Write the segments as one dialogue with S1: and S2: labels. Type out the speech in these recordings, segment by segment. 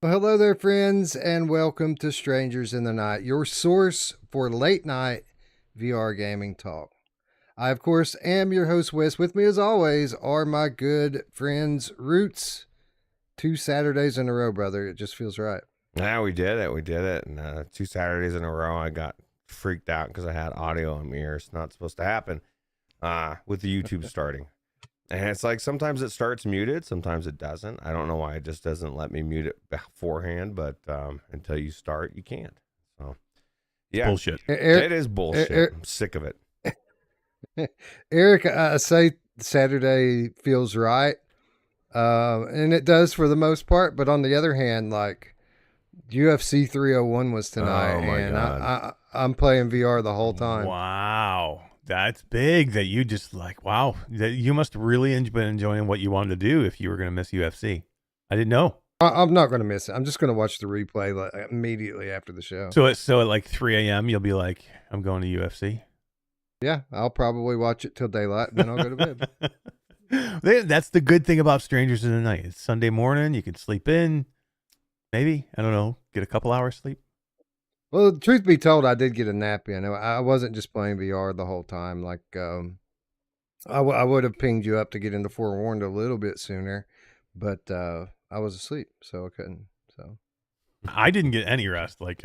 S1: Well, hello there, friends, and welcome to Strangers in the Night, your source for late night VR gaming talk. I, of course, am your host, Wes. With me, as always, are my good friends, Ruuts. 2 Saturdays in a row, brother. It just feels right.
S2: Yeah, we did it. We did it. And 2 Saturdays in a row, I got freaked out because I had audio in my ears. It's not supposed to happen with the YouTube starting. And it's like sometimes it starts muted, sometimes it doesn't. I don't know why it just doesn't let me mute it beforehand, but until you start, you can't. So, yeah.
S3: Bullshit.
S2: It is bullshit. I'm sick of it.
S1: Eric, I say Saturday feels right. And it does for the most part. But on the other hand, like UFC 301 was tonight.
S2: Oh, my
S1: and
S2: God.
S1: I'm playing VR the whole time.
S3: Wow. That's big that you just like, wow. That you must have really been enjoying what you wanted to do if you were going to miss UFC. I didn't know.
S1: I'm not going to miss it. I'm just going to watch the replay immediately after the show.
S3: So at like 3 a.m., you'll be like, I'm going to UFC.
S1: Yeah, I'll probably watch it till daylight, and then I'll go to bed.
S3: That's the good thing about Strangers in the Night. It's Sunday morning. You can sleep in. Maybe. I don't know. Get a couple hours sleep.
S1: Well, truth be told, I did get a nap in. I wasn't just playing VR the whole time. Like, I would have pinged you up to get into Forewarned a little bit sooner, but I was asleep, so I couldn't. So
S3: I didn't get any rest. Like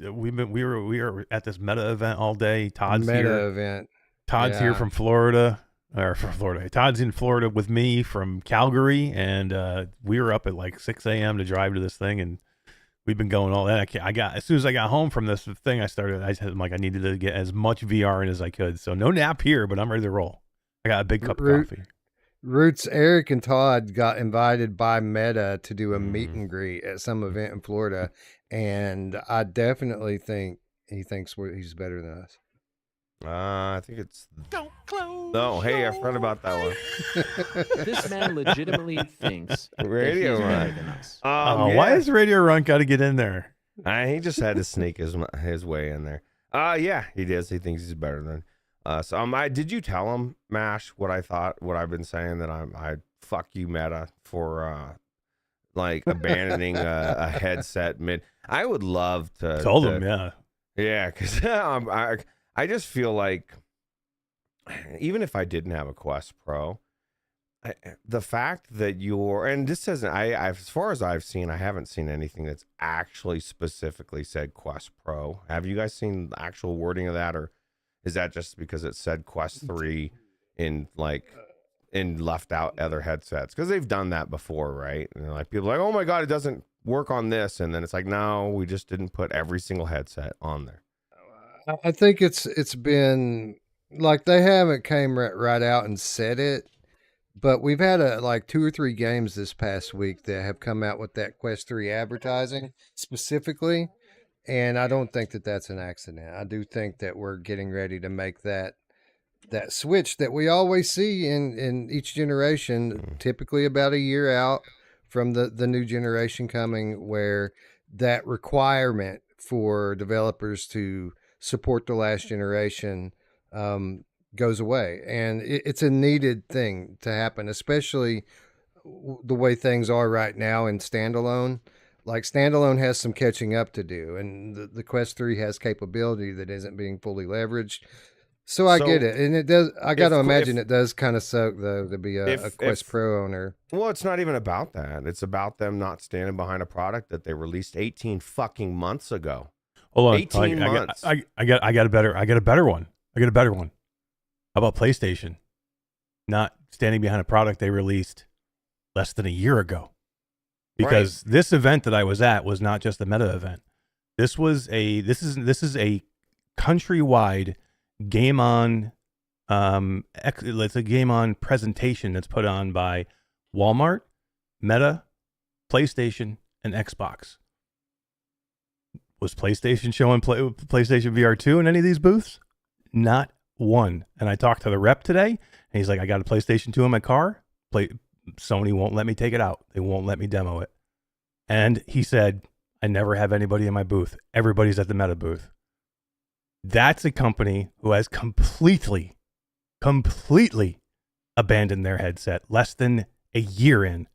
S3: we were at this meta event all day. Todd's
S1: event.
S3: Todd's here from Florida. Todd's in Florida with me from Calgary, and we were up at like 6 a.m. to drive to this thing, and we've been going all that. As soon as I got home from this thing, I said, I needed to get as much VR in as I could. So no nap here, but I'm ready to roll. I got a big cup of coffee.
S1: Ruuts, Eric, and Todd got invited by Meta to do a meet and greet at some event in Florida, and I definitely think he thinks he's better than us.
S2: I think it's... Don't close. No, hey, I've heard about that one.
S4: This man legitimately thinks
S2: Radio
S4: that he's
S2: Run.
S4: better than us.
S2: Yeah.
S3: Why has Radio Run got to get in there?
S2: He just had to sneak his way in there. Yeah, he does. He thinks he's better than... did you tell him, Mash, what I thought, what I've been saying, that I fuck you, Meta, for like abandoning a headset mid? I would love to
S3: told him, yeah,
S2: because I just feel like even if I didn't have a Quest Pro, the fact that and this doesn't, as far as I've seen, I haven't seen anything that's actually specifically said Quest Pro. Have you guys seen the actual wording of that, or is that just because it said Quest 3 in left out other headsets? Because they've done that before, right? And like people are like, oh my God, it doesn't work on this. And then it's like, no, we just didn't put every single headset on there.
S1: I think it's been like they haven't came right out and said it, but we've had like 2 or 3 games this past week that have come out with that Quest 3 advertising specifically. And I don't think that that's an accident. I do think that we're getting ready to make that switch that we always see in each generation, typically about a year out from the new generation coming, where that requirement for developers to support the last generation goes away. And it's a needed thing to happen, especially the way things are right now in standalone. Like standalone has some catching up to do, and the Quest 3 has capability that isn't being fully leveraged. So I get it, and it does. I got to imagine it does kind of suck though to be a Quest Pro owner.
S2: Well, it's not even about that. It's about them not standing behind a product that they released 18 fucking months ago.
S3: Hold on,
S2: 18 months.
S3: I got a better one. How about PlayStation not standing behind a product they released less than a year ago? Because this event that I was at was not just a Meta event. This is a countrywide game on it's a game on presentation that's put on by Walmart, Meta, PlayStation, and Xbox. Was PlayStation showing PlayStation VR2 in any of these booths? Not one. And I talked to the rep today, and he's like, I got a PlayStation 2 in my car. Sony won't let me take it out. They won't let me demo it. And he said, I never have anybody in my booth. Everybody's at the Meta booth. That's a company who has completely abandoned their headset less than a year in.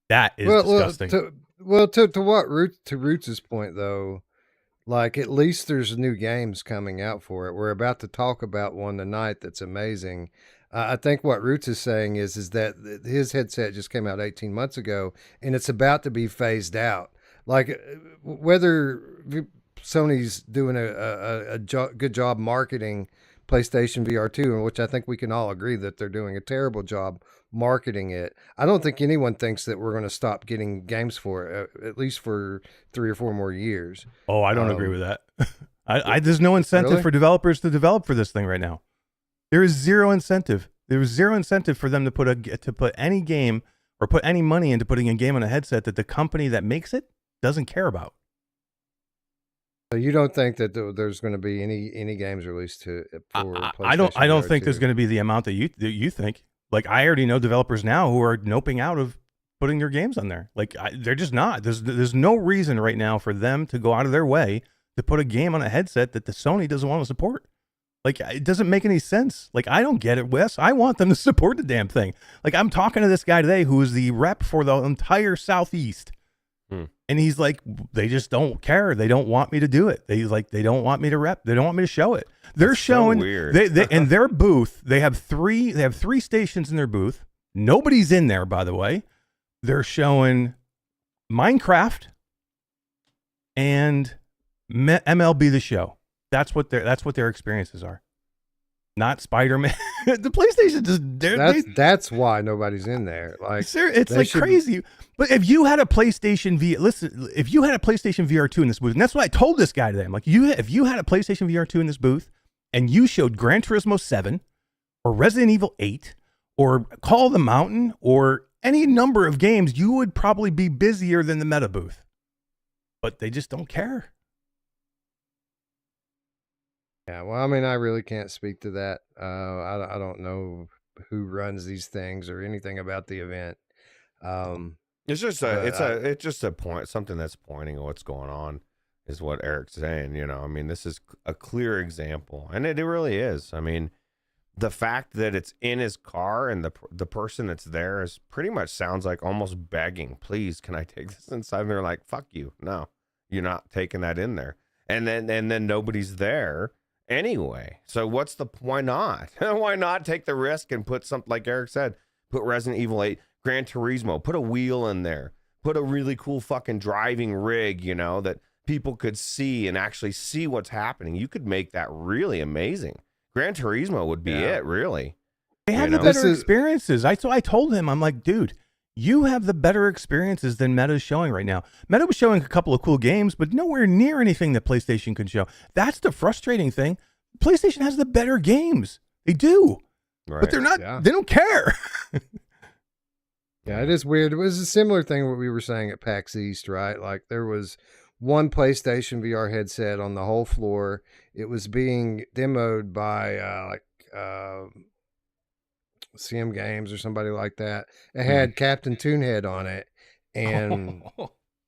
S3: That is disgusting.
S1: Well, to what Roots' point though, like at least there's new games coming out for it. We're about to talk about one tonight that's amazing. I think what Roots is saying is that his headset just came out 18 months ago, and it's about to be phased out. Like whether Sony's doing a good job marketing PlayStation VR2, in which I think we can all agree that they're doing a terrible job marketing it. I don't think anyone thinks that we're going to stop getting games for it, at least for 3 or 4 more years.
S3: Oh, I don't agree with that. There's no incentive
S1: Really?
S3: for developers to develop for this thing right now. There is zero incentive. There is zero incentive for them to put any game or put any money into putting a game on a headset that the company that makes it doesn't care about.
S1: So you don't think that there's going to be any games released for PlayStation
S3: I don't think
S1: VR2?
S3: there's going to be the amount that you think. Like, I already know developers now who are noping out of putting their games on there. Like, they're just not. There's no reason right now for them to go out of their way to put a game on a headset that the Sony doesn't want to support. Like, it doesn't make any sense. Like, I don't get it, Wes. I want them to support the damn thing. Like, I'm talking to this guy today who is the rep for the entire Southeast. And he's like, they just don't care. They don't want me to do it. They don't want me to rep. They don't want me to show it. They're
S2: That's
S3: showing
S2: so weird.
S3: they in their booth. They have three stations in their booth. Nobody's in there, by the way. They're showing Minecraft and MLB The Show. That's what their experiences are. Not Spider-Man. The PlayStation just
S1: that's why nobody's in there. Like
S3: it's like crazy. But if you had a PlayStation if you had a PlayStation VR2 in this booth, and that's what I told this guy today. I'm like, if you had a PlayStation VR2 in this booth and you showed Gran Turismo 7 or Resident Evil 8 or Call of the Mountain or any number of games, you would probably be busier than the Meta booth. But they just don't care.
S1: Yeah, well, I mean, I really can't speak to that. I don't know who runs these things or anything about the event.
S2: It's just a point, something that's pointing at what's going on, is what Eric's saying. You know, I mean, this is a clear example, and it really is. I mean, the fact that it's in his car and the person that's there is pretty much sounds like almost begging, please, can I take this inside? And they're like, fuck you, no, you're not taking that in there. And then nobody's there anyway. So why not? Why not take the risk and put something, like Eric said, put Resident Evil 8, Gran Turismo, put a wheel in there, put a really cool fucking driving rig, you know, that people could see and actually see what's happening. You could make that really amazing. Gran Turismo would be it, really.
S3: They have the better experiences. I told him, I'm like, dude, you have the better experiences than Meta's showing right now. Meta was showing a couple of cool games, but nowhere near anything that PlayStation can show. That's the frustrating thing. PlayStation has the better games. They do. Right. But they're not, they don't care.
S1: Yeah, it is weird. It was a similar thing what we were saying at PAX East, right? Like there was one PlayStation VR headset on the whole floor. It was being demoed by CM Games or somebody like that. It had Captain Toonhead on it, and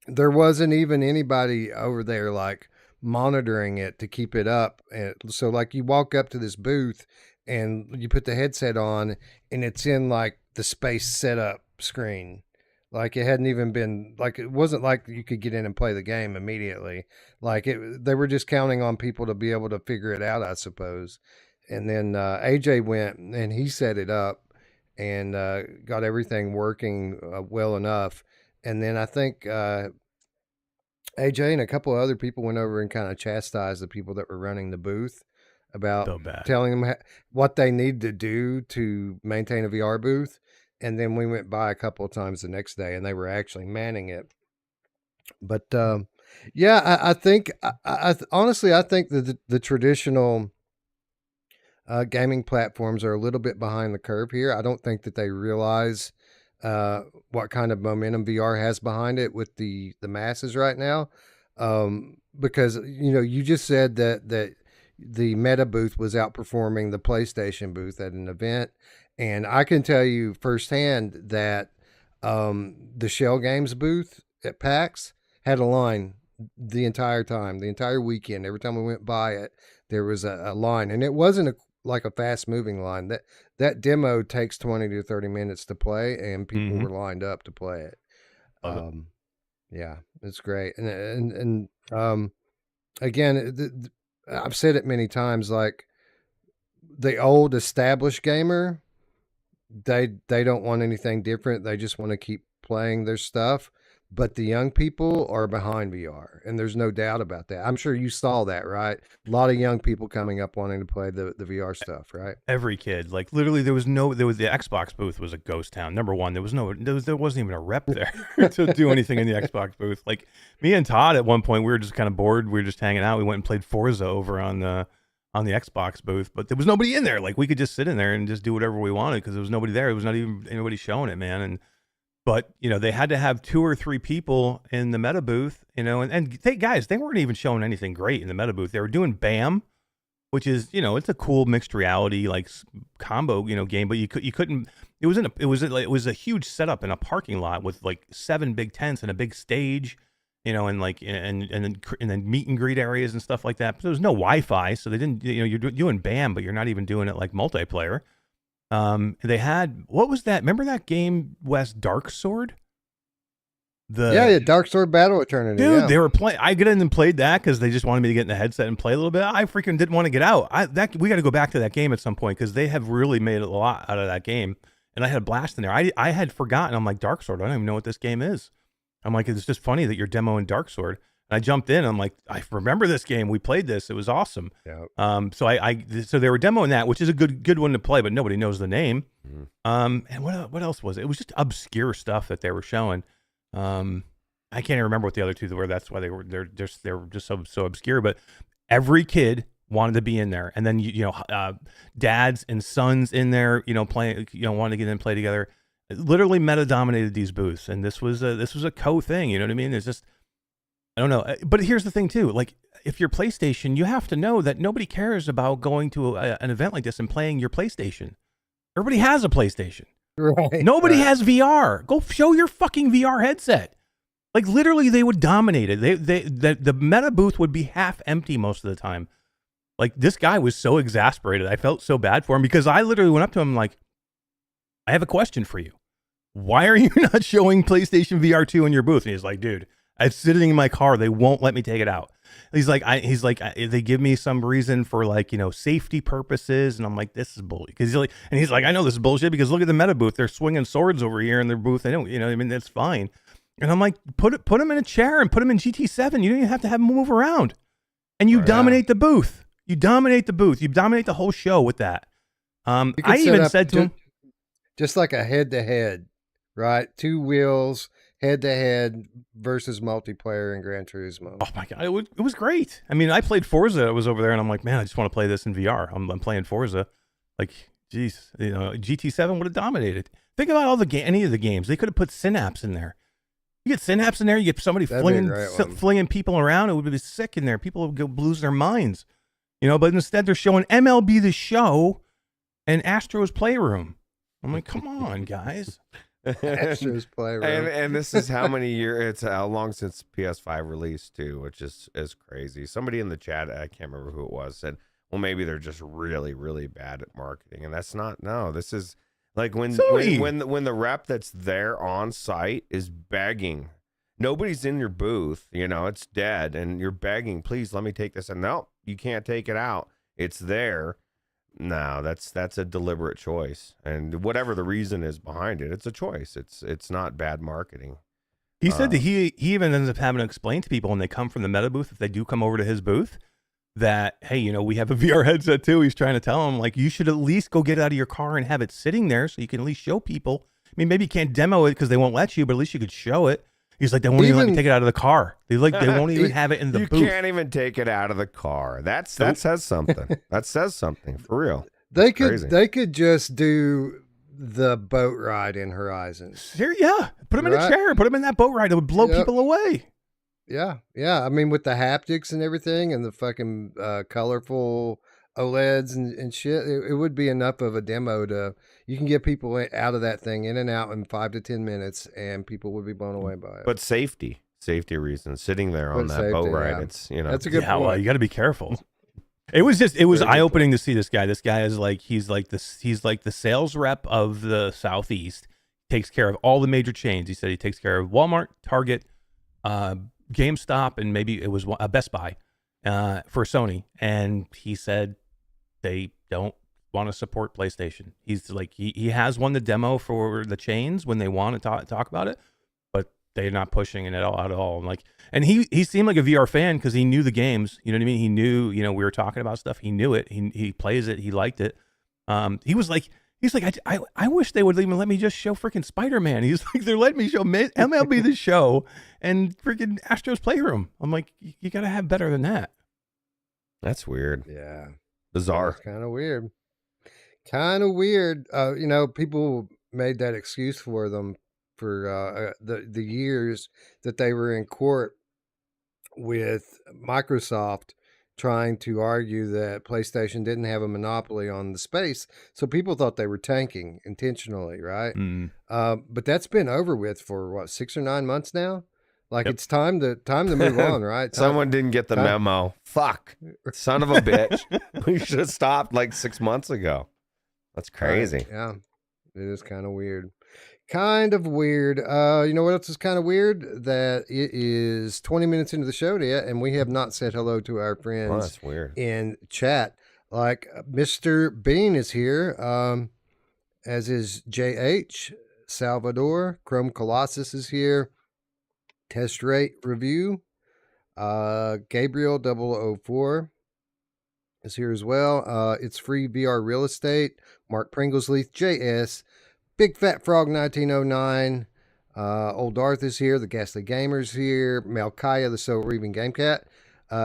S1: there wasn't even anybody over there like monitoring it to keep it up. And so like you walk up to this booth and you put the headset on, and it's in like the space setup screen. Like it hadn't even been, like it wasn't like you could get in and play the game immediately. Like they were just counting on people to be able to figure it out, I suppose. And then AJ went and he set it up and got everything working well enough. And then I think AJ and a couple of other people went over and kind of chastised the people that were running the booth about telling them what they need to do to maintain a VR booth. And then we went by a couple of times the next day and they were actually manning it. But yeah, I think, honestly, I think that the traditional gaming platforms are a little bit behind the curve here. I don't think that they realize what kind of momentum VR has behind it with the masses right now. Because, you know, you just said that the Meta booth was outperforming the PlayStation booth at an event. And I can tell you firsthand that the Shell Games booth at PAX had a line the entire time, the entire weekend. Every time we went by it, there was a line. And it wasn't like a fast-moving line. That demo takes 20 to 30 minutes to play, and people were lined up to play it. Yeah, it's great. And again, I've said it many times, like the old established gamer, they don't want anything different. They just want to keep playing their stuff. But the young people are behind VR, and there's no doubt about that. I'm sure you saw that, right? A lot of young people coming up wanting to play the VR stuff, right?
S3: Every kid, like literally, there was the Xbox booth was a ghost town. Number one, there wasn't even a rep there to do anything in the Xbox booth. Like me and Todd at one point, we were just kind of bored. We were just hanging out. We went and played Forza over on the Xbox booth, but there was nobody in there. Like we could just sit in there and just do whatever we wanted because there was nobody there. There was not even anybody showing it, man. But they had to have 2 or 3 people in the meta booth, and they weren't even showing anything great in the meta booth. They were doing BAM, which is, it's a cool mixed reality like combo, game, but you couldn't. It was a huge setup in a parking lot with like 7 big tents and a big stage, and like and then meet and greet areas and stuff like that. But there was no Wi-Fi, so they didn't. You're doing BAM, but you're not even doing it like multiplayer. They had, what was that? Remember that game, West Dark Sword?
S1: Yeah, Dark Sword Battle Eternity.
S3: Dude,
S1: yeah.
S3: They were playing. I got in and played that because they just wanted me to get in the headset and play a little bit. I freaking didn't want to get out. We got to go back to that game at some point because they have really made a lot out of that game, and I had a blast in there. I had forgotten. I'm like, Dark Sword. I don't even know what this game is. I'm like, it's just funny that you're demoing Dark Sword. And I jumped in. I'm like, I remember this game. We played this. It was awesome.
S1: Yeah.
S3: So they were demoing that, which is a good one to play, but nobody knows the name.
S2: Mm-hmm.
S3: And what else was it? It was just obscure stuff that they were showing. I can't even remember what the other two were. That's why they were just so obscure. But every kid wanted to be in there, and then dads and sons in there, playing, wanted to get in and play together. It literally meta dominated these booths, and this was a thing. You know what I mean? It's just, I don't know. But here's the thing too. Like if you're PlayStation, you have to know that nobody cares about going to an event like this and playing your PlayStation. Everybody has a PlayStation.
S1: Right.
S3: Nobody has VR. Go show your fucking VR headset. Like literally, they would dominate it. The meta booth would be half empty most of the time. Like this guy was so exasperated. I felt so bad for him because I literally went up to him like, I have a question for you. Why are you not showing PlayStation VR2 in your booth? And he's like, dude, it's sitting in my car. They won't let me take it out. He's like, they give me some reason for like, safety purposes. And I'm like, this is bullshit. He's like, I know this is bullshit because look at the meta booth. They're swinging swords over here in their booth. They don't, I mean, that's fine. And I'm like, put him in a chair and put him in GT7. You don't even have to have him move around. And you dominate the booth. You dominate the booth. You dominate the whole show with that. I even said to him,
S1: just like a head-to-head, right? 2 wheels, head-to-head versus multiplayer in Gran Turismo.
S3: Oh my God, it was great. I mean, I played Forza. I was over there and I'm like, man, I just want to play this in VR. I'm playing Forza. Like, geez, GT7 would have dominated. Think about any of the games. They could have put Synapse in there. You get Synapse in there, you get somebody flinging people around. It would be sick in there. People would lose their minds. But instead they're showing MLB The Show and Astro's Playroom. I'm like, come on, guys.
S1: Astro's Playroom.
S2: And this is how many years, it's how long since PS5 released too, which is crazy. Somebody in the chat, I can't remember who it was, said, well, maybe they're just really, really bad at marketing. And that's not, no, this is like when the rep that's there on site is begging, nobody's in your booth, it's dead, and you're begging, please let me take this. And no, you can't take it out. It's there. No, that's a deliberate choice, and whatever the reason is behind it, it's a choice. It's not bad marketing.
S3: He said that he even ends up having to explain to people when they come from the meta booth, if they do come over to his booth, that, hey, we have a VR headset too. He's trying to tell them, like, you should at least go get it out of your car and have it sitting there so you can at least show people. I mean, maybe you can't demo it because they won't let you, but at least you could show it. He's like, they won't even let me take it out of the car. They won't even have it in the booth.
S2: You can't even take it out of the car. That says something. That says something for real.
S1: They could just do the boat ride in Horizon.
S3: Yeah, put them in a chair, put them in that boat ride. It would blow people away.
S1: Yeah. I mean, with the haptics and everything, and the fucking colorful OLEDs and shit, it would be enough of a demo you can get people out of that thing in and out in 5 to 10 minutes, and people would be blown away by it.
S2: But safety reasons, sitting there on that boat ride, it's
S1: that's a good point.
S3: Well, you got to be careful. It was eye opening to see this guy. This guy is like, he's like the sales rep of the Southeast. Takes care of all the major chains. He said he takes care of Walmart, Target, GameStop and maybe it was Best Buy for Sony, and he said they don't want to support PlayStation. He's like he has won the demo for the chains when they want to talk about it, but they're not pushing it at all. And he seemed like a VR fan because he knew the games. You know what I mean? He knew, we were talking about stuff. He knew it. He plays it. He liked it. He's like, I wish they would even let me just show freaking Spider-Man. He's like, they're letting me show MLB The Show and freaking Astros Playroom. I'm like, you got to have better than that.
S2: That's weird.
S1: Yeah.
S2: Bizarre.
S1: Kind of weird. People made that excuse for them for the years that they were in court with Microsoft trying to argue that PlayStation didn't have a monopoly on the space. So people thought they were tanking intentionally, right? But that's been over with for 6 or 9 months now. Like it's time to move on, right?
S2: Someone didn't get the memo. Fuck. Son of a bitch. We should have stopped like 6 months ago. That's crazy.
S1: Right. Yeah. It is kind of weird. Kind of weird. You know what else is kind of weird? That it is 20 minutes into the show yet, and we have not said hello to our friends
S2: that's weird.
S1: in chat. Like Mr. Bean is here, as is JH, Salvador, Chrome Colossus is here, Test Rate Review, Gabriel 004 is here as well. It's Free VR Real Estate, Mark Pringlesleith, JS, Big Fat Frog 1909, Old Darth is here, the Ghastly Gamer's here, Malkaya, the Soul Reaving Game Cat,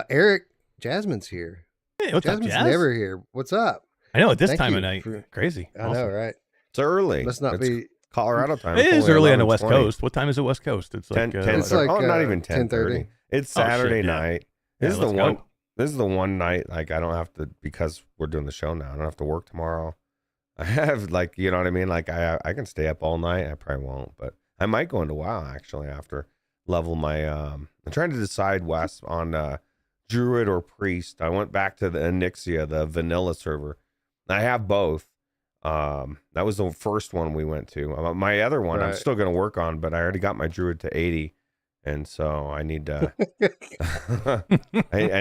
S1: Eric, Jasmine's here.
S3: Hey, what's
S1: Jasmine's
S3: up, Jazz?
S1: never here. What's up?
S3: I know, at this
S1: Thank
S3: time
S1: you
S3: of night.
S1: for-
S3: Crazy.
S1: I know, right?
S2: It's early.
S1: Must not
S2: It's
S1: be.
S2: Colorado time.
S3: It
S2: It's
S3: is
S2: only
S3: early on the West
S2: 11:20.
S3: Coast. What time is it West Coast? It's
S2: 10,
S3: like
S2: 10
S1: It's like,
S2: not even
S1: 10:30.
S2: 10:30. It's
S3: Oh, shit,
S2: Saturday
S3: yeah.
S2: night.
S3: Yeah,
S2: This is the
S3: let's
S2: one.
S3: go.
S2: This is the one night like I don't have to, because we're doing the show now. I don't have to work tomorrow. I have you know what I mean? Like I can stay up all night. I probably won't, but I might go into WoW actually after level my. I'm trying to decide, Wes, on Druid or Priest. I went back to the Onyxia, the vanilla server. I have both. That was the first one we went to. My other one I'm
S1: Right.
S2: still going to work on, but I already got my Druid to 80, and so I need to. I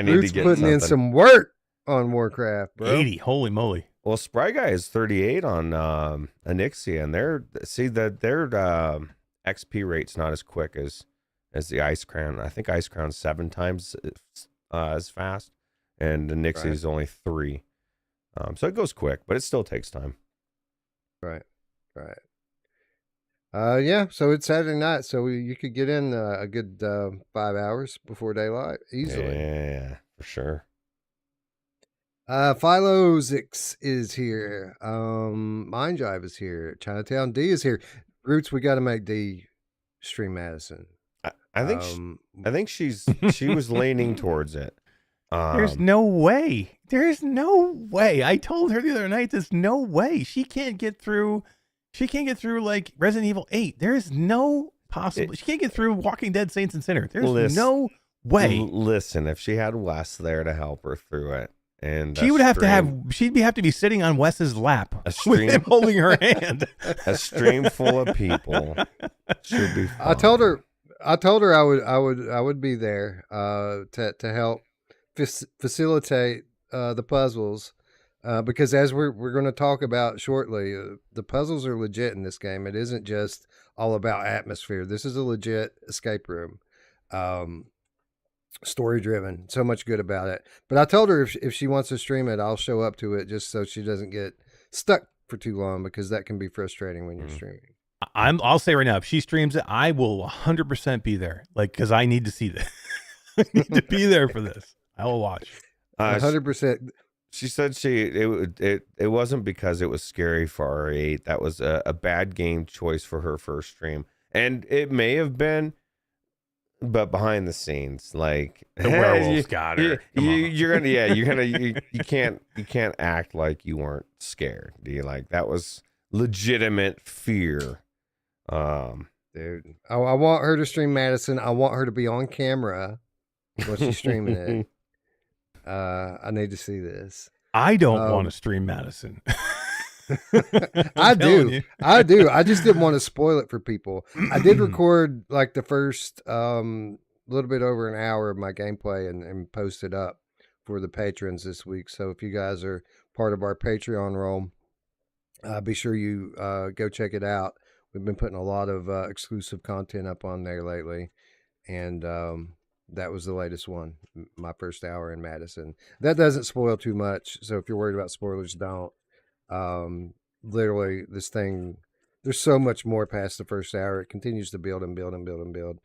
S2: need
S1: Ruuts
S2: to get
S1: putting in
S2: something.
S1: some work on Warcraft, bro.
S3: 80. Holy moly.
S2: Well, SpryGuy is 38 on Onyxia, and their XP rate's not as quick as the Ice Crown. I think Ice Crown's 7 times as fast, and Onyxia is only 3. So it goes quick, but it still takes time.
S1: Right. Yeah. So it's Saturday night, so you could get in a good 5 hours before daylight easily.
S2: Yeah, for sure.
S1: Philozix is here. Mind Jive is here. Chinatown D is here. Roots, we got to make D stream Madison.
S2: I think I think she was leaning towards it.
S3: There's no way. There's no way. I told her the other night, there's no way. She can't get through like Resident Evil 8. There's no possible. She can't get through Walking Dead Saints and Sinners. There's no way.
S2: Listen, if she had Wes there to help her through it, and
S3: She would have to be sitting on Wes's lap
S2: A
S3: with
S2: stream.
S3: him holding her hand.
S2: a stream full of people should be fine.
S1: I told her I would be there to help facilitate the puzzles because as we're going to talk about shortly, the puzzles are legit in this game. It isn't just all about atmosphere. This is a legit escape room. Story driven, so much good about it. But I told her if she wants to stream it, I'll show up to it just so she doesn't get stuck for too long, because that can be frustrating when you're streaming.
S3: I'll say right now, if she streams it, I will 100% be there. Like, because I need to see this. I need to be there for this. I will watch.
S1: 100%.
S2: She said it wasn't because it was scary for R8. That was a bad game choice for her first stream, and it may have been, but behind the scenes, like
S3: The werewolves got her.
S2: You can't act like you weren't scared. Do you? Like, that was legitimate fear.
S1: Dude, I want her to stream Madison. I want her to be on camera when she's streaming it. I need to see this.
S3: I don't want to stream Madison.
S1: I
S3: telling
S1: do.
S3: you.
S1: I do. I just didn't want to spoil it for people. I did record like the first little bit over an hour of my gameplay and posted up for the patrons this week. So if you guys are part of our Patreon roll, be sure you go check it out. We've been putting a lot of exclusive content up on there lately, and that was the latest one, my first hour in Madison. That doesn't spoil too much, so if you're worried about spoilers, don't. Literally, this thing, there's so much more past the first hour. It continues to build and build and build and build.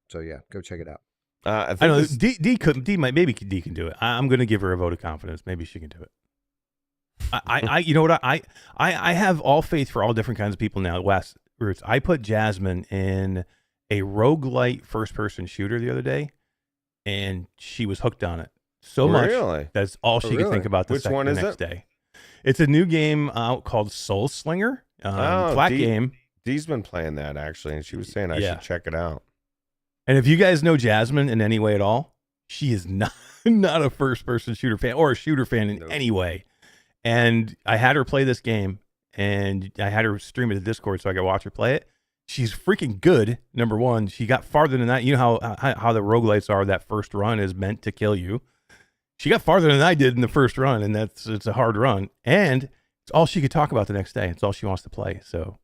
S1: So yeah, go check it out.
S2: I
S3: I know
S2: this-
S3: D can do it. I'm going to give her a vote of confidence. Maybe she can do it. I you know what I have all faith for all different kinds of people now. Wes, Ruuts, I put Jasmine in a roguelite first-person shooter the other day, and she was hooked on it so much.
S2: Really?
S3: That's all she could think about
S2: Which one is
S3: next
S2: it?
S3: day. It's a new game out called Soul Slinger. Flat game.
S2: Dee's been playing that actually, and she was saying I
S3: Yeah.
S2: should check it out.
S3: And if you guys know Jasmine in any way at all, she is not a first-person shooter fan or a shooter fan in any way. And I had her play this game, and I had her stream it to Discord so I could watch her play it. She's freaking good. Number one, she got farther than that. You know how the roguelites are. That first run is meant to kill you. She got farther than I did in the first run, and it's a hard run. And it's all she could talk about the next day. It's all she wants to play. So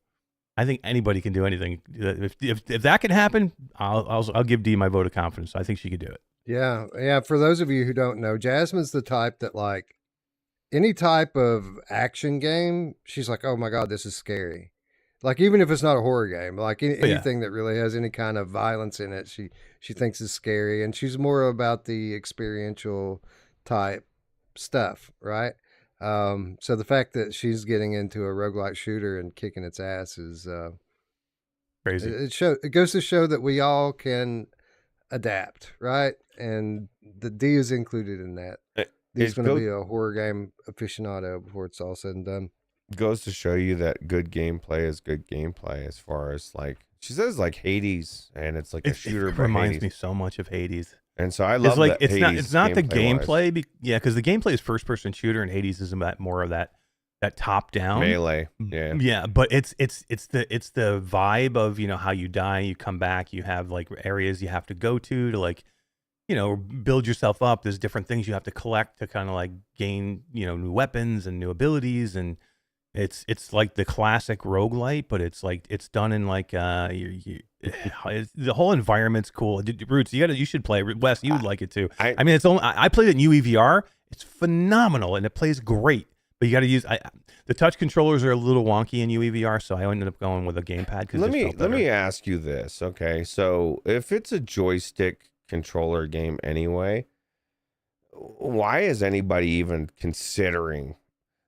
S3: I think anybody can do anything. If that can happen, I'll give Dee my vote of confidence. I think she could do it.
S1: Yeah. For those of you who don't know, Jasmine's the type that, like, any type of action game, she's like, oh my God, this is scary. Like, even if it's not a horror game, like anything that really has any kind of violence in it, she thinks is scary. And she's more about the experiential type stuff, right? So the fact that she's getting into a roguelike shooter and kicking its ass is
S3: Crazy.
S1: It goes to show that we all can adapt, right? And the D is included in that. He's going to be a horror game aficionado before it's all said and done.
S2: Goes to show you that good gameplay is good gameplay. As far as, like, she says, like Hades, and it's like a shooter.
S3: It reminds me so much of Hades.
S2: And so I love that.
S3: It's not the gameplay. Because the gameplay is first person shooter, and Hades is more of that top down
S2: melee. Yeah,
S3: but it's the vibe of, you know, how you die, you come back, you have like areas you have to go to like, you know, build yourself up. There's different things you have to collect to kind of like gain, you know, new weapons and new abilities, and it's like the classic roguelite, but it's like it's done in like the whole environment's cool. Ruuts, you should play. Wes, you would like it too. I mean, I played it in UEVR. It's phenomenal and it plays great. But you got to use the touch controllers are a little wonky in UEVR, so I ended up going with a gamepad.
S2: Let me ask you this, okay? So if it's a joystick controller game anyway, why is anybody even considering,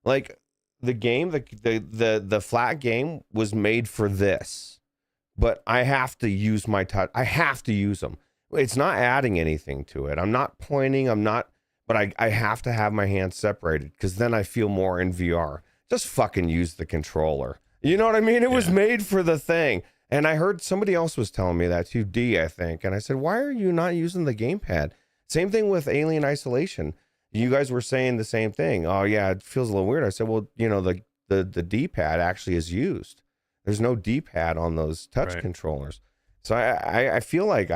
S2: like, the game, the flat game was made for this, but I have to use my touch. I have to use them. It's not adding anything to it. I'm not pointing. But I have to have my hands separated because then I feel more in VR. Just fucking use the controller. You know what I mean? It was made for the thing. And I heard somebody else was telling me that too, D, I think. And I said, why are you not using the gamepad? Same thing with Alien Isolation. You guys were saying the same thing. Oh, yeah, it feels a little weird. I said, well, you know, the D-pad actually is used. There's no D-pad on those touch controllers. So I feel like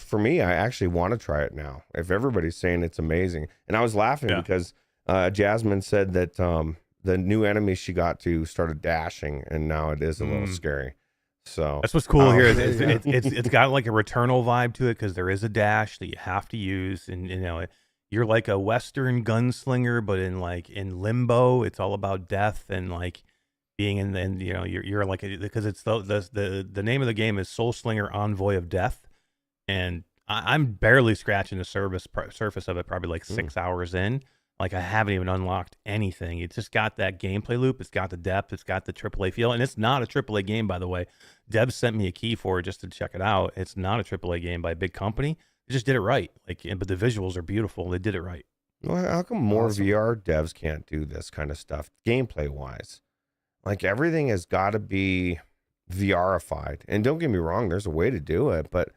S2: for me, I actually want to try it now. If everybody's saying it's amazing. And I was laughing because Jasmine said that the new enemy she got to started dashing, and now it is a little scary. So
S3: that's what's cool here. It's got like a Returnal vibe to it because there is a dash that you have to use, and you know you're like a Western gunslinger, but in limbo. It's all about death and like being in you know you're like because it's the name of the game is Soul Slinger Envoy of Death, and I'm barely scratching the surface of it, probably like 6 hours in. Like I haven't even unlocked anything. It's just got that gameplay loop. It's got the depth. It's got the AAA feel, and it's not a AAA game, by the way. Deb sent me a key for it just to check it out. It's not a AAA game by a big company. They just did it right. But the visuals are beautiful. They did it right.
S2: Well, how come more VR devs can't do this kind of stuff, gameplay wise? Like everything has got to be VRified. And don't get me wrong, there's a way to do it, but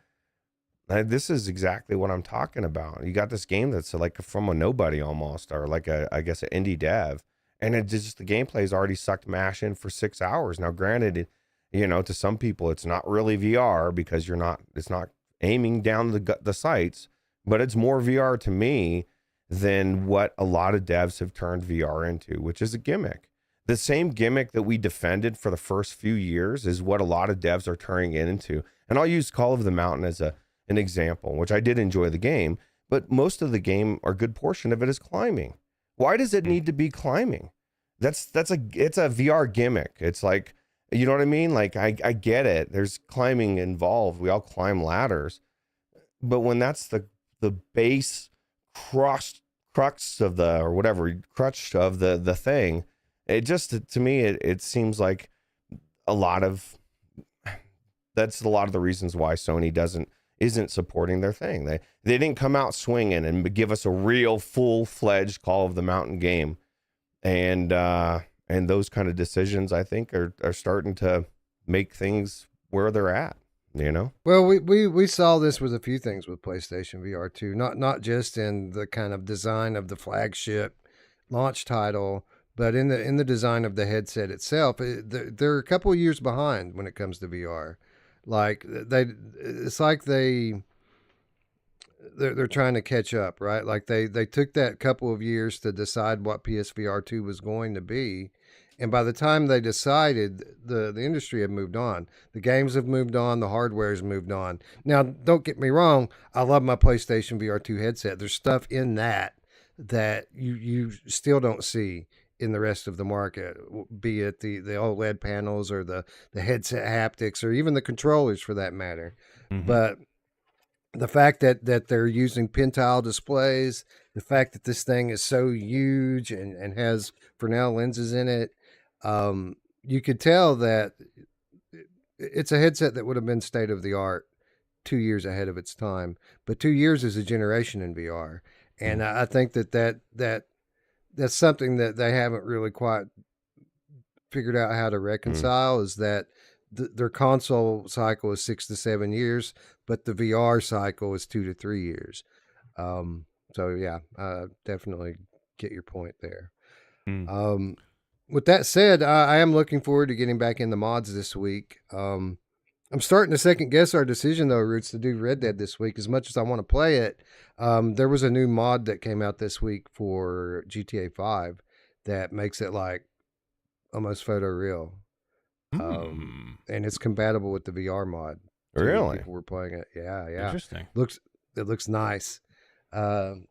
S2: this is exactly what I'm talking about. You got this game that's like from a nobody almost, or like I guess an indie dev, and it just the gameplay's already sucked MASH in for 6 hours. Now, granted, you know, to some people it's not really VR because it's not aiming down the sights, but it's more VR to me than what a lot of devs have turned VR into, which is a gimmick. The same gimmick that we defended for the first few years is what a lot of devs are turning it into. And I'll use Call of the Mountain as an example, which I did enjoy the game, but most of the game, or a good portion of it, is climbing. Why does it need to be climbing? It's a VR gimmick. It's like, you know what I mean? Like, I get it. There's climbing involved. We all climb ladders. But when that's the base crux of the thing, it just, to me, it seems like that's a lot of the reasons why Sony isn't supporting their thing. They didn't come out swinging and give us a real full-fledged Call of the Mountain game. And those kind of decisions, I think, are starting to make things where they're at, you know?
S1: Well, we saw this with a few things with PlayStation VR2, not just in the kind of design of the flagship launch title, but in the design of the headset itself. They're a couple of years behind when it comes to VR. Like it's like they're trying to catch up, right? Like they took that couple of years to decide what PSVR 2 was going to be, and by the time they decided, the industry had moved on. The games have moved on. The hardware has moved on. Now, don't get me wrong. I love my PlayStation VR 2 headset. There's stuff in that you still don't see in the rest of the market, be it the OLED panels or the headset haptics or even the controllers for that matter.
S3: Mm-hmm.
S1: But the fact that they're using pin-tile displays, the fact that this thing is so huge and has Fresnel lenses in it, you could tell that it's a headset that would have been state of the art 2 years ahead of its time. But 2 years is a generation in VR. And I think that's something that they haven't really quite figured out how to reconcile, is that their console cycle is 6 to 7 years, but the VR cycle is 2 to 3 years. So yeah, definitely get your point there. With that said, I am looking forward to getting back into mods this week. I'm starting to second guess our decision though, Ruuts, to do Red Dead this week. As much as I want to play it, there was a new mod that came out this week for GTA 5 that makes it like almost photoreal. And it's compatible with the VR mod.
S2: Really?
S1: People were playing it. Yeah.
S3: Interesting.
S1: It looks nice. So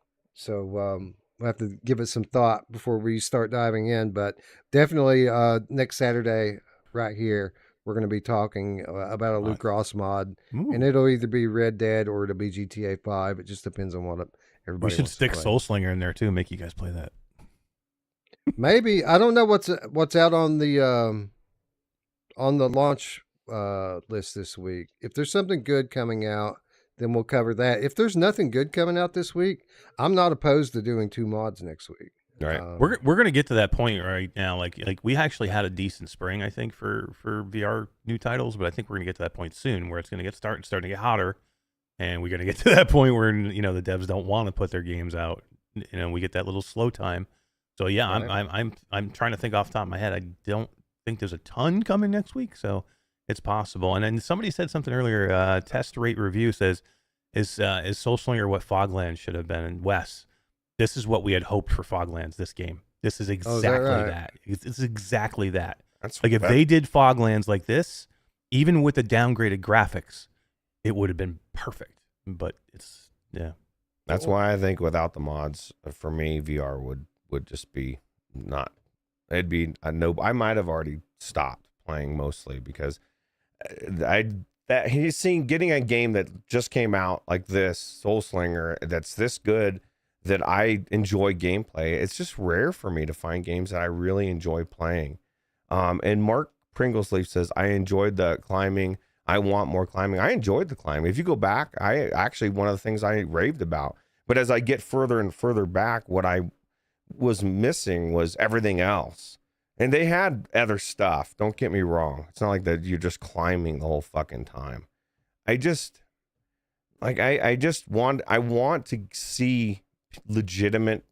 S1: we'll have to give it some thought before we start diving in. But definitely next Saturday right here, we're going to be talking about a Luke Ross mod. And it'll either be Red Dead or it'll be GTA 5. It just depends on what everybody
S3: We should
S1: wants
S3: stick
S1: to play.
S3: Soul Slinger in there too, make you guys play that.
S1: Maybe. I don't know what's out on the launch list this week. If there's something good coming out, then we'll cover that. If there's nothing good coming out this week, I'm not opposed to doing 2 mods next week.
S2: Right.
S3: We're going to get to that point right now. Like we actually had a decent spring, I think, for VR new titles, but I think we're going to get to that point soon where it's going to get starting to get hotter, and we're going to get to that point where the devs don't want to put their games out. We get that little slow time. So yeah, right. I'm trying to think off the top of my head. I don't think there's a ton coming next week, so it's possible. And then somebody said something earlier. Test rate review says, "Is Soul Slinger what Foglands should have been?" And Wes, this is what we had hoped for Foglands. This game. This is exactly that. It's exactly that. That's like if they did Foglands like this, even with the downgraded graphics, it would have been perfect. But it's
S2: That's why I think without the mods, for me, VR would just be not. It'd be a no. I might have already stopped playing mostly because getting a game that just came out like this, Soul Slinger, that's this good, that I enjoy gameplay. It's just rare for me to find games that I really enjoy playing. And Mark Pringlesleaf says, I enjoyed the climbing. I want more climbing. I enjoyed the climbing. If you go back, one of the things I raved about. But as I get further and further back, what I was missing was everything else. And they had other stuff. Don't get me wrong. It's not like that you're just climbing the whole fucking time. I want to see legitimate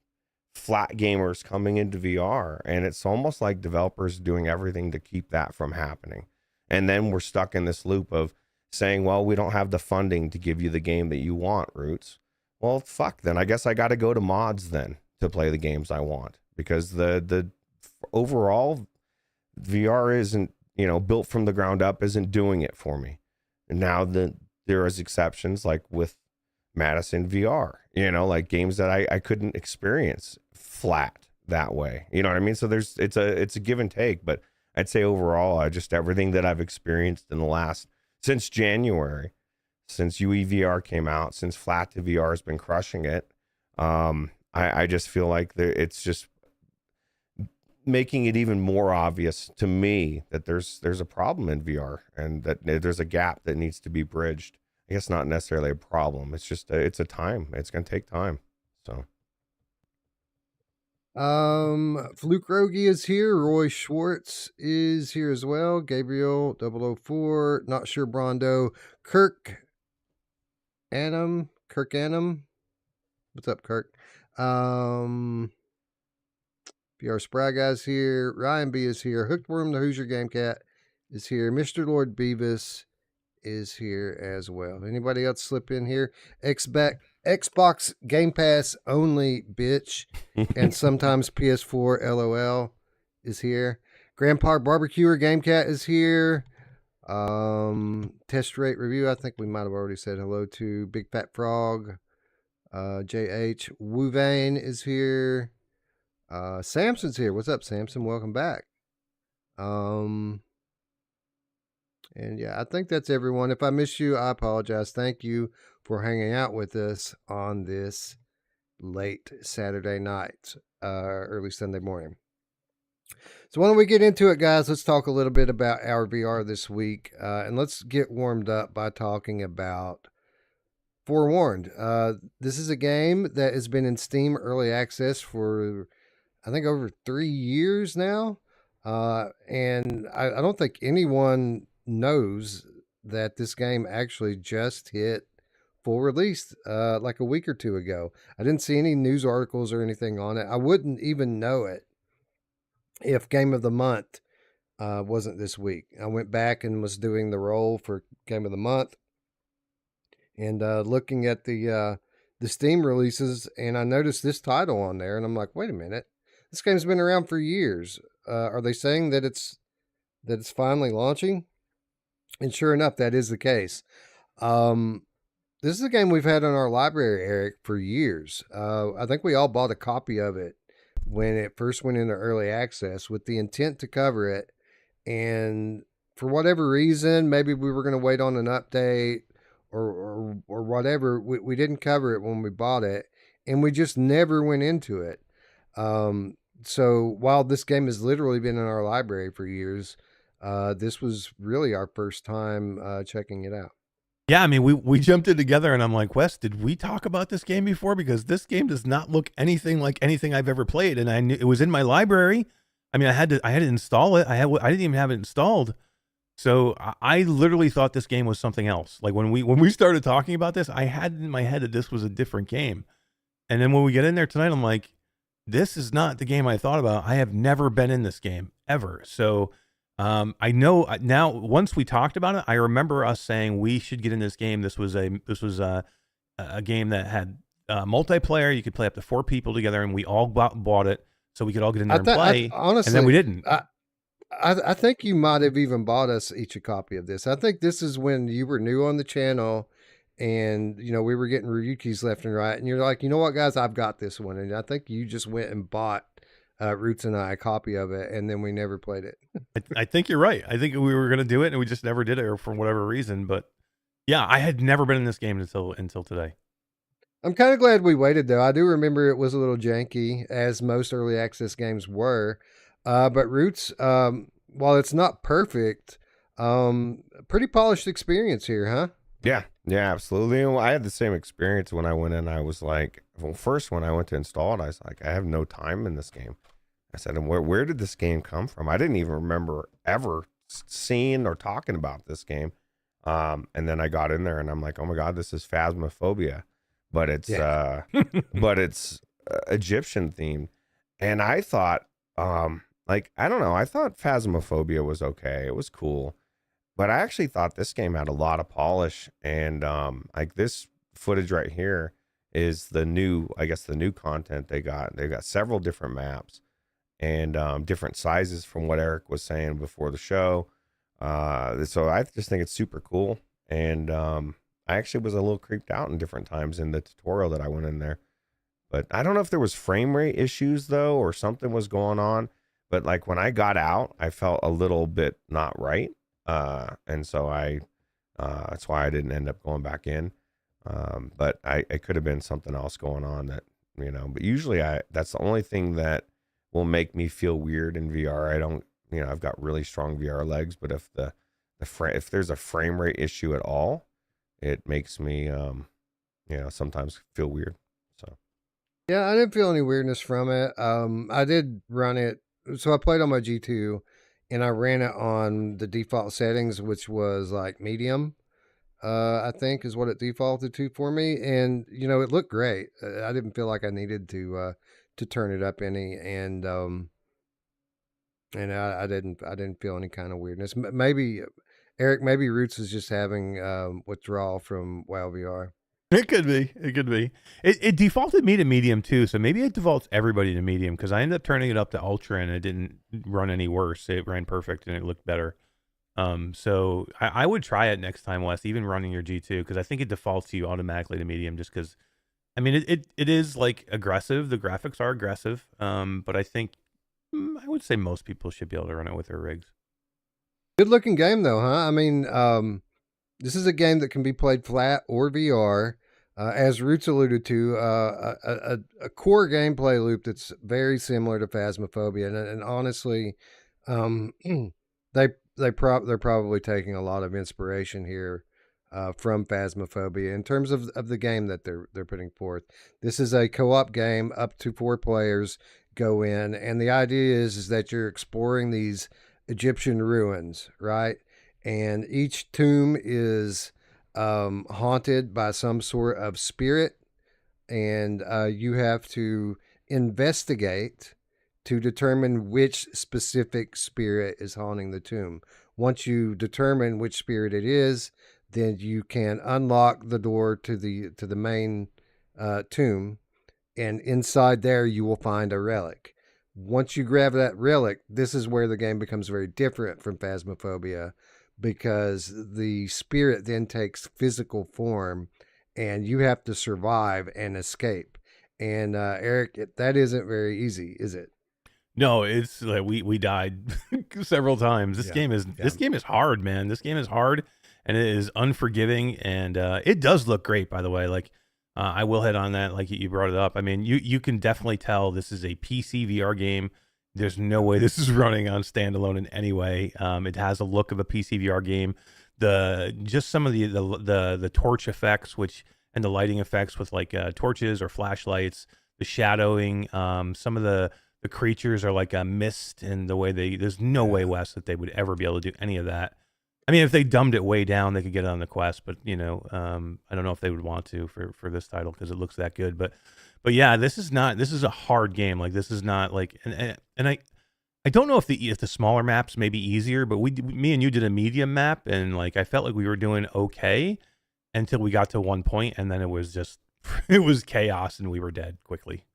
S2: flat gamers coming into VR, and it's almost like developers doing everything to keep that from happening. And then we're stuck in this loop of saying, well, we don't have the funding to give you the game that you want, Ruuts. Well, fuck, then I guess I got to go to mods then to play the games I want, because the overall VR isn't, built from the ground up, isn't doing it for me. And now there is exceptions, like with MADiSON VR, like games that I couldn't experience flat that way. You know what I mean? So it's a give and take, but I'd say overall, just everything that I've experienced in since January, since UEVR came out, since flat to VR has been crushing it. I just feel like it's just making it even more obvious to me that there's a problem in VR, and that there's a gap that needs to be bridged. I guess not necessarily a problem. It's just it's a time. It's going to take time. So.
S1: Fluke Rogie is here. Roy Schwartz is here as well. Gabriel 004. Not sure Brondo. Kirk Annam. What's up, Kirk? VR SpryGuy's here. Ryan B is here. Hookworm the Hoosier Game Cat is here. Mr. Lord Beavis is here as well. Anybody else slip in here? Xbox Game Pass only, bitch. And sometimes PS4 LOL is here. Grandpa Barbecuer Game Cat is here. Test Rate Review, I think we might have already said hello to. Big Fat Frog. JH. Wuvane is here. Samson's here. What's up, Samson? Welcome back. And yeah, I think that's everyone. If I miss you, I apologize. Thank you for hanging out with us on this late Saturday night, early Sunday morning. So why don't we get into it, guys? Let's talk a little bit about our VR this week. And let's get warmed up by talking about Forewarned. This is a game that has been in Steam Early Access for, I think, over 3 years now. And I don't think anyone knows that this game actually just hit full release like a week or two ago. I didn't see any news articles or anything on it. I wouldn't even know it if Game of the Month wasn't this week. I went back and was doing the roll for Game of the Month and looking at the Steam releases, and I noticed this title on there, and I'm like, wait a minute, this game's been around for years. Are they saying that it's finally launching? And sure enough, that is the case. This is a game we've had in our library, Eric, for years. I think we all bought a copy of it when it first went into early access with the intent to cover it. And for whatever reason, maybe we were going to wait on an update or whatever. We didn't cover it when we bought it, and we just never went into it. So while this game has literally been in our library for years, this was really our first time checking it out.
S3: Yeah, I mean, we jumped in together, and I'm like, Wes, did we talk about this game before? Because this game does not look anything like anything I've ever played, and I knew it was in my library. I mean, I had to install it. I didn't even have it installed, so I literally thought this game was something else. Like when we started talking about this, I had in my head that this was a different game, and then when we get in there tonight, I'm like, this is not the game I thought about. I have never been in this game ever, so. I know now. Once we talked about it, I remember us saying we should get in this game. This was a game that had multiplayer. You could play up to 4 people together, and we all bought it so we could all get in there and play.
S1: Honestly,
S3: and then we didn't.
S1: I think you might have even bought us each a copy of this. I think this is when you were new on the channel, and we were getting review keys left and right, and you're like, you know what, guys, I've got this one, and I think you just went and bought Ruuts and I a copy of it, and then we never played it.
S3: I think you're right. I think we were going to do it, and we just never did it, or for whatever reason. But yeah, I had never been in this game until today.
S1: I'm kind of glad we waited, though. I do remember it was a little janky, as most early access games were. But Ruuts, while it's not perfect, pretty polished experience here, huh?
S2: Yeah, absolutely. I had the same experience when I went in. I was like, well, first when I went to install it, I was like, I have no time in this game. I said, and where did this game come from? I didn't even remember ever seeing or talking about this game. And then I got in there, and I'm like, oh my God, this is Phasmophobia, but it's Egyptian themed. And I thought, I don't know, I thought Phasmophobia was okay. It was cool. but I actually thought this game had a lot of polish, and like this footage right here is the new, I guess the new content they got. They got several different maps and different sizes from what Eric was saying before the show. So I just think it's super cool, and I actually was a little creeped out in different times in the tutorial that I went in there. But I don't know if there was frame rate issues though, or something was going on. But like when I got out, I felt a little bit not right, and so that's why I didn't end up going back in. But it could have been something else going on that, you know. But usually that's the only thing that will make me feel weird in VR. I don't, you know, I've got really strong VR legs, but if if there's a frame rate issue at all, it makes me, you know, sometimes feel weird. So
S1: Yeah, I didn't feel any weirdness from it. I did run it. So I played on my G2 and I ran it on the default settings, which was like medium, I think is what it defaulted to for me. And, you know, it looked great. I didn't feel like I needed to turn it up any. And I didn't feel any kind of weirdness. Maybe Eric, maybe Ruuts is just having withdrawal from WoW VR.
S3: It could be. It could be. It defaulted me to medium too, so maybe it defaults everybody to medium because I ended up turning it up to ultra and it didn't run any worse. It ran perfect and it looked better. So I would try it next time, Wes, even running your G2, because I think it defaults you automatically to medium just because, I mean, it is like aggressive. The graphics are aggressive, but I think I would say most people should be able to run it with their rigs.
S1: Good looking game though, huh? I mean, this is a game that can be played flat or VR. As Ruuts alluded to, a core gameplay loop that's very similar to Phasmophobia, and honestly, they're probably taking a lot of inspiration here from Phasmophobia in terms of the game that they're putting forth. This is a co-op game, up to 4 players go in, and the idea is that you're exploring these Egyptian ruins, right? And each tomb is haunted by some sort of spirit, and you have to investigate to determine which specific spirit is haunting the tomb. Once you determine which spirit it is, then you can unlock the door to the main tomb, and inside there you will find a relic. Once you grab that relic, this is where the game becomes very different from Phasmophobia, because the spirit then takes physical form and you have to survive and escape. And Eric, that isn't very easy, is it?
S3: No, it's like we died several times. This game is hard, man. This game is hard and it is unforgiving, and it does look great, by the way. Like I will hit on that, like you brought it up. I mean, you can definitely tell this is a PC VR game. There's no way this is running on standalone in any way. It has a look of a PC VR game. Just some of the torch effects, and the lighting effects with like torches or flashlights, the shadowing. Some of the creatures are like a mist, and the way there's no way, Wes, that they would ever be able to do any of that. I mean, if they dumbed it way down, they could get it on the Quest, but you know, I don't know if they would want to for this title because it looks that good. But yeah, this is a hard game. Like this is not like, and I don't know if the smaller maps may be easier, but me and you did a medium map, and like I felt like we were doing okay until we got to one point, and then it was just it was chaos, and we were dead quickly.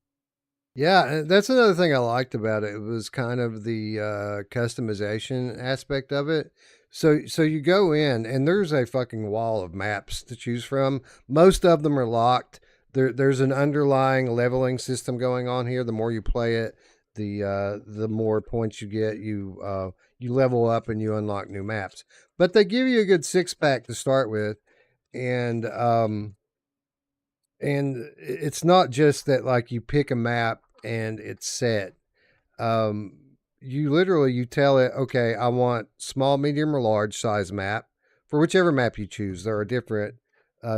S1: Yeah, that's another thing I liked about it. It was kind of the customization aspect of it. So you go in, and there's a fucking wall of maps to choose from. Most of them are locked. There's an underlying leveling system going on here. The more you play it, the more points you get. You level up and you unlock new maps. But they give you a good 6-pack to start with, and it's not just that like you pick a map and it's set. You tell it, okay, I want small, medium, or large size map for whichever map you choose. There are different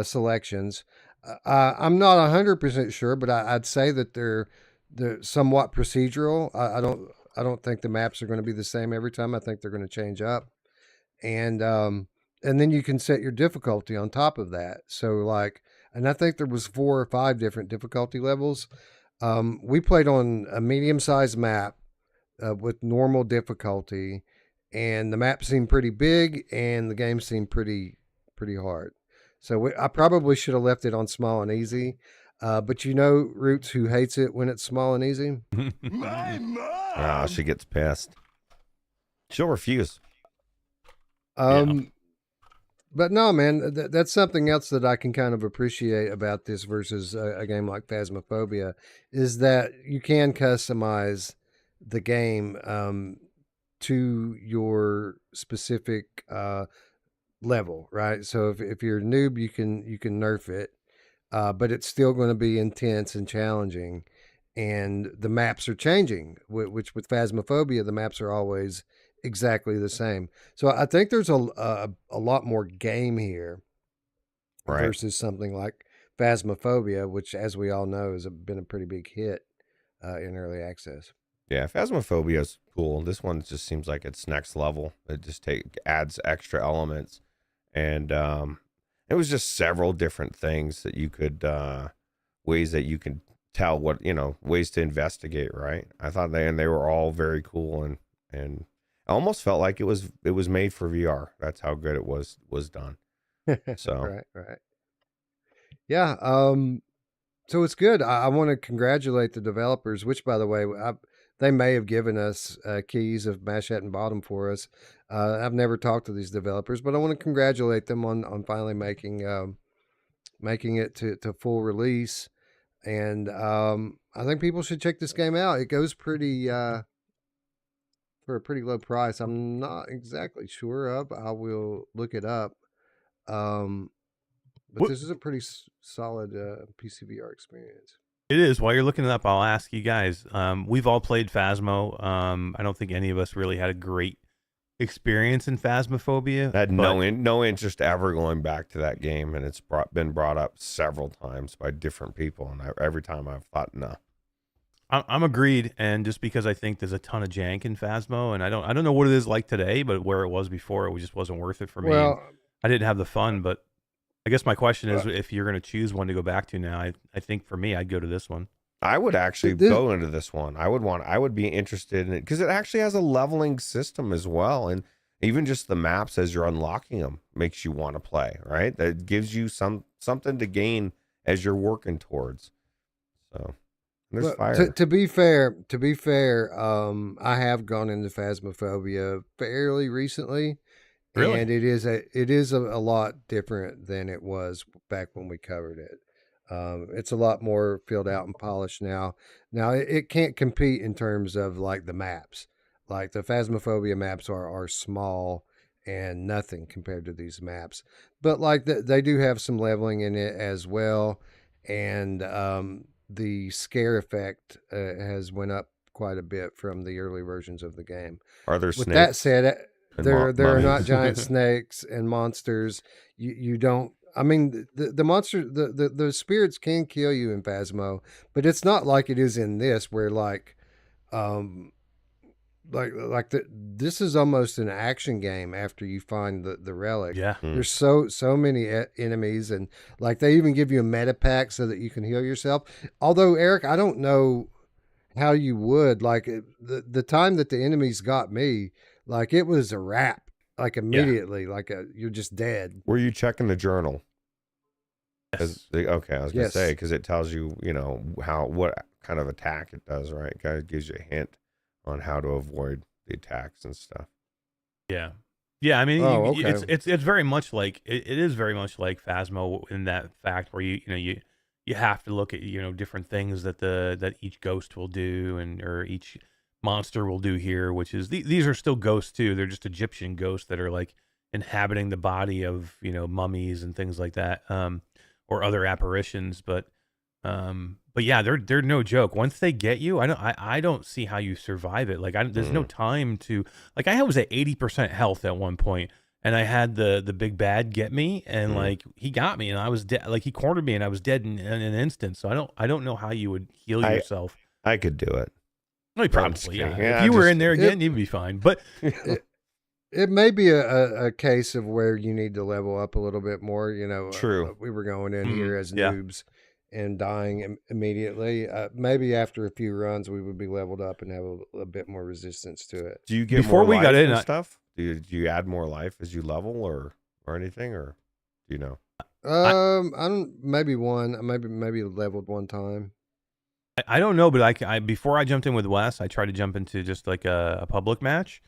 S1: selections. I'm not 100% sure, but I'd say that they're somewhat procedural. I don't think the maps are going to be the same every time. I think they're going to change up, and then you can set your difficulty on top of that. So like, and I think there was 4 or 5 different difficulty levels. We played on a medium-sized map with normal difficulty, and the map seemed pretty big, and the game seemed pretty hard. So I probably should have left it on small and easy. But Ruuts, who hates it when it's small and easy.
S2: She gets pissed. She'll refuse.
S1: But no, man, that's something else that I can kind of appreciate about this versus a game like Phasmophobia is that you can customize the game to your specific level, right? So if you're a noob, you can nerf it, but it's still going to be intense and challenging. And the maps are changing, which with Phasmophobia, the maps are always exactly the same. So I think there's a lot more game here versus something like Phasmophobia, which, as we all know, has been a pretty big hit in early access.
S2: Yeah, Phasmophobia is cool. This one just seems like it's next level. It just adds extra elements, and it was just several different things that you could ways that you can tell what ways to investigate. Right? I thought they were all very cool and I almost felt like it was made for VR. That's how good it was done. So
S1: right. Yeah. So it's good. I want to congratulate the developers, which, by the way, they may have given us keys of Mashat and Bottom for us. I've never talked to these developers, but I want to congratulate them on finally making it to full release. And I think people should check this game out. It goes pretty for a pretty low price. I'm not exactly sure of. I will look it up. But this is a pretty solid PCVR experience.
S3: It is. While you're looking it up, I'll ask you guys. We've all played Phasmo. I don't think any of us really had a great experience in Phasmophobia.
S2: I had no interest ever going back to that game, and it's been brought up several times by different people, and every time I've thought, no.
S3: I'm agreed, and just because I think there's a ton of jank in Phasmo, and I don't know what it is like today, but where it was before, it just wasn't worth it for me.
S1: Well,
S3: I didn't have the fun, but I guess my question is, if you're going to choose one to go back to now, I think for me, I'd go to this one.
S2: I would actually go into this one. I would be interested in it because it actually has a leveling system as well, and even just the maps as you're unlocking them makes you want to play. Right, that gives you something to gain as you're working towards. So there's fire.
S1: To be fair, I have gone into Phasmophobia fairly recently.
S3: Really?
S1: And it is a lot different than it was back when we covered it. It's a lot more filled out and polished now. Now it can't compete in terms of like the maps. Like the Phasmophobia maps are small and nothing compared to these maps. But like they do have some leveling in it as well, and the scare effect has went up quite a bit from the early versions of the game.
S2: Are there
S1: With
S2: snakes?
S1: that said, there are not
S2: mummies?
S1: giant snakes and monsters. You don't. I mean, the monster, the spirits can kill you in Phasmo, but it's not like it is in this, where this is almost an action game after you find the relic.
S3: Yeah.
S1: There's so many enemies, and like they even give you a meta pack so that you can heal yourself. Although, Eric, I don't know how you would like the time that the enemies got me. Like it was a wrap, like immediately, you're just dead.
S2: Were you checking the journal?
S3: Yes.
S2: Okay, I was gonna
S1: Yes.
S2: say because it tells you, what kind of attack it does, right? It kind of gives you a hint on how to avoid the attacks and stuff.
S3: Yeah. I mean,
S1: okay.
S3: it's very much like it is very much like Phasmo in that fact where you have to look at different things that each ghost will do or each monster will do here, which is these are still ghosts too. They're just Egyptian ghosts that are like inhabiting the body of mummies and things like that, or other apparitions. But yeah, they're no joke. Once they get you, I don't see how you survive it. Like there's no time to like. I was at 80% health at one point, and I had the big bad get me, and like he got me, and I was dead. Like he cornered me, and I was dead in an instant. So I don't know how you would heal yourself.
S2: I could do it.
S3: No, probably, yeah.
S2: Yeah,
S3: If you were in there again, you'd be fine. But
S1: It may be a case of where you need to level up a little bit more.
S2: True.
S1: We were going in here as
S3: Yeah.
S1: noobs and dying immediately. Maybe after a few runs, we would be leveled up and have a bit more resistance to it.
S2: Do you get
S3: Before
S2: more
S3: we got
S2: life
S3: in,
S2: and stuff? Do you add more life as you level or anything, or do you know?
S1: I don't. Maybe one. Maybe leveled one time.
S3: I don't know, but I before I jumped in with Wes, I tried to jump into just like a public match,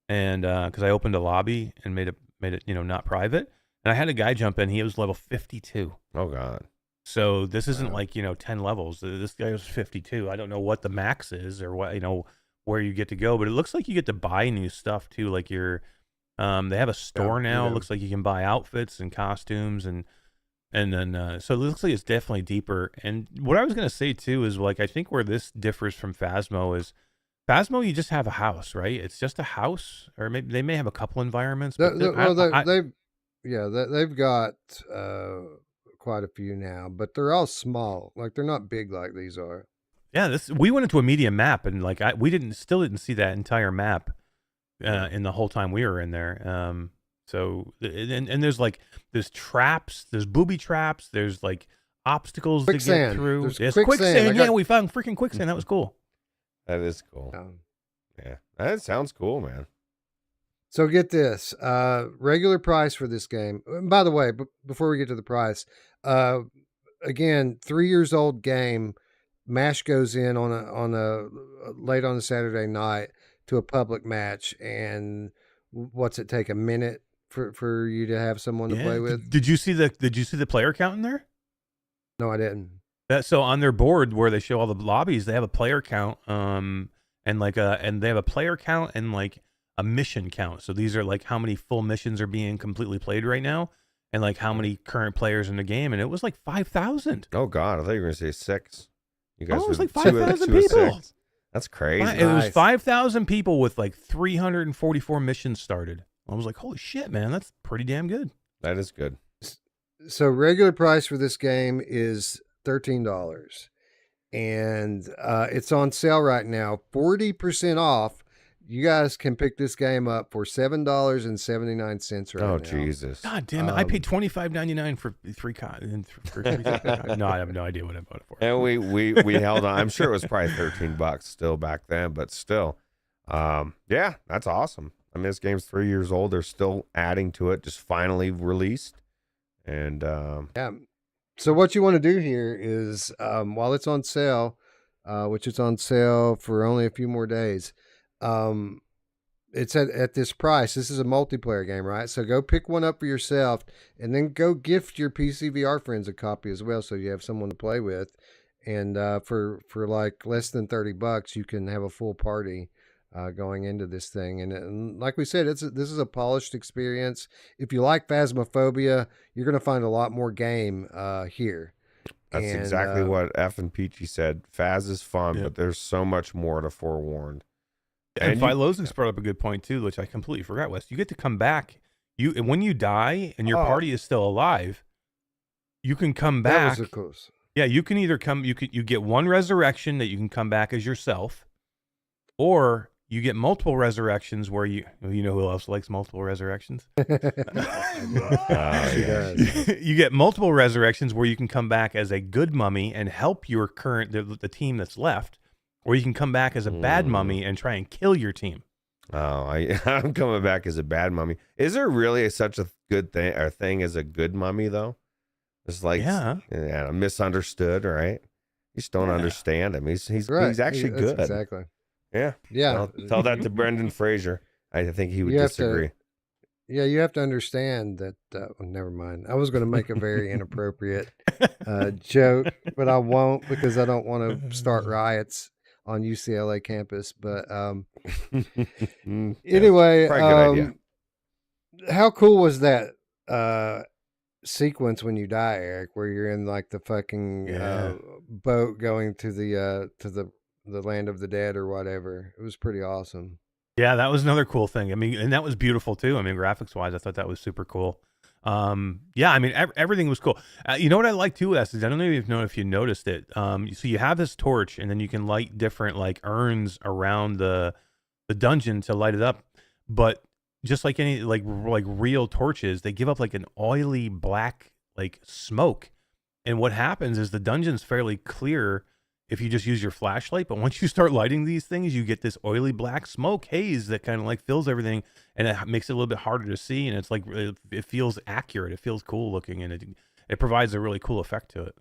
S3: and because I opened a lobby and made it not private, and I had a guy jump in. He was level 52.
S2: Oh God.
S3: So this isn't like 10 levels. This guy was 52. I don't know what the max is or what where you get to go, but it looks like you get to buy new stuff too. Like they have a store now. It looks like you can buy outfits and costumes and then so it looks like it's definitely deeper. And what I was gonna say too is like I think where this differs from Phasmo is Phasmo you just have a house, right? It's just a house, or maybe they may have a couple environments. But
S1: They've got quite a few now, but they're all small. Like they're not big like these are.
S3: Yeah, we went into a medium map, and like we still didn't see that entire map in the whole time we were in there. So and there's traps, there's booby traps, there's like obstacles to get through. There's quicksand. Yeah, we found freaking quicksand. That was cool.
S2: That is cool. Yeah, that sounds cool, man.
S1: So get this, regular price for this game. And by the way, before we get to the price, again, 3 years old game. Mash goes in on a late on a Saturday night to a public match, and what's it take, a minute for you to have someone to play with?
S3: Did you see the player count in there?
S1: No, I didn't.
S3: So on their board where they show all the lobbies, they have a player count, and they have a player count and like a mission count. So these are like how many full missions are being completely played right now, and like how many current players in the game. And it was like 5,000.
S2: Oh God, I thought you were gonna say 6. You guys
S3: it was like
S2: 5,000
S3: people.
S2: That's crazy.
S3: It was 5,000 people with like 344 missions started. I was like, holy shit, man, that's pretty damn good.
S2: That is good.
S1: So regular price for this game is $13, and it's on sale right now, 40% off. You guys can pick this game up for $7.79 right now.
S2: Oh Jesus!
S3: God damn it! I paid $25.99 for 3 No, I have no idea what I bought it for.
S2: And we held on. I'm sure it was probably $13 still back then, but still, yeah, that's awesome. I mean, this game's 3 years old. They're still adding to it. Just finally released, and
S1: yeah. So what you want to do here is, while it's on sale, which it's on sale for only a few more days. It's at this price. This is a multiplayer game, right? So go pick one up for yourself, and then go gift your PSVR friends a copy as well, so you have someone to play with. And for like less than $30, you can have a full party going into this thing. And like we said, this is a polished experience. If you like Phasmophobia, you're going to find a lot more game here.
S2: That's exactly what F and Peachy said. Phaz is fun, but there's so much more to Forewarned.
S3: And Philosophics brought up a good point too, which I completely forgot, Wes. You get to come back. When you die and your party is still alive, you can come back.
S1: That was close.
S3: Yeah, you can either come. You get one resurrection that you can come back as yourself, or you get multiple resurrections where you know who else likes multiple resurrections.
S1: She does.
S3: You get multiple resurrections where you can come back as a good mummy and help your the team that's left. Or you can come back as a bad mummy and try and kill your team.
S2: Oh, I'm coming back as a bad mummy. Is there really such a good thing as a good mummy though? It's like misunderstood, right? You just don't understand him. He's actually good.
S1: Exactly.
S2: Yeah. I'll tell that to Brendan Fraser. I think he would disagree.
S1: You have to understand that. Never mind. I was going to make a very inappropriate joke, but I won't because I don't want to start riots on UCLA campus. But anyway,
S2: probably a good idea.
S1: How cool was that sequence when you die, Eric, where you're in like the fucking boat going to the land of the dead or whatever? It was pretty awesome.
S3: Yeah, that was another cool thing. I mean, and that was beautiful too. I mean, graphics wise, I thought that was super cool. Yeah, I mean, everything was cool. You know what I like too, is I don't know if you noticed it. So you have this torch, and then you can light different like urns around the dungeon to light it up. But just like any like real torches, they give up like an oily black like smoke. And what happens is the dungeon's fairly clear if you just use your flashlight. But once you start lighting these things, you get this oily black smoke haze that kind of like fills everything, and it makes it a little bit harder to see. And it's like it feels accurate. It feels cool looking, and it provides a really cool effect to it.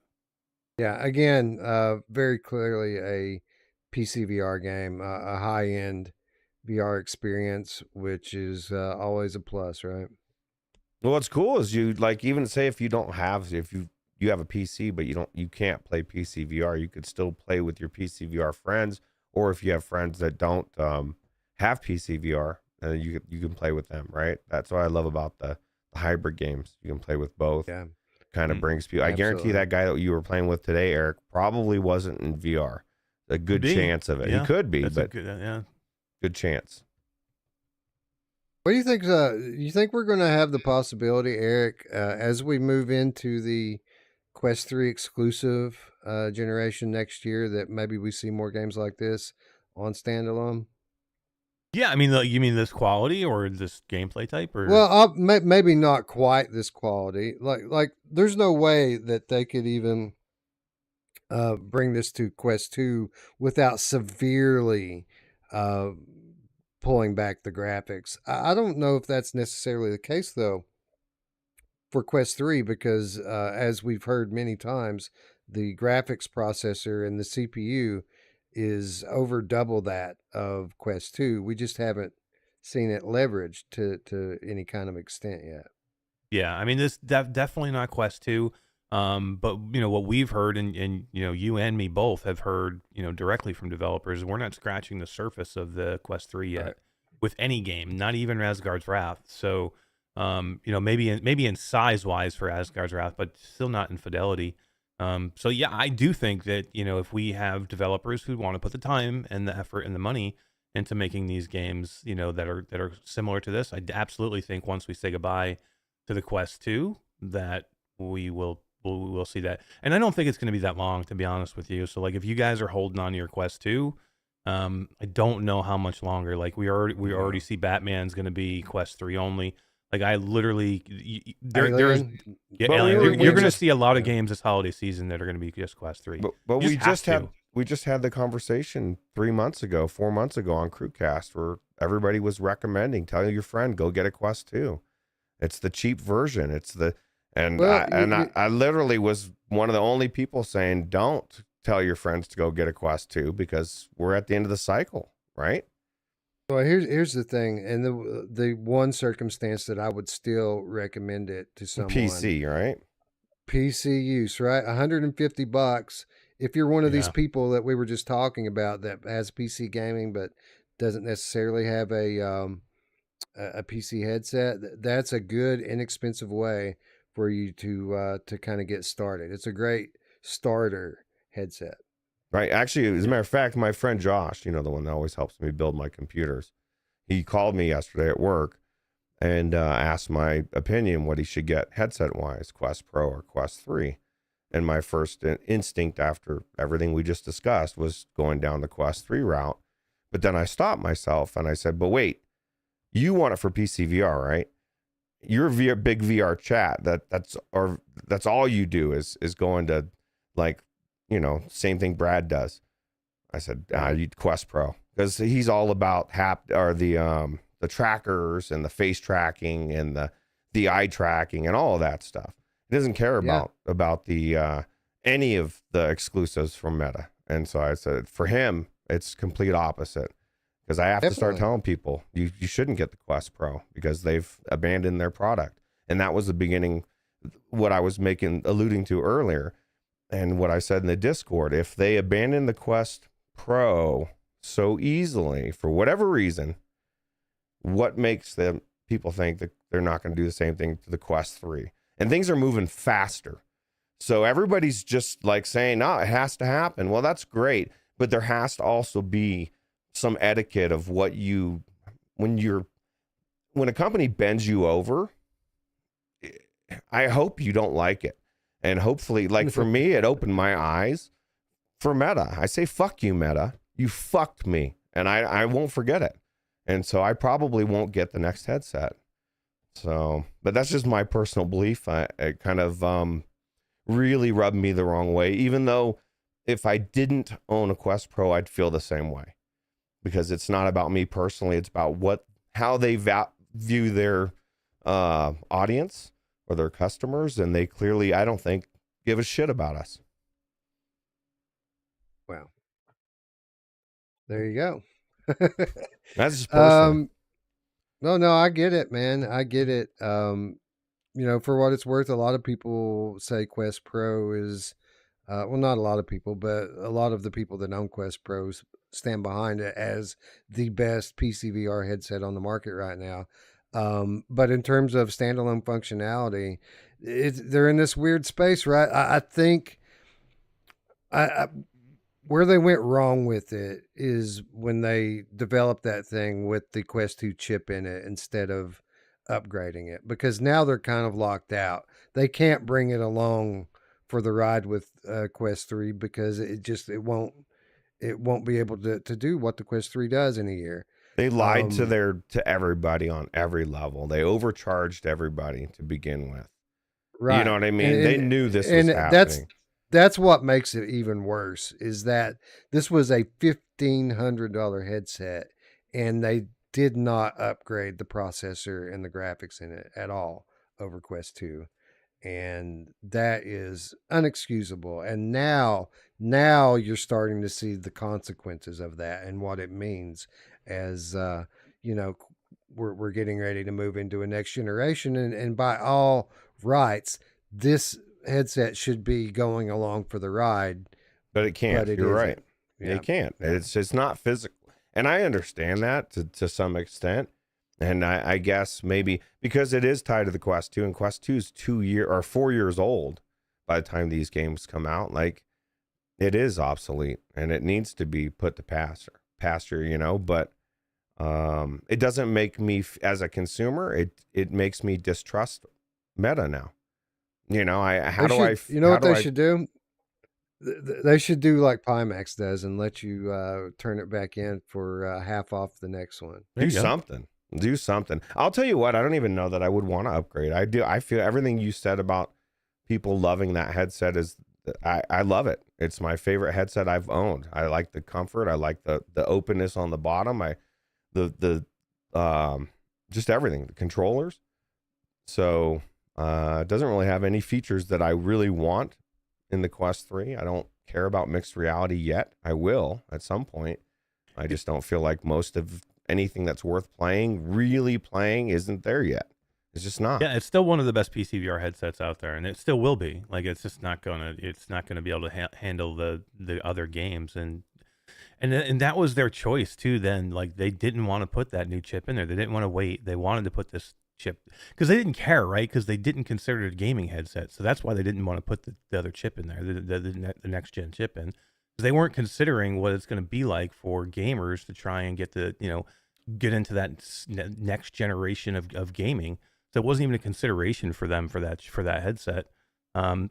S1: Yeah, again, very clearly a PC VR game, a high-end VR experience, which is always a plus, right?
S2: Well, what's cool is you like even say if you have a PC but you can't play PC VR, you could still play with your PC VR friends, or if you have friends that don't have PC VR, you can play with them, right? That's what I love about the hybrid games. You can play with both.
S1: Yeah.
S2: Kind of brings people. I guarantee that guy that you were playing with today, Eric, probably wasn't in VR. A good chance of it.
S3: Yeah,
S2: he could be,
S3: that's
S2: but good chance.
S1: What do you think? You think we're going to have the possibility, Eric, as we move into the Quest 3 exclusive generation next year, that maybe we see more games like this on standalone?
S3: Yeah, I mean, you mean this quality or this gameplay type, or
S1: Well, maybe not quite this quality. Like, there's no way that they could even bring this to Quest 2 without severely pulling back the graphics. I don't know if that's necessarily the case, though, for Quest 3, because as we've heard many times, the graphics processor and the CPU is over double that of Quest 2. We just haven't seen it leveraged to any kind of extent yet.
S3: yeah, I mean, this definitely not Quest 2. But what we've heard, and you and me both have heard, directly from developers, we're not scratching the surface of the Quest 3 yet with any game, not even Asgard's Wrath. So, maybe in size wise for Asgard's Wrath, but still not in fidelity. So yeah, I do think that, if we have developers who want to put the time and the effort and the money into making these games, that are similar to this, I absolutely think once we say goodbye to the Quest 2, that we'll see that. And I don't think it's going to be that long, to be honest with you. So like, if you guys are holding on to your Quest 2, I don't know how much longer. Like we already see Batman's going to be Quest 3 only. Like I literally,
S1: Alien?
S3: You're going to see a lot of games this holiday season that are going to be just Quest 3.
S2: But we just had the conversation 4 months ago on CruCast where everybody was recommending, tell your friend, go get a Quest 2. It's the cheap version. I literally was one of the only people saying, don't tell your friends to go get a Quest 2 because we're at the end of the cycle, right?
S1: Well, here's the thing, and the one circumstance that I would still recommend it to someone.
S2: PC, right?
S1: PC use, right? $150. If you're one of these people that we were just talking about that has PC gaming but doesn't necessarily have a PC headset, that's a good, inexpensive way for you to kind of get started. It's a great starter headset.
S2: Right. Actually, as a matter of fact, my friend Josh, the one that always helps me build my computers, he called me yesterday at work and asked my opinion what he should get headset-wise, Quest Pro or Quest 3. And my first instinct after everything we just discussed was going down the Quest 3 route. But then I stopped myself and I said, but wait, you want it for PC VR, right? You're big VR chat. That's all you do is going to, like, same thing Brad does. I said, you Quest Pro, because he's all about the trackers and the face tracking and the eye tracking and all of that stuff. He doesn't care about the any of the exclusives from Meta. And so I said, for him, it's complete opposite. Because I have to start telling people you shouldn't get the Quest Pro because they've abandoned their product. And that was the beginning, what I was alluding to earlier. And what I said in the Discord, if they abandon the Quest Pro so easily for whatever reason, what makes people think that they're not going to do the same thing to the Quest 3? And things are moving faster. So everybody's just like saying, no, it has to happen. Well, that's great. But there has to also be some etiquette of when a company bends you over, I hope you don't like it. And hopefully, like for me, it opened my eyes for Meta. I say, fuck you, Meta. You fucked me. And I won't forget it. And so I probably won't get the next headset. So, but that's just my personal belief. It kind of really rubbed me the wrong way, even though if I didn't own a Quest Pro, I'd feel the same way, because it's not about me personally. It's about how they view their audience or their customers, and they clearly, I don't think, give a shit about us.
S1: Well, there you go.
S2: That's just personal.
S1: No, I get it, man. I get it. For what it's worth, a lot of people say Quest Pro is, well, not a lot of people, but a lot of the people that own Quest Pros stand behind it as the best PCVR headset on the market right now. But in terms of standalone functionality, they're in this weird space, right? I think where they went wrong with it is when they developed that thing with the Quest 2 chip in it instead of upgrading it, because now they're kind of locked out. They can't bring it along for the ride with Quest 3 because it won't be able to do what the Quest 3 does in a year.
S2: They lied to everybody on every level. They overcharged everybody to begin with.
S1: Right.
S2: You know what I mean? They knew this was happening.
S1: That's what makes it even worse, is that this was a $1,500 headset, and they did not upgrade the processor and the graphics in it at all over Quest 2. And that is unexcusable. And now you're starting to see the consequences of that and what it means as, we're getting ready to move into a next generation. And by all rights, this headset should be going along for the ride.
S2: But it can't. You're right.
S1: Yeah.
S2: It can't. Yeah. It's not physical. And I understand that to some extent. And I guess maybe because it is tied to the Quest 2, and Quest 2 is 4 years old by the time these games come out. Like, it is obsolete and it needs to be put to pasture, but it doesn't make me, as a consumer, it makes me distrust Meta now. You know what they should do? They should do like Pimax does and let you turn it back in for half off the next one. Do something. I'll tell you what, I don't even know that I would want to upgrade. I feel everything you said about people loving that headset is, I love it. It's my favorite headset I've owned. I like the comfort. I like the openness on the bottom. Just everything, the controllers. So it doesn't really have any features that I really want in the Quest 3. I don't care about mixed reality yet. I will at some point. I just don't feel like most of anything that's worth really playing isn't there yet. It's just not.
S3: Yeah, it's still one of the best PCVR headsets out there, and it still will be. Like, it's just not gonna be able to handle the other games, and that was their choice too. Then, like, they didn't want to put that new chip in there. They didn't want to wait. They wanted to put this chip because they didn't care, right? Because they didn't consider it a gaming headset, so that's why they didn't want to put the other chip in there, the next gen chip in. They weren't considering what it's going to be like for gamers to try and get into that next generation of gaming. So it wasn't even a consideration for them for that headset,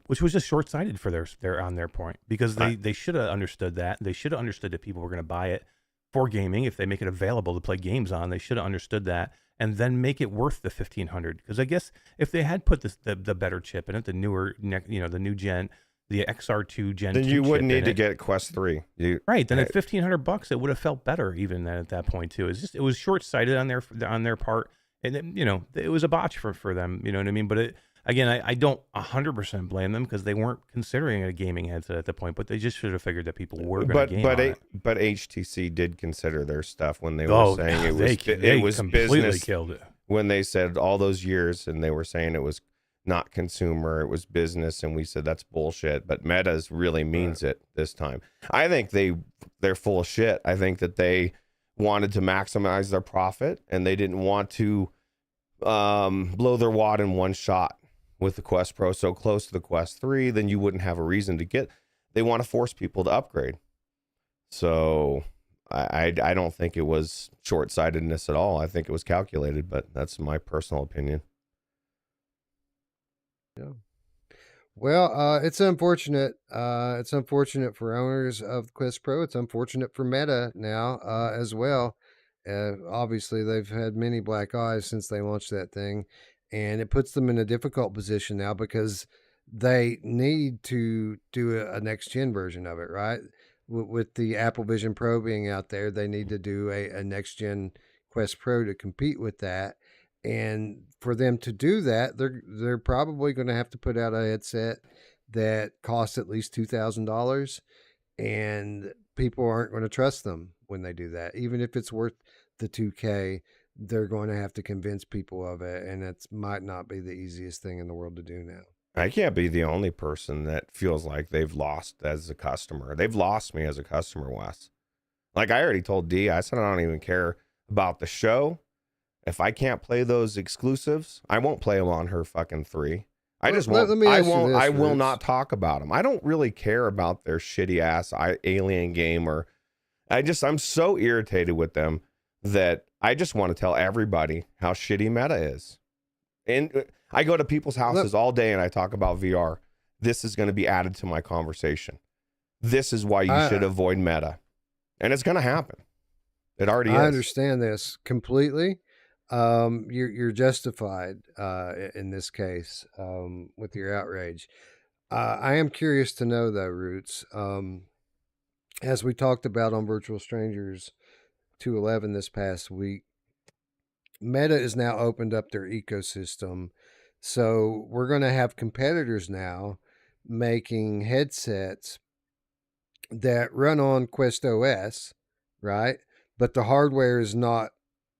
S3: which was just short-sighted for their point, because they should have understood that. They should have understood that people were going to buy it for gaming. If they make it available to play games on, they should have understood that, and then make it worth the $1,500. Because I guess if they had put the better chip in it, the newer, the new gen, the XR2 Gen 2
S2: then you wouldn't need to get Quest 3.
S3: Right. Then at $1,500, it would have felt better even then at that point too. It was short-sighted on their part. And it was a botch for them, you know what I mean? But I don't 100% blame them, because they weren't considering a gaming headset at the point, but they just should have figured that people were going to game on it.
S2: But HTC did consider their stuff when they were saying it was
S3: completely
S2: business.
S3: Killed it.
S2: When they said all those years and they were saying it was not consumer, it was business, and we said that's bullshit. But Meta's really means it this time. I think they're full of shit. I think that they wanted to maximize their profit, and they didn't want to blow their wad in one shot with the Quest Pro so close to the Quest 3. Then you wouldn't have a reason to get. They want to force people to upgrade. So I don't think it was short-sightedness at all. I think it was calculated, but that's my personal opinion.
S1: Yeah. Well, it's unfortunate. It's unfortunate for owners of the Quest Pro. It's unfortunate for Meta now as well. Obviously, they've had many black eyes since they launched that thing, and it puts them in a difficult position now, because they need to do a next gen version of it, right? With the Apple Vision Pro being out there, they need to do a next gen Quest Pro to compete with that. And for them to do that, they're probably going to have to put out a headset that costs at least $2,000, and people aren't going to trust them when they do that. Even if it's worth the 2K, they're going to have to convince people of it, and it might not be the easiest thing in the world to do now.
S2: I can't be the only person that feels like they've lost as a customer. They've lost me as a customer, Wes. Like I already told D, I said I don't even care about the show. If I can't play those exclusives, I won't play them on her fucking 3. I just won't. I will not talk about them. I don't really care about their shitty ass alien game, or I'm so irritated with them that I just want to tell everybody how shitty Meta is. And I go to people's houses all day and I talk about VR. This is going to be added to my conversation. This is why you should avoid Meta. And it's going to happen. It already is.
S1: I understand this completely. You're justified in this case with your outrage. I am curious to know, though, Ruuts, as we talked about on Virtual Strangers 211 this past week, Meta has now opened up their ecosystem. So we're going to have competitors now making headsets that run on Quest OS, right? But the hardware is not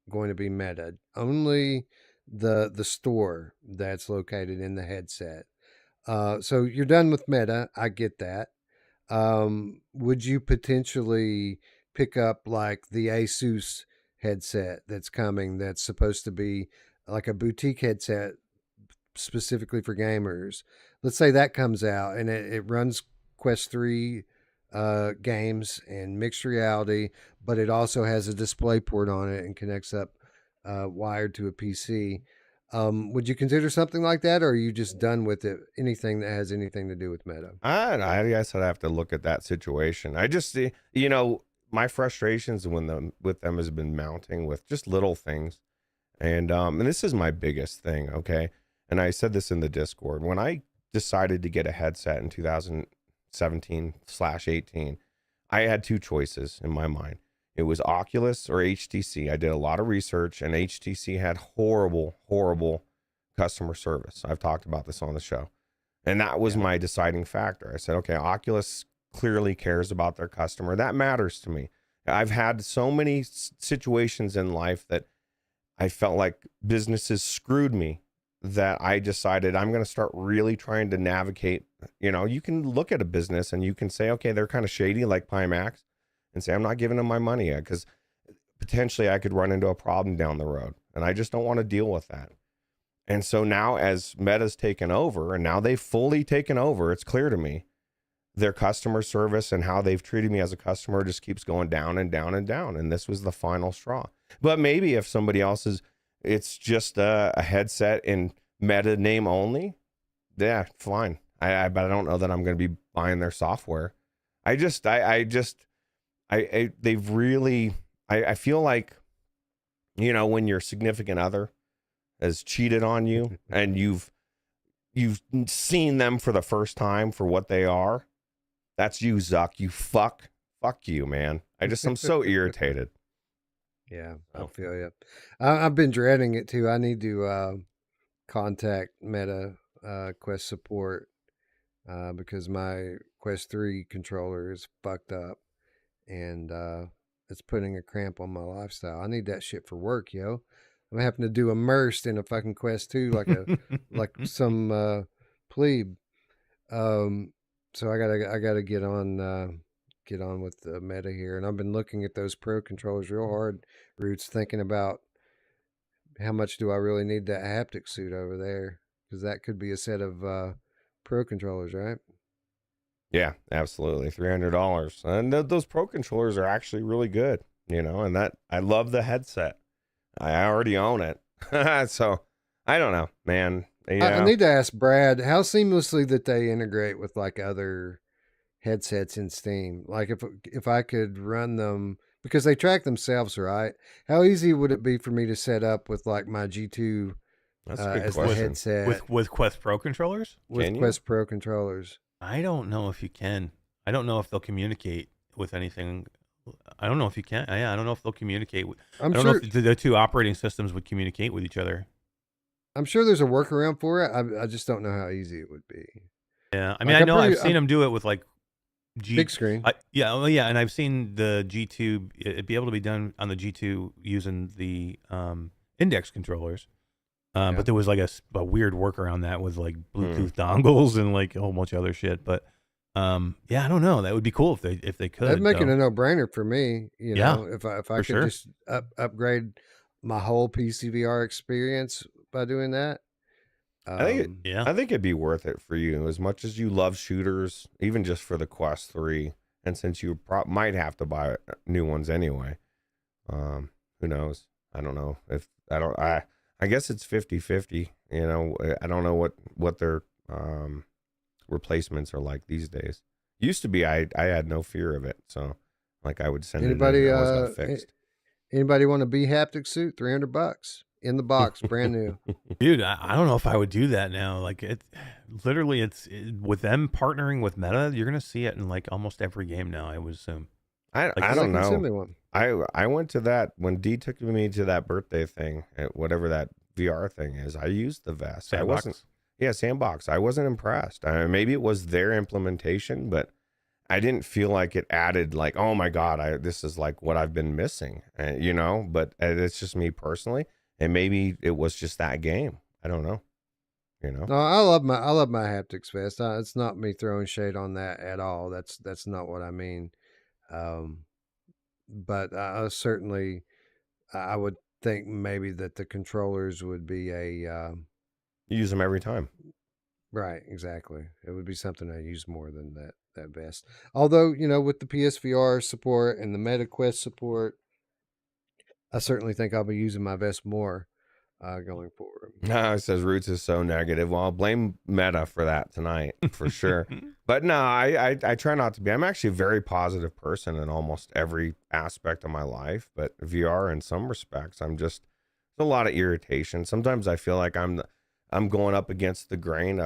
S1: going to be Meta. Only the store that's located in the headset. So you're done with Meta. I get that. Would you potentially pick up like the Asus headset that's coming, that's supposed to be like a boutique headset specifically for gamers? Let's say that comes out and it runs Quest 3 games and mixed reality, but it also has a display port on it and connects up wired to a PC. Would you consider something like that, or are you just done with it? Anything that has anything to do with Meta?
S2: I guess I'd have to look at that situation. I just see, my frustrations with them has been mounting with just little things. And this is my biggest thing, okay? And I said this in the Discord. When I decided to get a headset in 2017/18, I had two choices in my mind. It was Oculus or HTC. I did a lot of research, and HTC had horrible, horrible customer service. I've talked about this on the show. And that was my deciding factor. I said, okay, Oculus clearly cares about their customer. That matters to me. I've had so many situations in life that I felt like businesses screwed me, that I decided I'm going to start really trying to navigate. You can look at a business and you can say, okay, they're kind of shady, like Pimax, and say, I'm not giving them my money yet because potentially I could run into a problem down the road. And I just don't want to deal with that. And so now as Meta's taken over, and now they've fully taken over, it's clear to me their customer service and how they've treated me as a customer just keeps going down and down and down. And this was the final straw. But maybe if somebody else's, it's just a headset in Meta name only, yeah, fine. But I don't know that I'm going to be buying their software. They've really, I feel like, when your significant other has cheated on you and you've seen them for the first time for what they are, that's you, Zuck. You fuck you, man. I'm so irritated.
S1: Yeah, I feel you. I've been dreading it too. I need to contact Meta Quest support because my Quest 3 controller is fucked up and it's putting a cramp on my lifestyle. I need that shit for work, yo. I'm having to do immersed in a fucking Quest 2 like some plebe. So I gotta get on with the Meta here, and I've been looking at those Pro controllers real hard, Ruuts, thinking about how much do I really need that haptic suit over there, because that could be a set of Pro controllers, right?
S2: Yeah, absolutely. $300, and those Pro controllers are actually really good, and that I love the headset. I already own it. So I don't know, man.
S1: I need to ask Brad how seamlessly that they integrate with like other headsets in Steam. Like if I could run them, because they track themselves, right? How easy would it be for me to set up with like my G2
S2: That's a good
S1: as the
S2: question.
S1: headset
S3: with Quest Pro controllers.
S1: with
S2: Can you?
S1: Quest Pro controllers.
S3: I don't know if you can. I don't know if they'll communicate with anything. I don't know if you can. Yeah, I don't know if they'll communicate. I
S1: I'm
S3: don't
S1: sure.
S3: know if the two operating systems would communicate with each other.
S1: I'm sure there's a workaround for it. I just don't know how easy it would be.
S3: Yeah, I mean,
S1: Like,
S3: I know I've
S1: I'm-
S3: seen them do it with like
S1: Big screen.
S3: yeah, and I've seen the G2 it be able to be done on the G2 using the index controllers.
S1: Yeah.
S3: But there was like a weird workaround that with like Bluetooth dongles and like a whole bunch of other shit. But yeah, I don't know. That would be cool if they could.
S1: That'd make it
S3: though.
S1: a no-brainer for me. You
S3: Yeah,
S1: know, if I
S3: for
S1: could
S3: sure.
S1: just upgrade my whole PCVR experience by doing that.
S2: I think it-
S3: Yeah.
S2: I think it'd be worth it for you as much as you love shooters, even just for the Quest 3. And since you might have to buy new ones anyway, who knows? I don't know if I guess it's 50-50. You know, I don't know what their replacements are like these days. Used to be, I had no fear of it, so like I would send
S1: Anybody,
S2: it in, I always got fixed.
S1: Anybody want a B haptic suit? $300 in the box, brand new.
S3: Dude, I don't know if I would do that now. Like it, literally, with them partnering with Meta, you're gonna see it in like almost every game now. I would assume.
S2: I
S1: Like,
S2: don't
S1: can send
S2: know.
S1: me one.
S2: I went to that when D took me to that birthday thing, whatever that VR thing is. I used the vest. I wasn't. Yeah, Sandbox. I wasn't impressed. Maybe it was their implementation, but I didn't feel like it added like, oh my God, this is like what I've been missing, you know, but it's just me personally. And maybe it was just that game. I don't know, you know?
S1: No, I love my haptics vest. It's not me throwing shade on that at all. That's not what I mean. But certainly, I would think maybe that the controllers would be a
S2: You use them every time.
S1: right. Exactly, it would be something I use more than that vest. Although, you know, with the PSVR support and the MetaQuest support, I certainly think I'll be using my vest more going forward.
S2: No, it says Ruuts is so negative. Well, I'll blame Meta for that tonight for sure. But no, I try not to be. I'm actually a very positive person in almost every aspect of my life. But VR, in some respects, I'm just a lot of irritation. Sometimes I feel like I'm going up against the grain.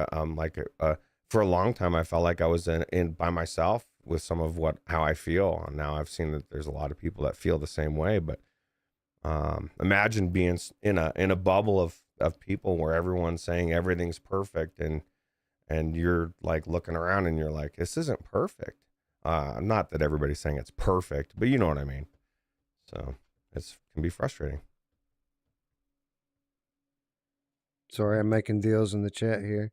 S2: For a long time, I felt like I was in by myself with some of how I feel. And now I've seen that there's a lot of people that feel the same way. But imagine being in a bubble of people where everyone's saying everything's perfect and you're like looking around and you're like, this isn't perfect. Not that everybody's saying it's perfect, but you know what I mean. So it can be frustrating.
S1: Sorry, I'm making deals in the chat here.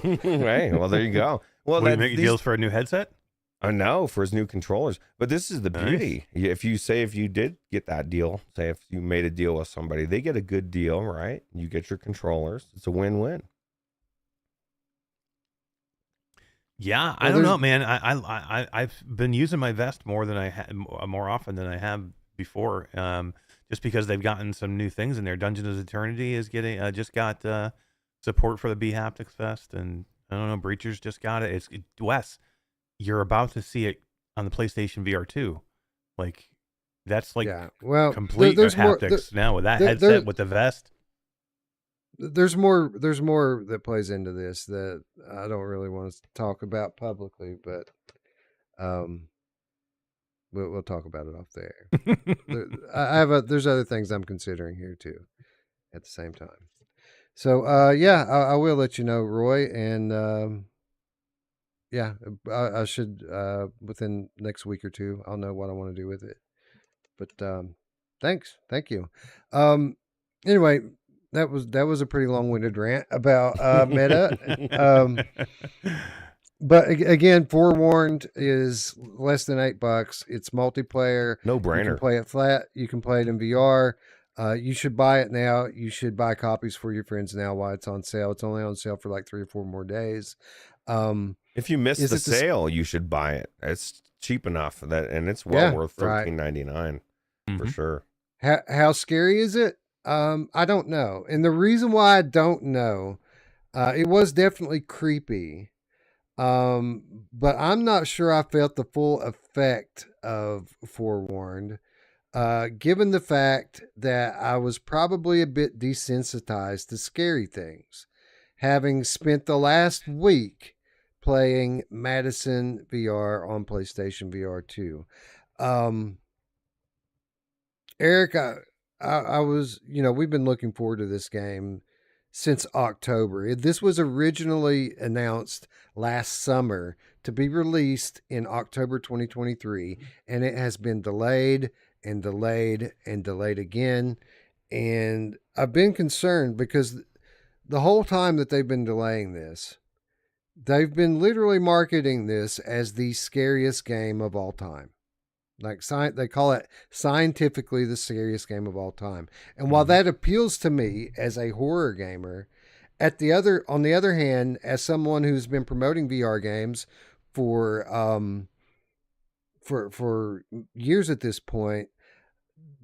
S2: Hey, well, there you go. Well,
S3: What are you making deals for a new headset?
S2: I know, for his new controllers. But this is the
S3: Nice.
S2: beauty. If you did get that deal, say if you made a deal with somebody, they get a good deal, right? You get your controllers. It's a win-win.
S3: Yeah, I
S1: Well,
S3: don't know,
S1: there's-
S3: man. I've been using my vest more often than I have before. Just because they've gotten some new things in there. Dungeons of Eternity is getting just got support for the B Haptics Vest, and I don't know, Breachers just got it. Wes, you're about to see it on the PlayStation VR2. Like that's like
S1: Yeah, well,
S3: complete
S1: there's more.
S3: haptics now with that
S1: there-
S3: headset
S1: there-
S3: with the vest.
S1: There's more that plays into this that I don't really want to talk about publicly, but we'll talk about it off there. There's other things I'm considering here too at the same time. So I will let you know, Roy, and yeah, I should within next week or two I'll know what I want to do with it. But thank you. Anyway, that was a pretty long-winded rant about Meta. But again, Forewarned is less than $8. It's multiplayer.
S2: No
S1: You can
S2: brainer.
S1: play it flat. You can play it in VR. You should buy it now. You should buy copies for your friends now while it's on sale. It's only on sale for like 3 or 4 more days.
S2: If you miss
S1: Is
S2: the
S1: it
S2: sale, you should buy it. It's cheap enough and it's well
S1: Yeah,
S2: worth
S1: right.
S2: $13.99 for sure.
S1: How scary is it? I don't know. And the reason why I don't know, it was definitely creepy. But I'm not sure I felt the full effect of Forewarned. given the fact that I was probably a bit desensitized to scary things, having spent the last week playing MADiSON VR on PlayStation VR2. Eric, I was, we've been looking forward to this game since October. This was originally announced last summer to be released in October 2023, and it has been delayed and delayed and delayed again. And I've been concerned because the whole time that they've been delaying this, they've been literally marketing this as the scariest game of all time. Like they call it scientifically the scariest game of all time. And while that appeals to me as a horror gamer, on the other hand, as someone who's been promoting VR games for years at this point,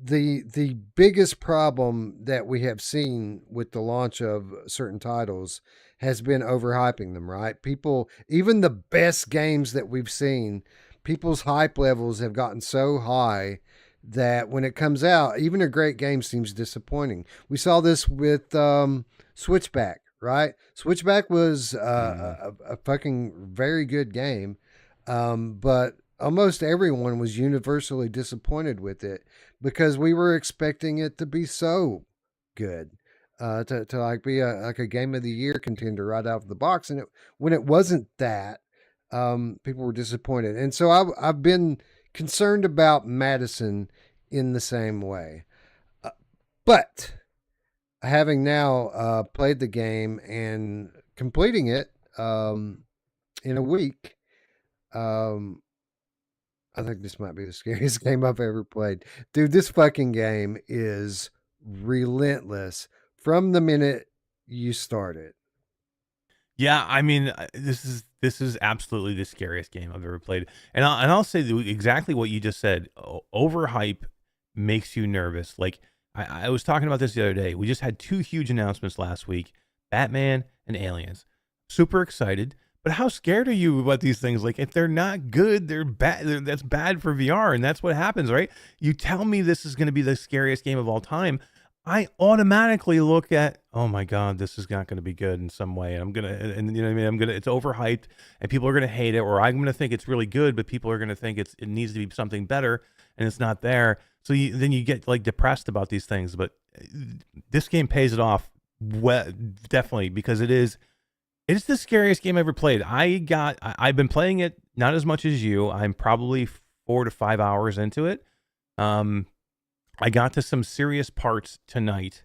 S1: the biggest problem that we have seen with the launch of certain titles has been overhyping them, right? People, even the best games that we've seen, people's hype levels have gotten so high that when it comes out, even a great game seems disappointing. We saw this with Switchback, right? Switchback was a fucking very good game, but almost everyone was universally disappointed with it because we were expecting it to be so good, to like be a game of the year contender right out of the box, and when it wasn't that, people were disappointed. And so I've been concerned about MADiSON in the same way. But having now played the game and completing it in a week, I think this might be the scariest game I've ever played. Dude, this fucking game is relentless from the minute you start it.
S3: Yeah, I mean, this is absolutely the scariest game I've ever played, and I'll say exactly what you just said. Overhype makes you nervous. Like I was talking about this the other day. We just had two huge announcements last week: Batman and Aliens. Super excited, but how scared are you about these things? Like if they're not good, they're bad. That's bad for VR, and that's what happens, right? You tell me this is going to be the scariest game of all time, I automatically look at, oh my God, this is not going to be good in some way. And you know what I mean? It's overhyped and people are going to hate it, or I'm going to think it's really good, but people are going to think it needs to be something better and it's not there. So then you get like depressed about these things, but this game pays it off. Well, definitely, because it's the scariest game I ever played. I've been playing it not as much as you. I'm probably 4 to 5 hours into it. I got to some serious parts tonight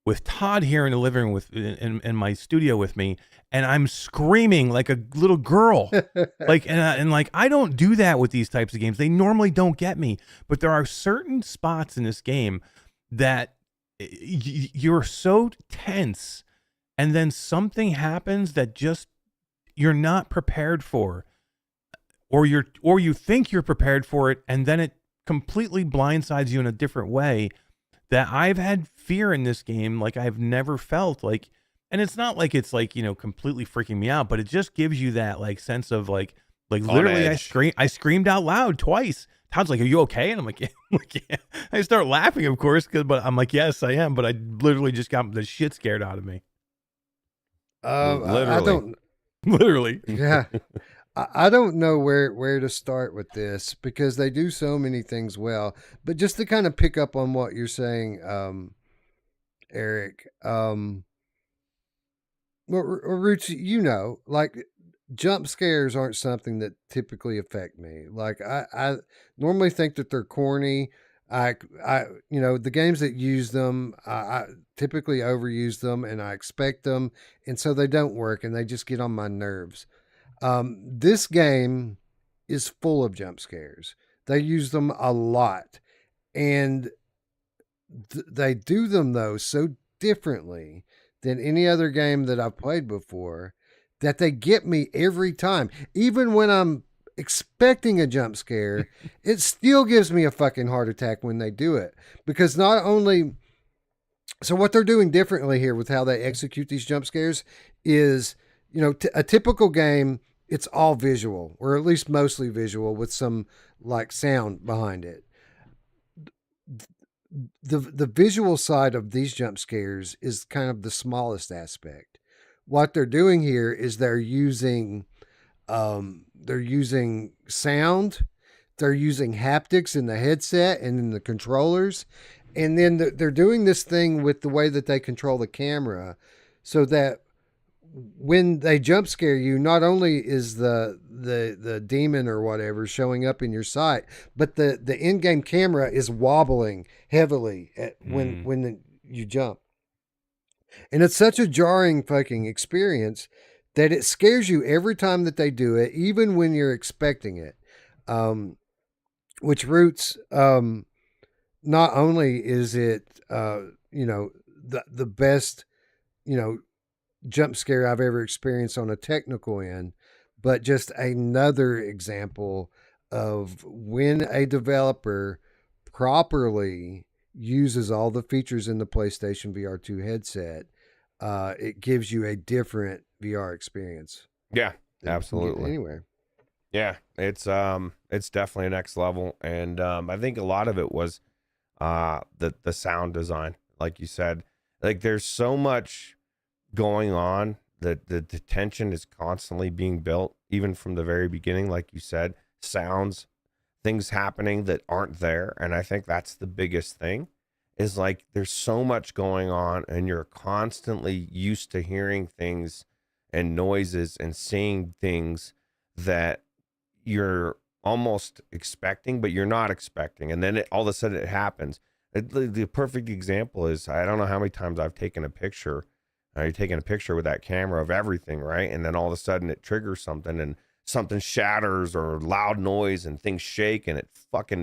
S3: with Todd here in the living room in my studio with me, and I'm screaming like a little girl. I don't do that with these types of games. They normally don't get me, but there are certain spots in this game that you're so tense, and then something happens that just you're not prepared for, or you think you're prepared for it, and then it completely blindsides you in a different way. That I've had fear in this game like I've never felt. Like, and it's not like it's like, completely freaking me out, but it just gives you that like sense of like literally I screamed out loud twice. Todd's like, "Are you okay?" And I'm like, yeah. I start laughing, of course, but I'm like, yes, I am. But I literally just got the shit scared out of me. Literally.
S1: Yeah. I don't know where to start with this because they do so many things well. But just to kind of pick up on what you're saying, Eric, Ruuts, like jump scares aren't something that typically affect me. Like I normally think that they're corny. The games that use them, I typically overuse them and I expect them. And so they don't work and they just get on my nerves. This game is full of jump scares. They use them a lot, and they do them though so differently than any other game that I've played before that they get me every time. Even when I'm expecting a jump scare, it still gives me a fucking heart attack when they do it. Because so what they're doing differently here with how they execute these jump scares is, a typical game, it's all visual, or at least mostly visual with some like sound behind it. the visual side of these jump scares is kind of the smallest aspect. What they're doing here is they're using sound, they're using haptics in the headset and in the controllers, and then they're doing this thing with the way that they control the camera, so that when they jump scare you, not only is the demon or whatever showing up in your sight, but the in-game camera is wobbling heavily when you jump. And it's such a jarring fucking experience that it scares you every time that they do it, even when you're expecting it. Which Ruuts, not only is it, the best, jump scare I've ever experienced on a technical end, but just another example of when a developer properly uses all the features in the PlayStation VR2 headset, it gives you a different VR experience.
S2: Yeah, absolutely.
S1: Anywhere.
S2: Yeah, it's definitely next level, and I think a lot of it was the sound design, like you said. Like there's so much going on that the tension is constantly being built, even from the very beginning, like you said, sounds, things happening that aren't there. And I think that's the biggest thing, is like there's so much going on and you're constantly used to hearing things and noises and seeing things that you're almost expecting, but you're not expecting. And then all of a sudden it happens. The perfect example is, I don't know how many times I've taken a picture. You're taking a picture with that camera of everything, right? And then all of a sudden it triggers something and something shatters or loud noise and things shake and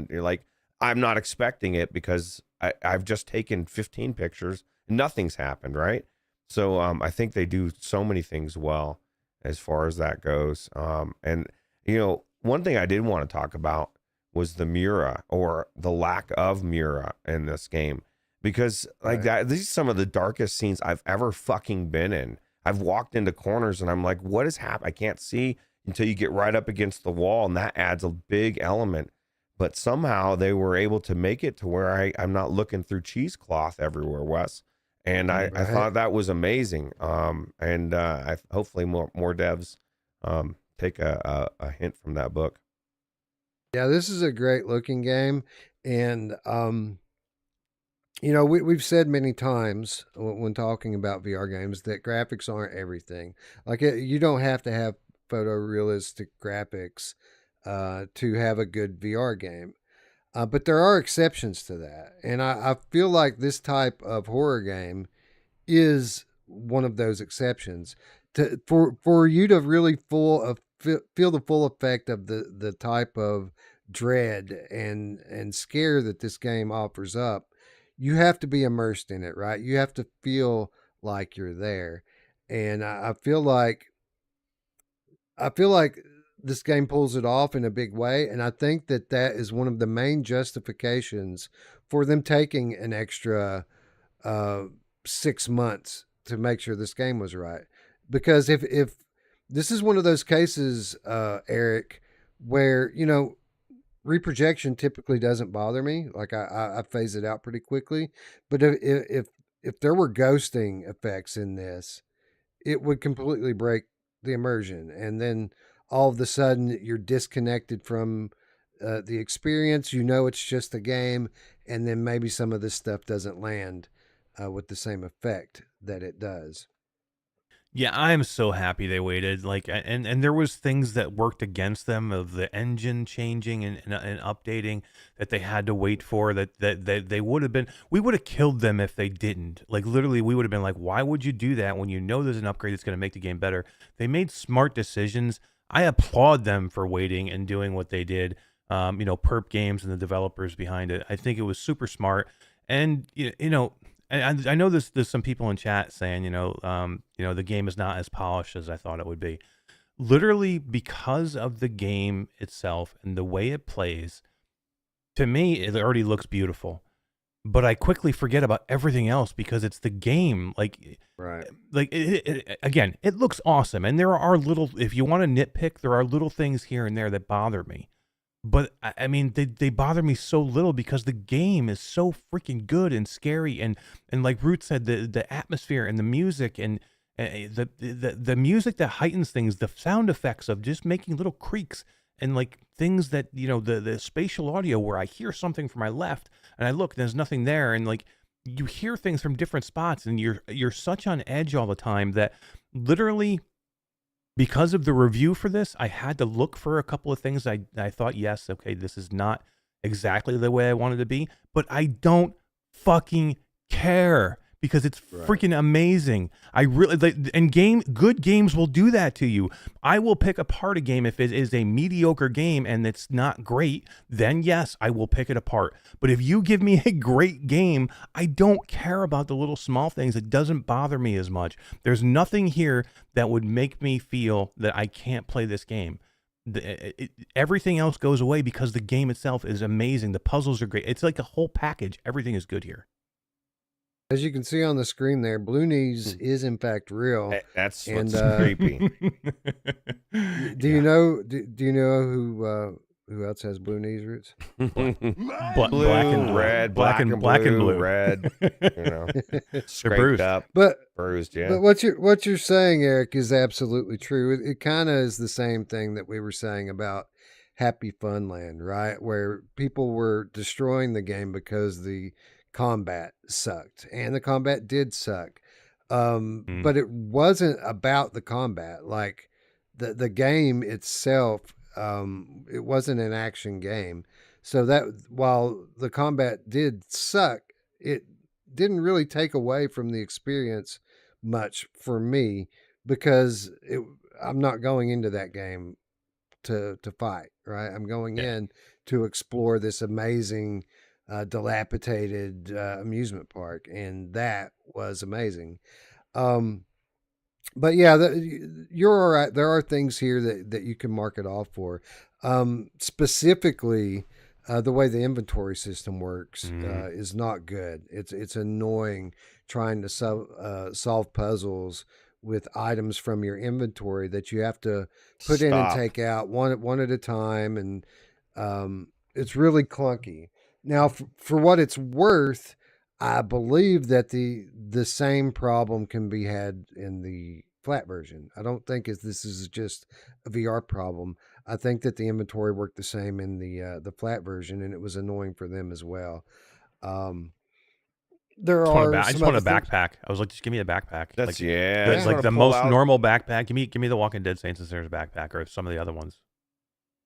S2: you're like, I'm not expecting it because I've just taken 15 pictures and nothing's happened, right? So I think they do so many things well as far as that goes. And, one thing I did want to talk about was the Mura, or the lack of Mura in this game. Because these are some of the darkest scenes I've ever fucking been in. I've walked into corners and I'm like, what is happening? I can't see until you get right up against the wall, and that adds a big element. But somehow they were able to make it to where I'm not looking through cheesecloth everywhere, Wes. And I thought that was amazing. Hopefully more devs take a hint from that book.
S1: Yeah, this is a great looking game. And, we've said many times when talking about VR games that graphics aren't everything. Like you don't have to have photorealistic graphics to have a good VR game. But there are exceptions to that. And I feel like this type of horror game is one of those exceptions. For you to really feel the full effect of the type of dread and scare that this game offers up, you have to be immersed in it, right? You have to feel like you're there. And I feel like this game pulls it off in a big way. And I think that is one of the main justifications for them taking an extra 6 months to make sure this game was right. Because if this is one of those cases, Eric, where, reprojection typically doesn't bother me. Like I phase it out pretty quickly. But if there were ghosting effects in this, it would completely break the immersion. And then all of a sudden you're disconnected from the experience. It's just a game. And then maybe some of this stuff doesn't land with the same effect that it does.
S3: Yeah, I am so happy they waited. Like, and there was things that worked against them, of the engine changing and updating, that they had to wait for. That they would have been. We would have killed them if they didn't. Like literally, we would have been like, why would you do that when you know there's an upgrade that's going to make the game better? They made smart decisions. I applaud them for waiting and doing what they did. Perp Games and the developers behind it. I think it was super smart. And And I know there's some people in chat saying, the game is not as polished as I thought it would be. Literally, because of the game itself and the way it plays, to me, it already looks beautiful. But I quickly forget about everything else because it's the game.
S1: Right.
S3: Again, it looks awesome. And there are if you want to nitpick, there are little things here and there that bother me. But I mean, they bother me so little because the game is so freaking good and scary, and like Root said, the atmosphere and the music and the music that heightens things, the sound effects of just making little creaks and like things that, you know, the spatial audio where I hear something from my left and I look and there's nothing there, and like you hear things from different spots, and you're such on edge all the time that literally, because of the review for this, I had to look for a couple of things. I thought, yes, okay, this is not exactly the way I wanted to be, but I don't fucking care because it's freaking amazing. I really, and good games will do that to you. I will pick apart a game if it is a mediocre game and it's not great, then yes, I will pick it apart. But if you give me a great game, I don't care about the little small things. It doesn't bother me as much. There's nothing here that would make me feel that I can't play this game. Everything else goes away because the game itself is amazing. The puzzles are great. It's like a whole package. Everything is good here.
S1: As you can see on the screen there, Blue Knees is in fact real.
S2: That's
S1: And,
S2: what's creepy.
S1: Do you know? Do you know who else has Blue Knees, Roots?
S2: Blue,
S3: black and
S2: red,
S3: black and blue,
S2: red. You know, scraped
S3: bruised.
S2: up,
S1: But
S2: bruised. Yeah.
S1: But what you're saying, Eric, is absolutely true. It kind of is the same thing that we were saying about Happy Funland, right? Where people were destroying the game because the combat sucked, and the combat did suck. But it wasn't about the combat. Like the game itself, it wasn't an action game. So that while the combat did suck, it didn't really take away from the experience much for me, because I'm not going into that game to fight, right? I'm going in to explore this amazing dilapidated amusement park, and that was amazing. But yeah, you're all right. There are things here that you can mark it off for. Specifically, the way the inventory system works is not good. It's annoying trying to solve puzzles with items from your inventory that you have to put in and take out one at a time, and it's really clunky. Now, for what it's worth, I believe that the same problem can be had in the flat version. I don't think this is just a VR problem. I think that the inventory worked the same in the flat version, and it was annoying for them as well. There
S3: I just want a backpack. I was like, just give me a backpack.
S2: That's
S3: like the most normal backpack. Give me the Walking Dead Saints and Sinners backpack, or some of the other ones.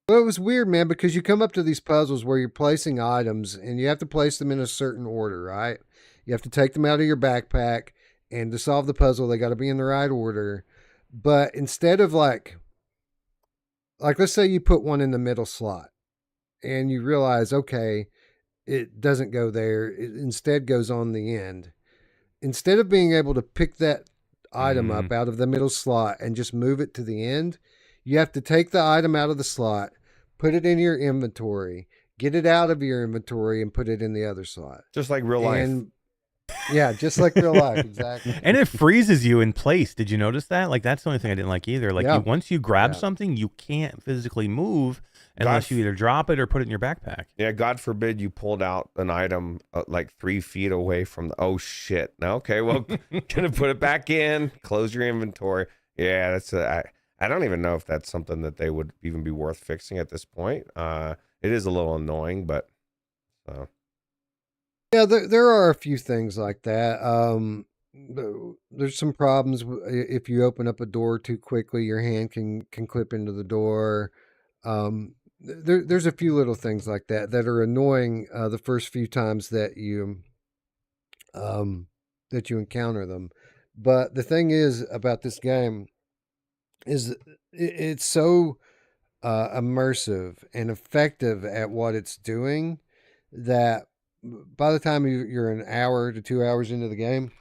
S1: Well, it was weird, man, because you come up to these puzzles where you're placing items and you have to place them in a certain order, right? You have to take them out of your backpack, and to solve the puzzle, they got to be in the right order. But instead of like let's say you put one in the middle slot and you realize, okay, it doesn't go there. It instead goes on the end. Instead of being able to pick that item up out of the middle slot and just move it to the end, you have to take the item out of the slot, put it in your inventory, get it out of your inventory, and put it in the other slot.
S2: Just like real life.
S1: Yeah, just like real life, exactly.
S3: And it freezes you in place. Did you notice that? Like, that's the only thing I didn't like either. Like, once you grab something, you can't physically move unless you either drop it or put it in your backpack.
S2: Yeah, God forbid you pulled out an item like 3 feet away from the. Oh shit! Okay, well, gonna put it back in. Close your inventory. Yeah, that's I don't even know if that's something that they would even be worth fixing at this point. It is a little annoying, but
S1: yeah, there are a few things like that. There's some problems if you open up a door too quickly, your hand can clip into the door. There's a few little things like that are annoying the first few times that you encounter them. But the thing is about this game is it's so immersive and effective at what it's doing that by the time you're an hour to 2 hours into the game,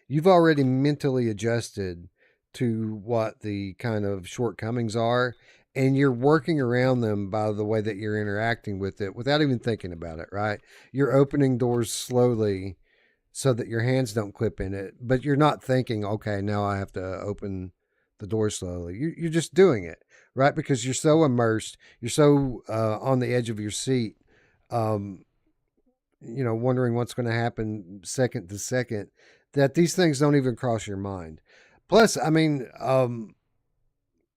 S1: you've already mentally adjusted to what the kind of shortcomings are, and you're working around them by the way that you're interacting with it without even thinking about it, right? You're opening doors slowly so that your hands don't clip in it, but you're not thinking, okay, now I have to open the door slowly. You're just doing it, right? Because you're so immersed, you're so on the edge of your seat, wondering what's going to happen second to second, that these things don't even cross your mind. Plus, I mean,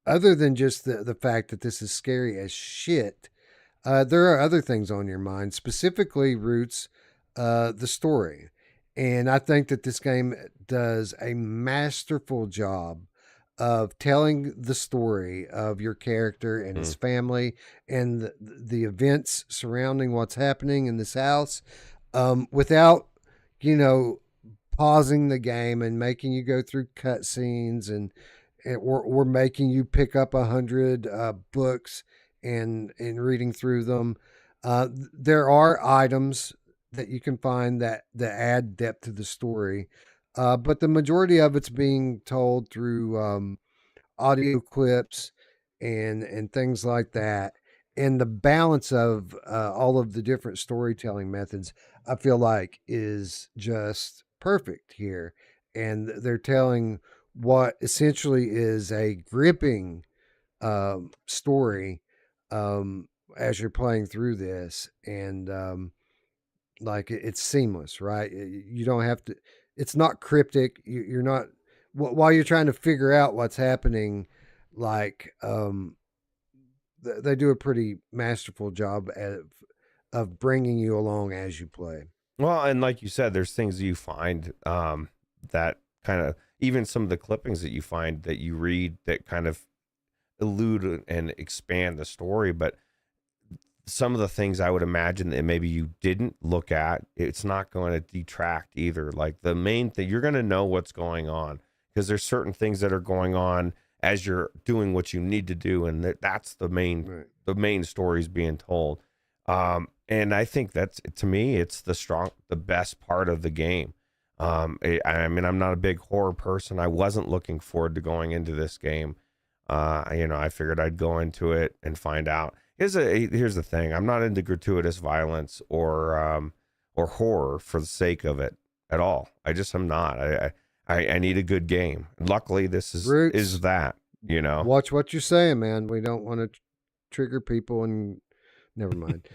S1: other than just the fact that this is scary as shit, there are other things on your mind, specifically Ruuts, the story. And I think that this game does a masterful job of telling the story of your character and his family and the events surrounding what's happening in this house, without, pausing the game and making you go through cutscenes or making you pick up 100 books and reading through them. There are items that you can find that add depth to the story, but the majority of it's being told through audio clips and things like that. And the balance of all of the different storytelling methods, I feel like, is just perfect here. And they're telling what essentially is a gripping story as you're playing through this. And like it's seamless, right? You don't have to, it's not cryptic. You're not, while you're trying to figure out what's happening, like they do a pretty masterful job of bringing you along as you play.
S2: Well, and like you said, there's things that you find that kind of, even some of the clippings that you find that you read that kind of elude and expand the story. But some of the things I would imagine that maybe you didn't look at, it's not going to detract either. Like the main thing, you're going to know what's going on because there's certain things that are going on as you're doing what you need to do, and that's the main the main stories being told. And I think that's, to me, it's the best part of the game. I mean, I'm not a big horror person. I wasn't looking forward to going into this game. I figured I'd go into it and find out. Here's the thing. I'm not into gratuitous violence or horror for the sake of it at all. I'm not. I need a good game. Luckily, this is that,
S1: Watch what you're saying, man. We don't want to trigger people, and never mind.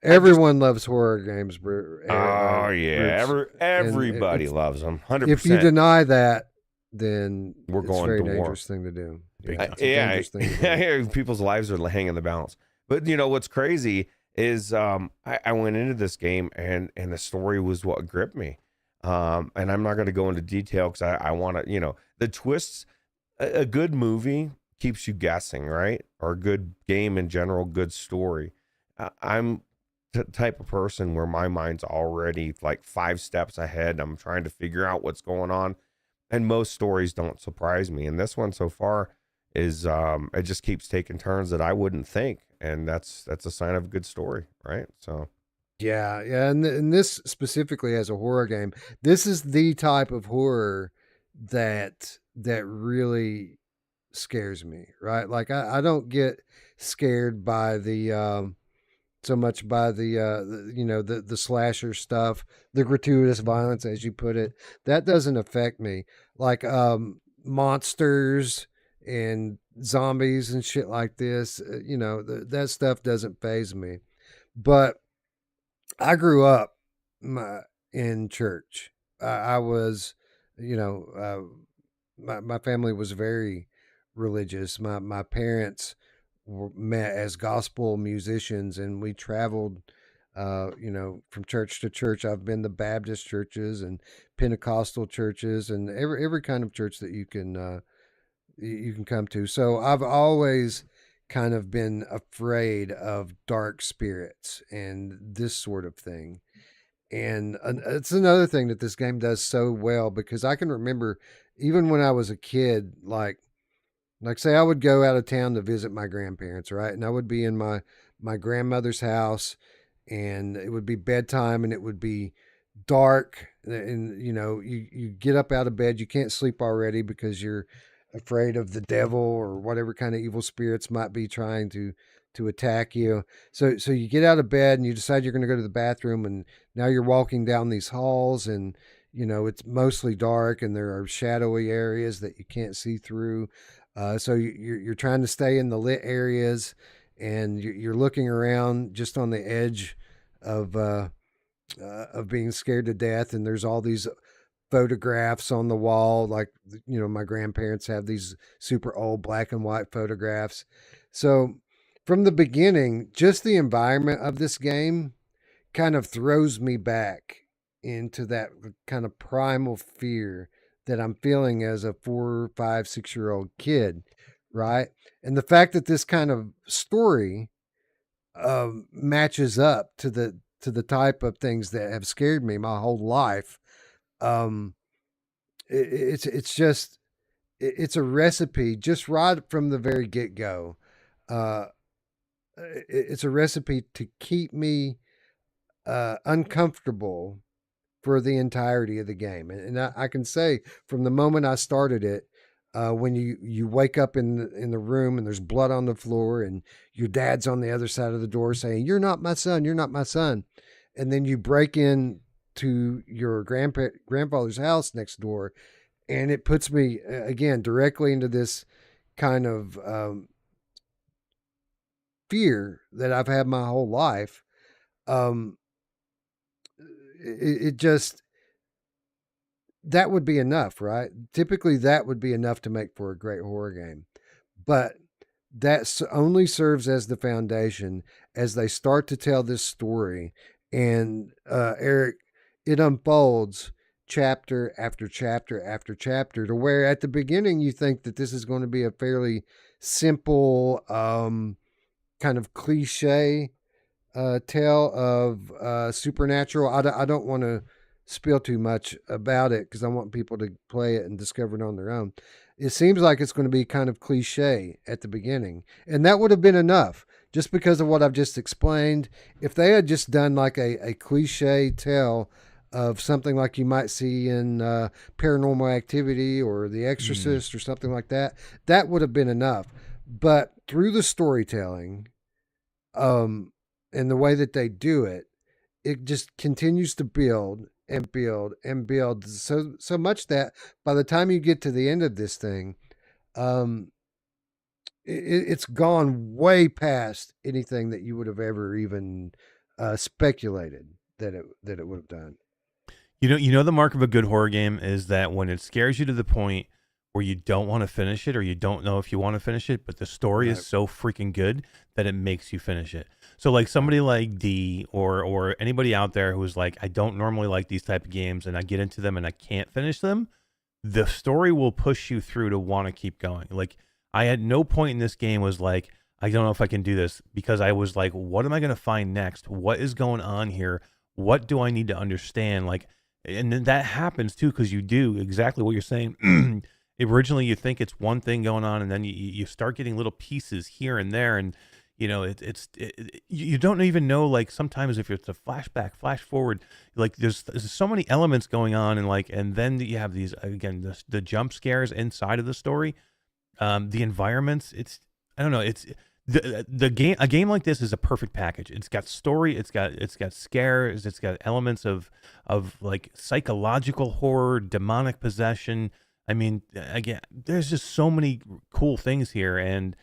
S1: Everyone loves horror games, bro.
S2: Oh yeah, everybody loves them. 100%.
S1: If you deny that, then
S2: we're
S1: it's
S2: going
S1: a very
S2: to
S1: dangerous
S2: war.
S1: thing to do.
S2: I hear people's lives are hanging in the balance. But what's crazy is I went into this game and the story was what gripped me. And I'm not going to go into detail because I want to, the twists. A good movie keeps you guessing, right? Or a good game in general, good story. I'm the type of person where my mind's already like 5 steps ahead. I'm trying to figure out what's going on. And most stories don't surprise me. And this one so far is it just keeps taking turns that I wouldn't think. And that's a sign of a good story, right? So
S1: yeah. And this specifically as a horror game, this is the type of horror that really scares me, right? Like I don't get scared by the so much by the slasher stuff, the gratuitous violence, as you put it. That doesn't affect me. Like monsters and zombies and shit like this, that stuff doesn't faze me. But I grew up in church. I was, my family was very religious. My parents were met as gospel musicians, and we traveled, from church to church. I've been to Baptist churches and Pentecostal churches and every kind of church that you can come to. So I've always kind of been afraid of dark spirits and this sort of thing. And it's another thing that this game does so well, because I can remember even when I was a kid, like say I would go out of town to visit my grandparents, right? And I would be in my grandmother's house, and it would be bedtime, and it would be dark, and you get up out of bed, you can't sleep already because you're afraid of the devil or whatever kind of evil spirits might be trying to attack you. So you get out of bed and you decide you're going to go to the bathroom, and now you're walking down these halls, and it's mostly dark and there are shadowy areas that you can't see through. So you're trying to stay in the lit areas, and you're looking around just on the edge of being scared to death. And there's all these photographs on the wall, like my grandparents have these super old black and white photographs. So from the beginning, just the environment of this game kind of throws me back into that kind of primal fear that I'm feeling as a 4, 5, 6-year-old kid, right? And the fact that this kind of story matches up to the type of things that have scared me my whole life. It's just it's a recipe just right from the very get go. It's a recipe to keep me uncomfortable for the entirety of the game. And I can say from the moment I started it, when you wake up in the room and there's blood on the floor and your dad's on the other side of the door saying, "You're not my son, you're not my son." And then you break in to your grandfather's house next door, and it puts me again directly into this kind of fear that I've had my whole life. It just, that would be enough, right? Typically that would be enough to make for a great horror game, but that only serves as the foundation as they start to tell this story. And Eric, it unfolds chapter after chapter after chapter, to where at the beginning you think that this is going to be a fairly simple kind of cliche tale of supernatural. I don't want to spill too much about it because I want people to play it and discover it on their own. It seems like it's going to be kind of cliche at the beginning, and that would have been enough just because of what I've just explained. If they had just done like a cliche tale of something like you might see in Paranormal Activity or The Exorcist or something like that, that would have been enough. But through the storytelling, and the way that they do it, it just continues to build and build and build so much that by the time you get to the end of this thing, it's gone way past anything that you would have ever even speculated that it would have done.
S3: You know the mark of a good horror game is that when it scares you to the point where you don't want to finish it, or you don't know if you want to finish it, but the story is so freaking good that it makes you finish it. So like somebody like D or anybody out there who's like, I don't normally like these type of games and I get into them and I can't finish them, the story will push you through to want to keep going. Like I had no point in this game was like, I don't know if I can do this, because I was like, what am I going to find next? What is going on here? What do I need to understand? Like, and then that happens too, because you do exactly what you're saying. Originally you think it's one thing going on, and then you start getting little pieces here and there, and you know you don't even know, like sometimes if it's a flashback, flash forward, like there's so many elements going on, and then you have these again the jump scares inside of the story, the environments. It's, I don't know, it's the game. A game like this is a perfect package. It's got story, it's got scares, it's got elements of like psychological horror, demonic possession. I mean, again, there's just so many cool things here, and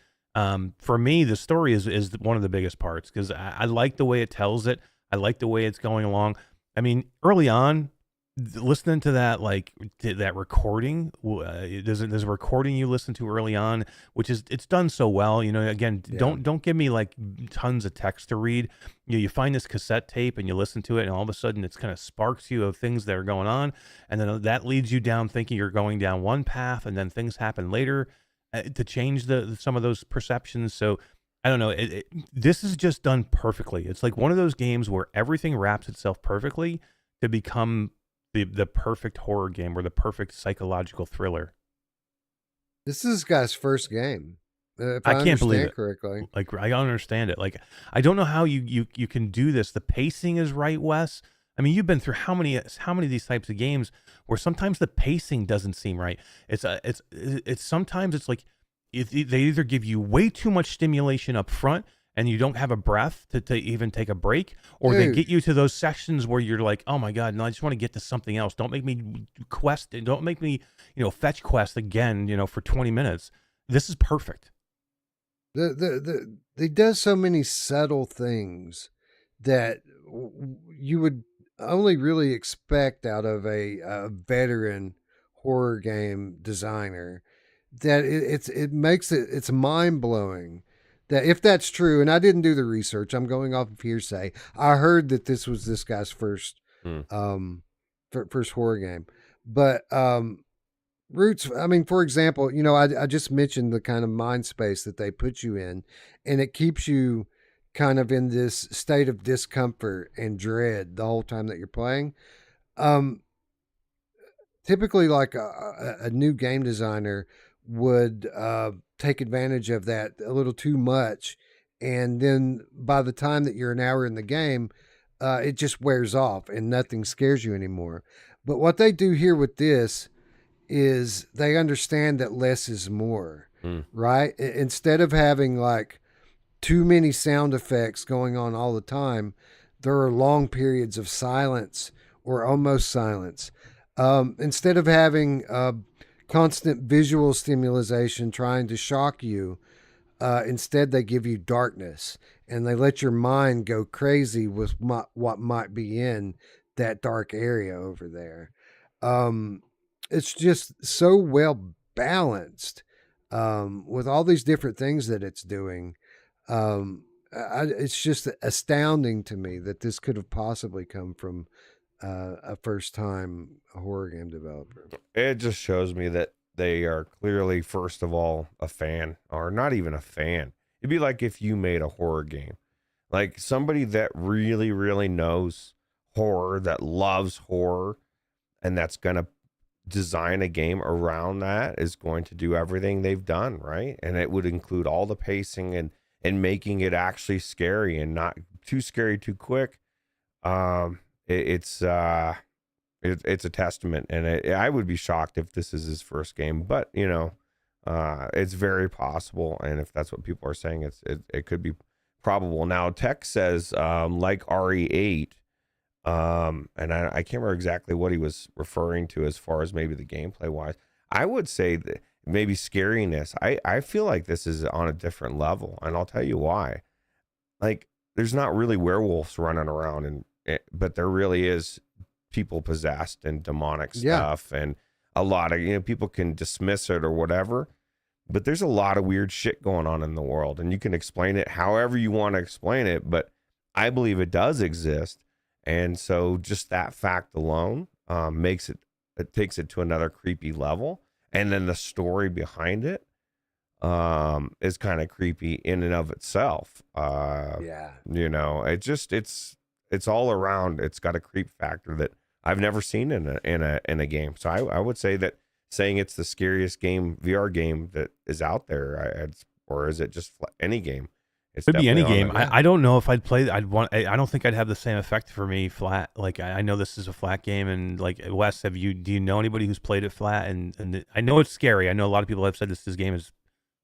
S3: for me, the story is one of the biggest parts, because I like the way it tells it. I like the way it's going along. I mean, early on, listening to that, like that recording, there's a recording you listen to early on, which is, it's done so well. You know, again, don't give me like tons of text to read. You find this cassette tape and you listen to it, and all of a sudden it's kind of sparks you of things that are going on, and then that leads you down thinking you're going down one path, and then things happen later to change some of those perceptions. So I don't know. This is just done perfectly. It's like one of those games where everything wraps itself perfectly to become the perfect horror game, or the perfect psychological thriller.
S1: This is this guy's first game. If
S3: I can't believe it
S2: correctly.
S3: Like, I don't understand it. Like, I don't know how you can do this. The pacing is right, Wes. I mean, you've been through how many of these types of games where sometimes the pacing doesn't seem right. It's sometimes it's like they either give you way too much stimulation up front, and you don't have a breath to even take a break, or they
S1: Dude.
S3: get you to those sections where you're like, oh my God, no, I just want to get to something else. Don't make me quest, and don't make me, fetch quest again, for 20 minutes. This is perfect.
S1: They does so many subtle things that you would only really expect out of a veteran horror game designer, that it makes it's mind blowing. That if that's true, and I didn't do the research, I'm going off of hearsay. I heard that this was this guy's first first horror game, but Ruuts, I mean, for example, I just mentioned the kind of mind space that they put you in, and it keeps you kind of in this state of discomfort and dread the whole time that you're playing. Typically, like a new game designer would take advantage of that a little too much, and then by the time that you're an hour in the game, it just wears off and nothing scares you anymore. But what they do here with this is they understand that less is more, right? Instead of having like too many sound effects going on all the time, there are long periods of silence or almost silence. Instead of having constant visual stimulation trying to shock you, instead they give you darkness, and they let your mind go crazy with what might be in that dark area over there. It's just so well balanced with all these different things that it's doing. It's just astounding to me that this could have possibly come from a first-time horror game developer.
S2: It just shows me that they are clearly, first of all, a fan, or not even a fan. It'd be like if you made a horror game, like somebody that really, really knows horror, that loves horror, and that's gonna design a game around that, is going to do everything they've done, right? And it would include all the pacing and making it actually scary and not too scary too quick. It's a testament, and I would be shocked if this is his first game, but it's very possible, and if that's what people are saying, it could be probable. Now, Tech says like RE8. And I can't remember exactly what he was referring to as far as maybe the gameplay wise. I would say that maybe scariness. I feel like this is on a different level, and I'll tell you why. Like, there's not really werewolves running around, but there really is people possessed and demonic stuff, and a lot of people can dismiss it or whatever, but there's a lot of weird shit going on in the world, and you can explain it however you want to explain it, but I believe it does exist. And so just that fact alone takes it to another creepy level. And then the story behind it is kind of creepy in and of itself. It's all around. It's got a creep factor that I've never seen in a game. So I would say that saying it's the scariest VR game that is out there, or is it just any game? It
S3: could be any game. I don't know if I'd play. I don't think I'd have the same effect for me flat. Like I know this is a flat game, and like Wes, do you know anybody who's played it flat? And I know it's scary. I know a lot of people have said this game is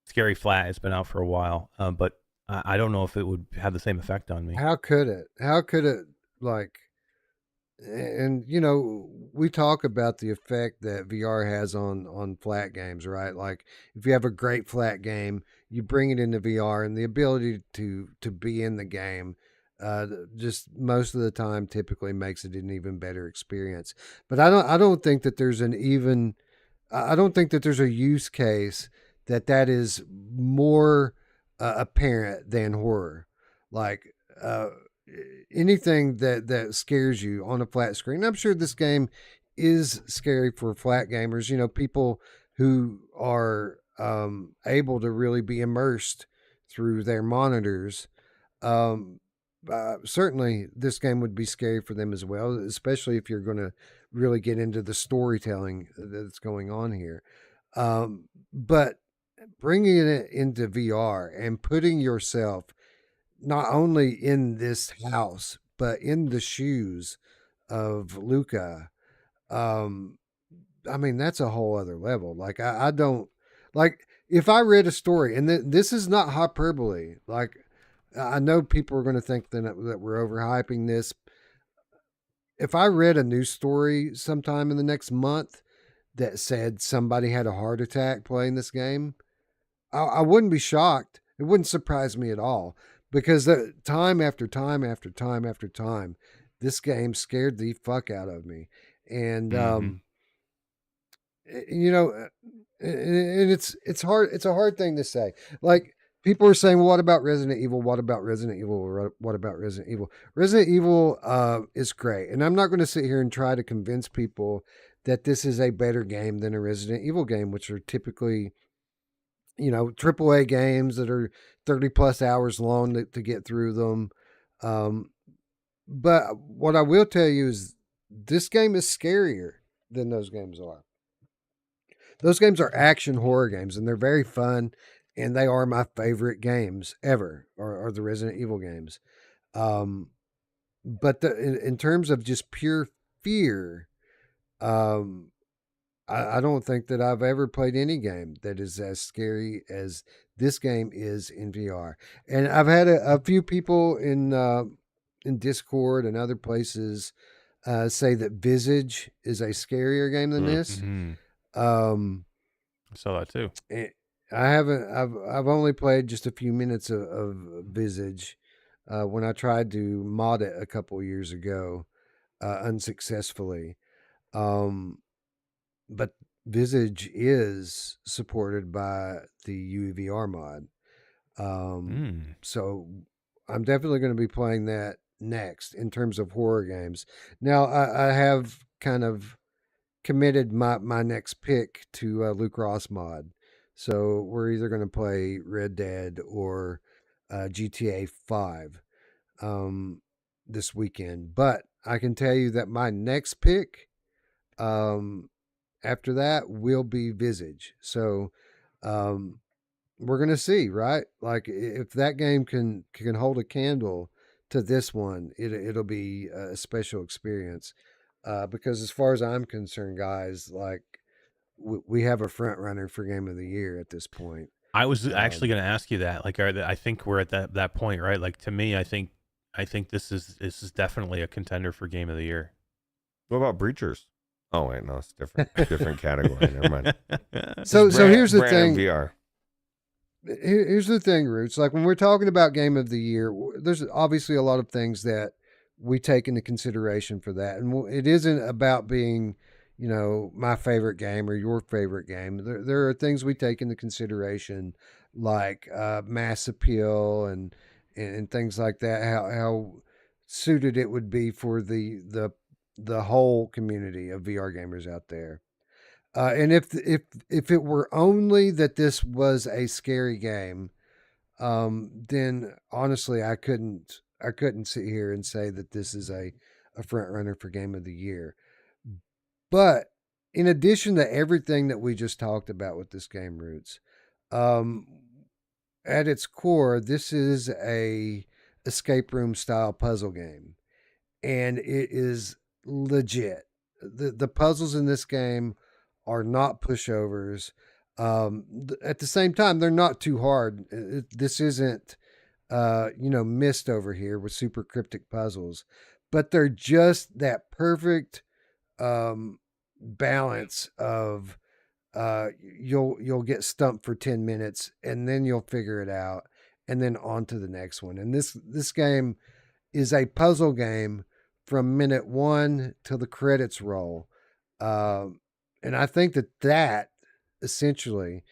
S3: scary flat. It's been out for a while, but I don't know if it would have the same effect on me.
S1: How could it? Like? And we talk about the effect that VR has on flat games, right? Like if you have a great flat game, you bring it into VR, and the ability to be in the game just most of the time typically makes it an even better experience. But I don't think that there's a use case that is more apparent than horror. Like anything that scares you on a flat screen. I'm sure this game is scary for flat gamers, people who are able to really be immersed through their monitors. Certainly this game would be scary for them as well, especially if you're going to really get into the storytelling that's going on here. But bringing it into VR and putting yourself not only in this house, but in the shoes of Luca. I mean, that's a whole other level. Like, I don't, like, if I read a story, and this is not hyperbole, like, I know people are going to think that we're overhyping this. If I read a news story sometime in the next month that said somebody had a heart attack playing this game, I wouldn't be shocked. It wouldn't surprise me at all because time after time after time after time, this game scared the fuck out of me. And, you know, and it's hard. It's a hard thing to say. Like, people are saying, well, what about Resident Evil? What about Resident Evil? What about Resident Evil? Resident Evil is great. And I'm not going to sit here and try to convince people that this is a better game than a Resident Evil game, which are typically, AAA games that are 30 plus hours long to get through them. But what I will tell you is this game is scarier than those games are. Those games are action horror games, and they're very fun, and they are my favorite games ever, are the Resident Evil games. But in terms of just pure fear, I don't think that I've ever played any game that is as scary as this game is in VR. And I've had a few people in Discord and other places say that Visage is a scarier game than this.
S3: I saw that too.
S1: I haven't. I've only played just a few minutes of Visage when I tried to mod it a couple years ago, unsuccessfully. But Visage is supported by the UEVR mod. So I'm definitely going to be playing that next in terms of horror games. Now, I have kind of committed my next pick to Luke Ross mod. So we're either going to play Red Dead or GTA 5 this weekend. But I can tell you that my next pick after that will be Visage. So we're going to see, right? Like, if that game can hold a candle to this one, it'll be a special experience. Because as far as I'm concerned, guys, like, we have a front runner for Game of the Year at this point.
S3: I was actually going to ask you that. Like, I think we're at that point, right? Like, to me, I think this is definitely a contender for Game of the Year.
S2: What about Breachers? Oh wait, no, it's different category. Never mind.
S1: So here's the thing.
S2: VR.
S1: Here's the thing, Ruuts. Like, when we're talking about Game of the Year, there's obviously a lot of things that we take into consideration for that, and it isn't about being, my favorite game or your favorite game. There are things we take into consideration, like mass appeal and things like that. How suited it would be for the whole community of VR gamers out there. And if it were only that this was a scary game, then honestly, I couldn't sit here and say that this is a front runner for Game of the Year. But in addition to everything that we just talked about with this game, Ruuts, at its core, this is a escape room style puzzle game, and it is legit. The puzzles in this game are not pushovers. At the same time, they're not too hard. This isn't, Myst over here with super cryptic puzzles, but they're just that perfect balance of you'll get stumped for 10 minutes and then you'll figure it out and then on to the next one. And this game is a puzzle game from minute 1 till the credits roll. And I think that essentially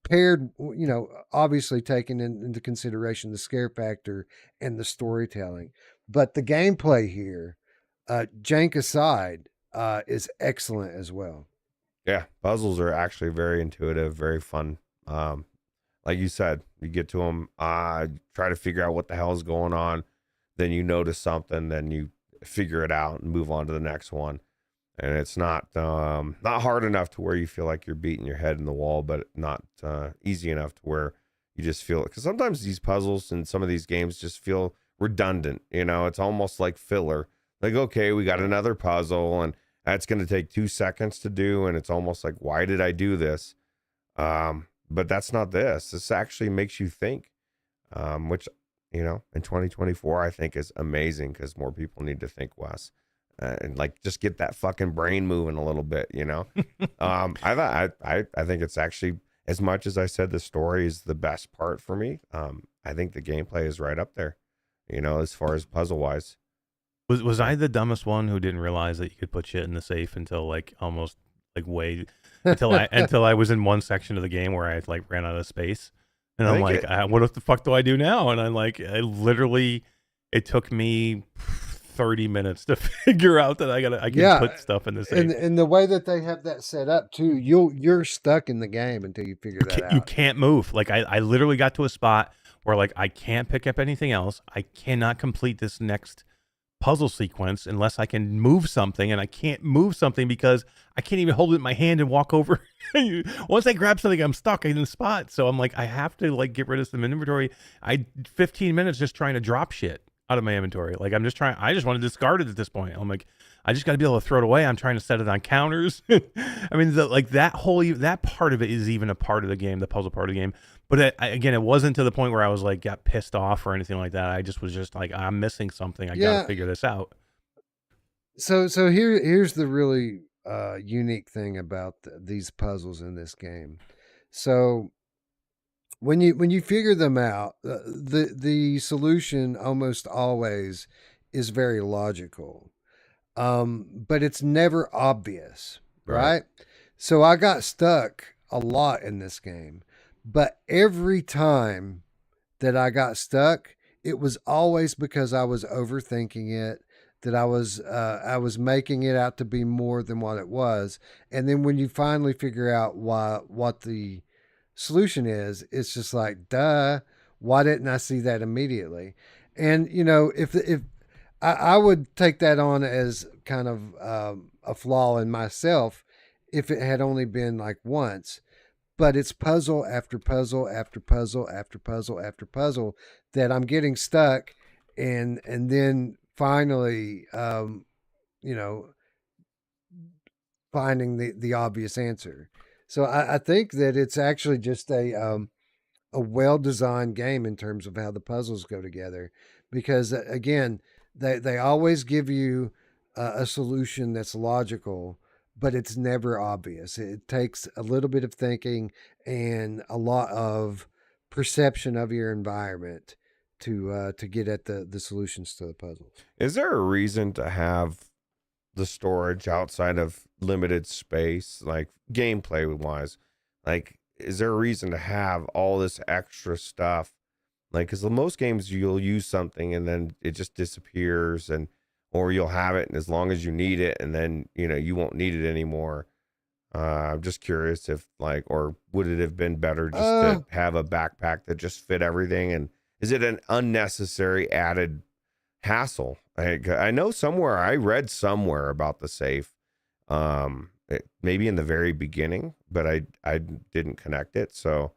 S1: paired, obviously taking into consideration the scare factor and the storytelling, but the gameplay here, jank aside, is excellent as well.
S2: Yeah, puzzles are actually very intuitive, very fun. Like you said, you get to them, try to figure out what the hell is going on, then you notice something, then you figure it out and move on to the next one. And it's not hard enough to where you feel like you're beating your head in the wall, but not easy enough to where you just feel it. Because sometimes these puzzles and some of these games just feel redundant. It's almost like filler. Like, okay, we got another puzzle, and that's going to take 2 seconds to do, and it's almost like, why did I do this? But that's not this. This actually makes you think, which in 2024, I think is amazing because more people need to think less. And like just get that fucking brain moving a little bit, I think it's actually, as much as I said the story is the best part for me, I think the gameplay is right up there, as far as puzzle wise.
S3: Was I the dumbest one who didn't realize that you could put shit in the safe until like almost like way until I was in one section of the game where I like ran out of space, and I'm like, what the fuck do I do now? And I'm like, it took me 30 minutes to figure out that I can put stuff in the safe.
S1: And the way that they have that set up too, you're stuck in the game until you figure that out.
S3: You can't move. Like I literally got to a spot where like I can't pick up anything else. I cannot complete this next puzzle sequence unless I can move something, and I can't move something because I can't even hold it in my hand and walk over. Once I grab something, I'm stuck in the spot. So I'm like, I have to like get rid of some inventory. 15 minutes just trying to drop shit out of my inventory. Like I just want to discard it at this point. I'm like, I just got to be able to throw it away. I'm trying to set it on counters. I mean, that part of it is even a part of the game, the puzzle part of the game. But again, it wasn't to the point where I was like, got pissed off or anything like that. I just was just like, I'm missing something. I got to figure this out.
S1: So here's the really unique thing about these puzzles in this game. So when you figure them out, the solution almost always is very logical, but it's never obvious, right? So I got stuck a lot in this game, but every time that I got stuck, it was always because I was overthinking it, that I was making it out to be more than what it was. And then when you finally figure out what the solution is, it's just like, duh, why didn't I see that immediately? And if I would take that on as kind of a flaw in myself if it had only been like once, but it's puzzle after puzzle after puzzle after puzzle after puzzle that I'm getting stuck, and then finally finding the obvious answer. So I think that it's actually just a well-designed game in terms of how the puzzles go together, because again, they always give you a solution that's logical, but it's never obvious. It takes a little bit of thinking and a lot of perception of your environment to get at the solutions to the puzzle.
S2: Is there a reason to have the storage outside of limited space, like gameplay wise? Like, is there a reason to have all this extra stuff? Like, because most games you'll use something and then it just disappears, or you'll have it and as long as you need it, and then you won't need it anymore. I'm just curious if or would it have been better just to have a backpack that just fit everything? And is it an unnecessary added hassle? I know I read somewhere about the safe, maybe in the very beginning, but I didn't connect it. So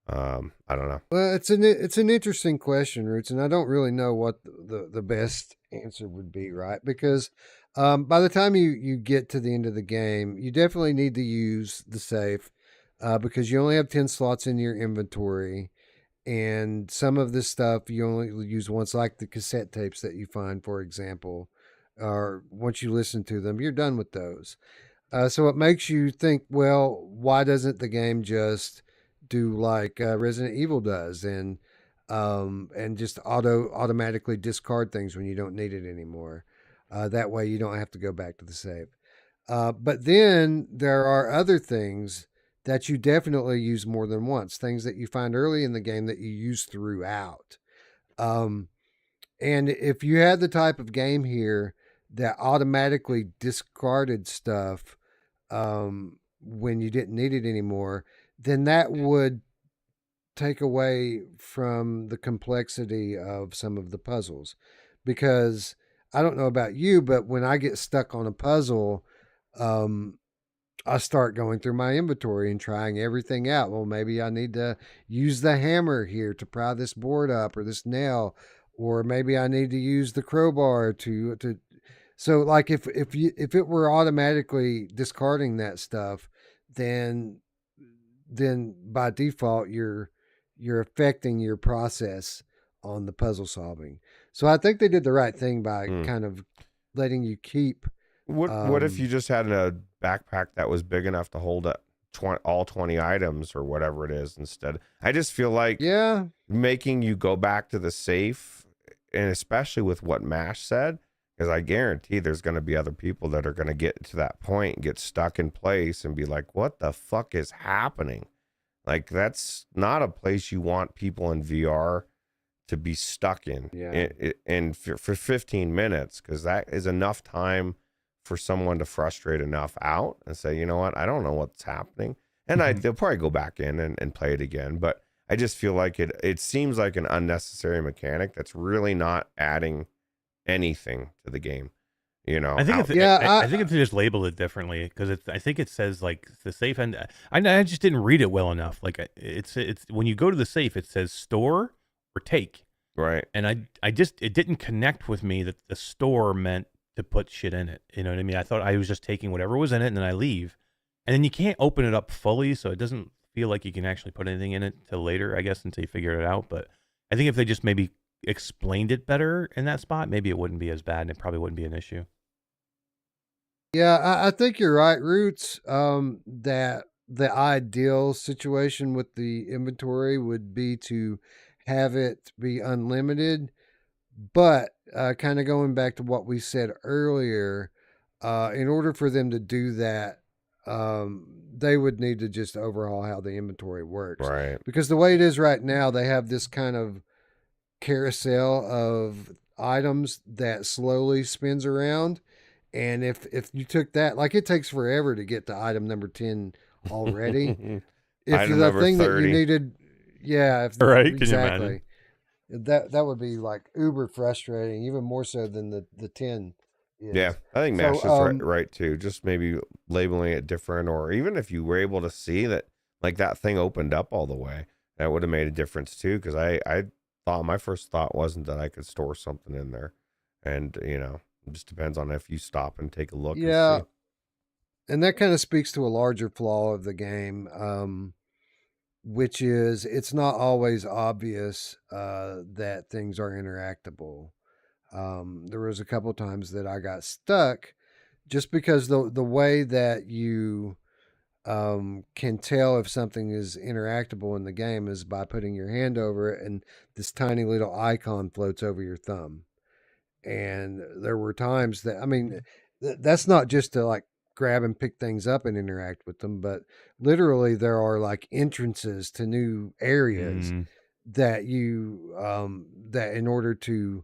S2: I don't know.
S1: Well, it's an interesting question, Ruuts, and I don't really know what the best answer would be, right? Because by the time you get to the end of the game, you definitely need to use the safe because you only have 10 slots in your inventory. And some of this stuff you only use once, like the cassette tapes that you find, for example, or once you listen to them, you're done with those. So it makes you think, well, why doesn't the game just do like Resident Evil does and just automatically discard things when you don't need it anymore? That way you don't have to go back to the save. But then there are other things that you definitely use more than once, things that you find early in the game that you use throughout. And if you had the type of game here that automatically discarded stuff when you didn't need it anymore, then that would take away from the complexity of some of the puzzles. Because I don't know about you, but when I get stuck on a puzzle, I start going through my inventory and trying everything out. Well, maybe I need to use the hammer here to pry this board up, or this nail, or maybe I need to use the crowbar to. So, like if it were automatically discarding that stuff, then by default you're affecting your process on the puzzle solving. So I think they did the right thing by
S2: Hmm.
S1: kind of letting you keep.
S2: What if you just had a backpack that was big enough to hold all 20 items or whatever it is instead? I just feel like
S1: Yeah,
S2: making you go back to the safe, and especially with what Mash said, because I guarantee there's going to be other people that are going to get to that point and get stuck in place and be like, what the fuck is happening? Like, that's not a place you want people in VR to be stuck in,
S1: Yeah.
S2: and for 15 minutes, because that is enough time for someone to frustrate enough out and say, you know what, I don't know what's happening. And they'll probably go back in and play it again. But I just feel like it seems like an unnecessary mechanic that's really not adding anything to the game. You know,
S3: I think I think if they just labeled it differently, because I think it says like the safe end. I just didn't read it well enough. Like it's when you go to the safe, it says store or take,
S2: right.
S3: and it didn't connect with me that the store meant to put shit in it. You know what I mean? I thought I was just taking whatever was in it and then I leave, and then you can't open it up fully, so it doesn't feel like you can actually put anything in it till later, I guess, until you figure it out. But I think if they just maybe explained it better in that spot, maybe it wouldn't be as bad and it probably wouldn't be an issue.
S1: Yeah, I think you're right, Roots. That the ideal situation with the inventory would be to have it be unlimited. But kind of going back to what we said earlier, in order for them to do that, they would need to just overhaul how the inventory works.
S2: Right.
S1: Because the way it is right now, they have this kind of carousel of items that slowly spins around. And if you took that, like it takes forever to get to item number 10 already. If
S2: Item
S1: the
S2: number
S1: thing
S2: 30.
S1: that you needed, yeah,
S3: Right, can you
S1: exactly. That would be like uber frustrating, even more so than the 10 is.
S2: Yeah, I think
S1: So,
S2: Mash is right too. Just maybe labeling it different, or even if you were able to see that, like that thing opened up all the way, that would have made a difference too. Because I thought my first thought wasn't that I could store something in there, and it just depends on if you stop and take a look.
S1: Yeah,
S2: and see.
S1: and that kind of speaks to a larger flaw of the game, which is it's not always obvious that things are interactable. There was a couple times that I got stuck just because the way that you can tell if something is interactable in the game is by putting your hand over it and this tiny little icon floats over your thumb. And there were times that, I mean, that's not just to like grab and pick things up and interact with them, but literally there are like entrances to new areas that that in order to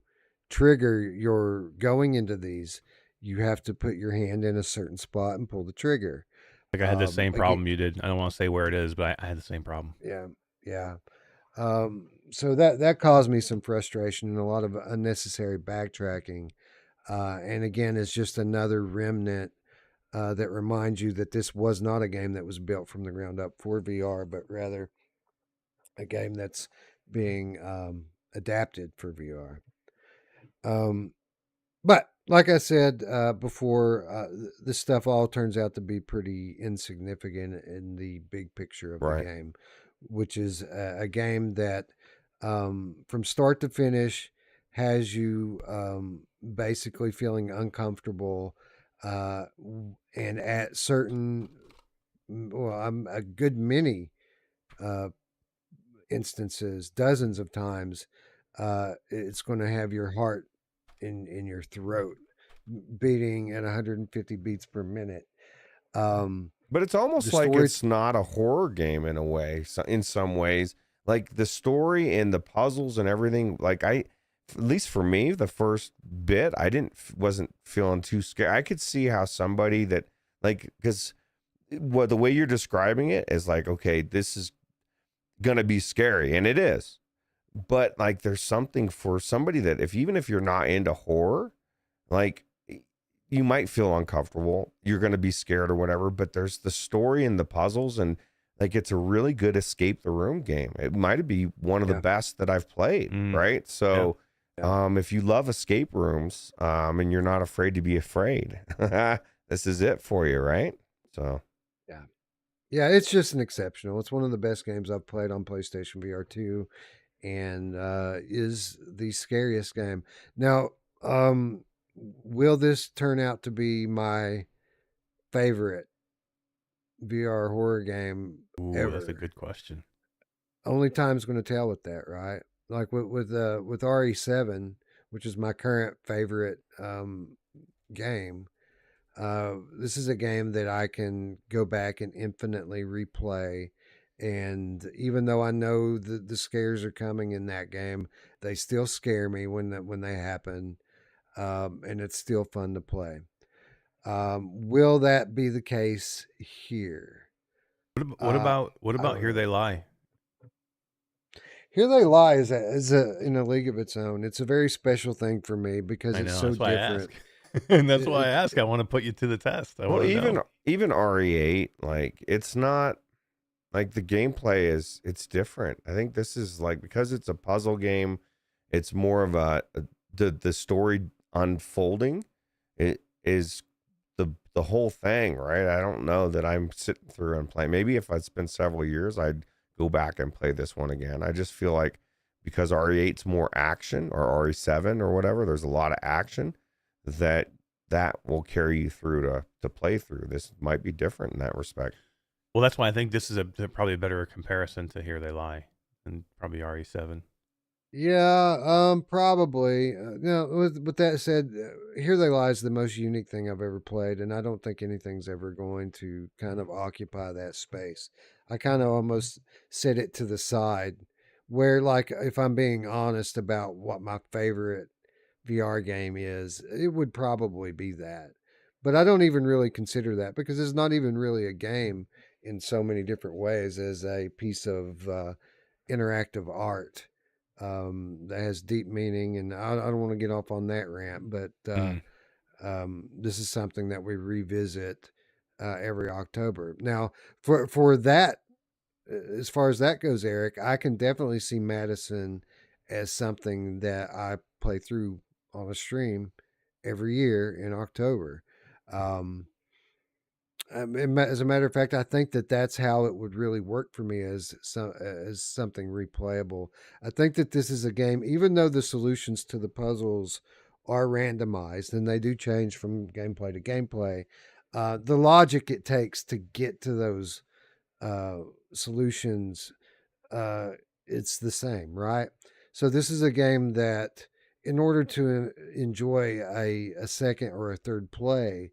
S1: trigger your going into these, you have to put your hand in a certain spot and pull the trigger.
S3: Like I had the same
S1: Again,
S3: problem you did. I don't want to say where it is, but I had the same problem.
S1: yeah, yeah. So that caused me some frustration and a lot of unnecessary backtracking. And again, it's just another remnant that reminds you that this was not a game that was built from the ground up for VR, but rather a game that's being adapted for VR. But like I said before, this stuff all turns out to be pretty insignificant in the big picture of the
S2: Right.
S1: game, which is a game that from start to finish has you basically feeling uncomfortable and at certain, well, I'm a good many instances, dozens of times, it's going to have your heart in your throat beating at 150 beats per minute.
S2: But it's almost like it's not a horror game in a way. So in some ways, like the story and the puzzles and everything, like at least for me, the first bit, wasn't feeling too scared. I could see how somebody that because the way you're describing it is like, okay, this is gonna be scary, and it is. But like, there's something for somebody that even if you're not into horror, like you might feel uncomfortable, you're going to be scared or whatever, but there's the story and the puzzles, and like it's a really good escape the room game. It might be one of the best that I've played, right? So if you love escape rooms and you're not afraid to be afraid, this is it for you, right? So
S1: yeah, it's just an exceptional. It's one of the best games I've played on PlayStation VR2, and is the scariest game. Now, will this turn out to be my favorite VR horror game
S3: Ooh,
S1: ever?
S3: that's a good question.
S1: Only time's going to tell with that, right? Like with RE7, which is my current favorite game. This is a game that I can go back and infinitely replay. And even though I know the scares are coming in that game, they still scare me when they happen. And it's still fun to play. Will that be the case here?
S3: What
S1: I
S3: about
S1: don't
S3: Here
S1: know.
S3: They Lie?
S1: Here They Lie is in a league of its own. It's a very special thing for me because
S3: I
S1: it's
S3: know,
S1: so
S3: that's why
S1: different.
S3: I ask. And that's
S1: It,
S3: why I
S1: it,
S3: ask. I want to put you to the test. I
S2: Well,
S3: want to
S2: even
S3: know.
S2: even RE8, like it's not like the gameplay it's different. I think this is like because it's a puzzle game, it's more of the story unfolding. It is the whole thing, right? I don't know that I'm sitting through and playing. Maybe if it's been several years, I'd go back and play this one again. I just feel like because RE8's more action or RE7 or whatever, there's a lot of action that will carry you through to play through. This might be different in that respect.
S3: Well, that's why I think this is probably a better comparison to Here They Lie than probably RE7.
S1: yeah, probably. With that said, Here They Lie is the most unique thing I've ever played, and I don't think anything's ever going to kind of occupy that space. I kind of almost set it to the side, where like if I'm being honest about what my favorite VR game is, it would probably be that. But I don't even really consider that because it's not even really a game in so many different ways as a piece of interactive art that has deep meaning. And I don't want to get off on that rant, but this is something that we revisit every October. Now, for that, as far as that goes, Eric, I can definitely see MADiSON as something that I play through on a stream every year in October. Um, as a matter of fact, I think that that's how it would really work for me as something replayable. I think that this is a game, even though the solutions to the puzzles are randomized and they do change from gameplay to gameplay, the logic it takes to get to those solutions, uh, it's the same, right? So this is a game that, in order to enjoy a second or a third play,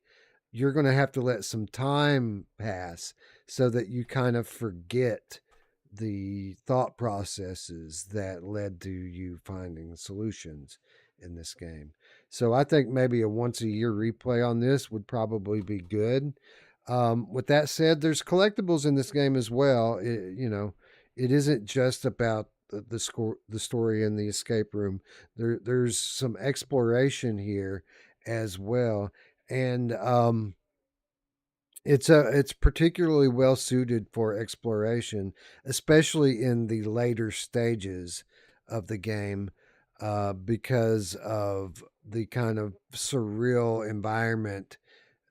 S1: you're going to have to let some time pass so that you kind of forget the thought processes that led to you finding solutions in this game. So I think maybe a once a year replay on this would probably be good. With that said, there's collectibles in this game as well. It isn't just about the story in the escape room. There's some exploration here as well, and it's particularly well suited for exploration, especially in the later stages of the game, because of the kind of surreal environment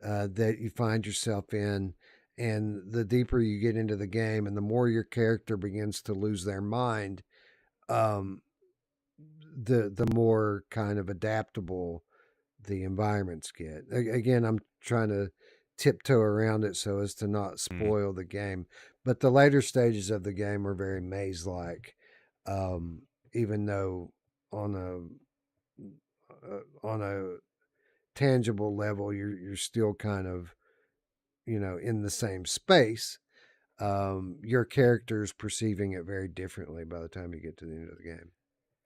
S1: that you find yourself in. And the deeper you get into the game and the more your character begins to lose their mind, um, the more kind of adaptable the environments get. Again, I'm trying to tiptoe around it so as to not spoil the game. But the later stages of the game are very maze like, even though on a tangible level you're still kind of in the same space. Your character's perceiving it very differently by the time you get to the end of the game.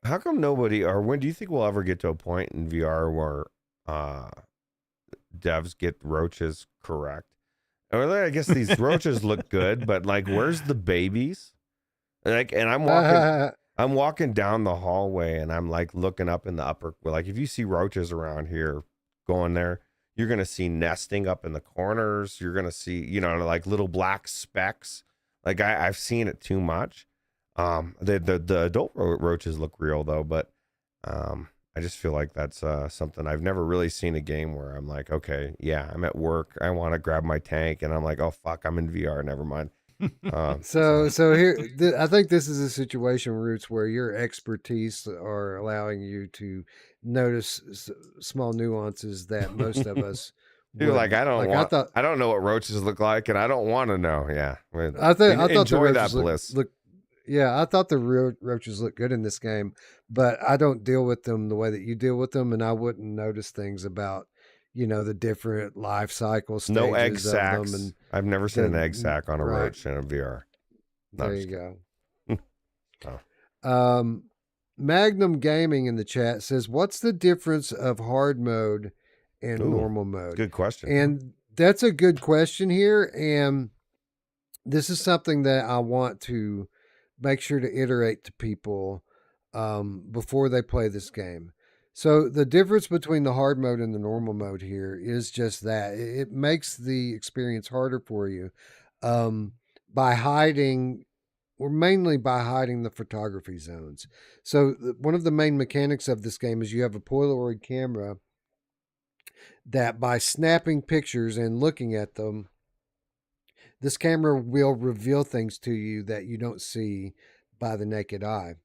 S2: How come nobody, or when do you think we'll ever get to a point in VR where devs get roaches correct? Or I guess these roaches look good, but like, where's the babies? Like, and I'm walking down the hallway, and I'm like looking up in the upper. Like, if you see roaches around here, going there, you're gonna see nesting up in the corners. You're gonna see, like little black specks. Like I've seen it too much. The adult roaches look real though, but I just feel like that's something I've never really seen a game where I'm like, okay, yeah, I'm at work, I want to grab my tank, and I'm like, oh fuck, I'm in VR, never mind.
S1: So here, I think this is a situation, Roots, where your expertise are allowing you to notice small nuances that most of us
S2: You're like,
S1: wouldn't. Like
S2: I don't know what roaches look like, and I don't want to know. Yeah,
S1: I thought the
S2: enjoy that
S1: roaches
S2: bliss.
S1: look. Yeah, I thought the roaches look good in this game, but I don't deal with them the way that you deal with them, and I wouldn't notice things about, the different life cycle stages
S2: No egg
S1: of
S2: sacks.
S1: them. And
S2: I've never seen an egg sack on a
S1: right.
S2: roach in a VR. No,
S1: There you
S2: oh.
S1: go. Magnum Gaming in the chat says, "What's the difference of hard mode and
S2: Ooh,
S1: normal mode?"
S2: Good question.
S1: And that's a good question here, and this is something that I want to make sure to iterate to people before they play this game. So the difference between the hard mode and the normal mode here is just that it makes the experience harder for you by hiding, or mainly by hiding the photography zones. So one of the main mechanics of this game is you have a Polaroid camera that by snapping pictures and looking at them, this camera will reveal things to you that you don't see by the naked eye.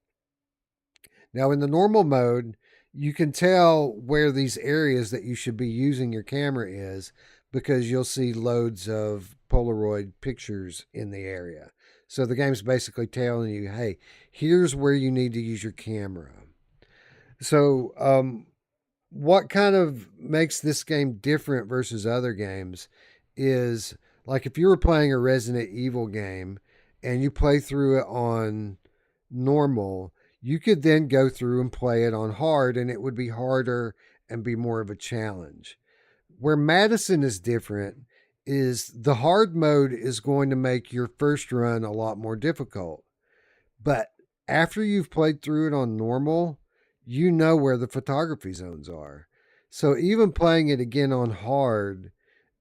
S1: Now, in the normal mode, you can tell where these areas that you should be using your camera is because you'll see loads of Polaroid pictures in the area. So the game's basically telling you, hey, here's where you need to use your camera. So what kind of makes this game different versus other games is, like, if you were playing a Resident Evil game and you play through it on normal, you could then go through and play it on hard, and it would be harder and be more of a challenge. Where MADiSON is different is the hard mode is going to make your first run a lot more difficult. But after you've played through it on normal, you know where the photography zones are. So even playing it again on hard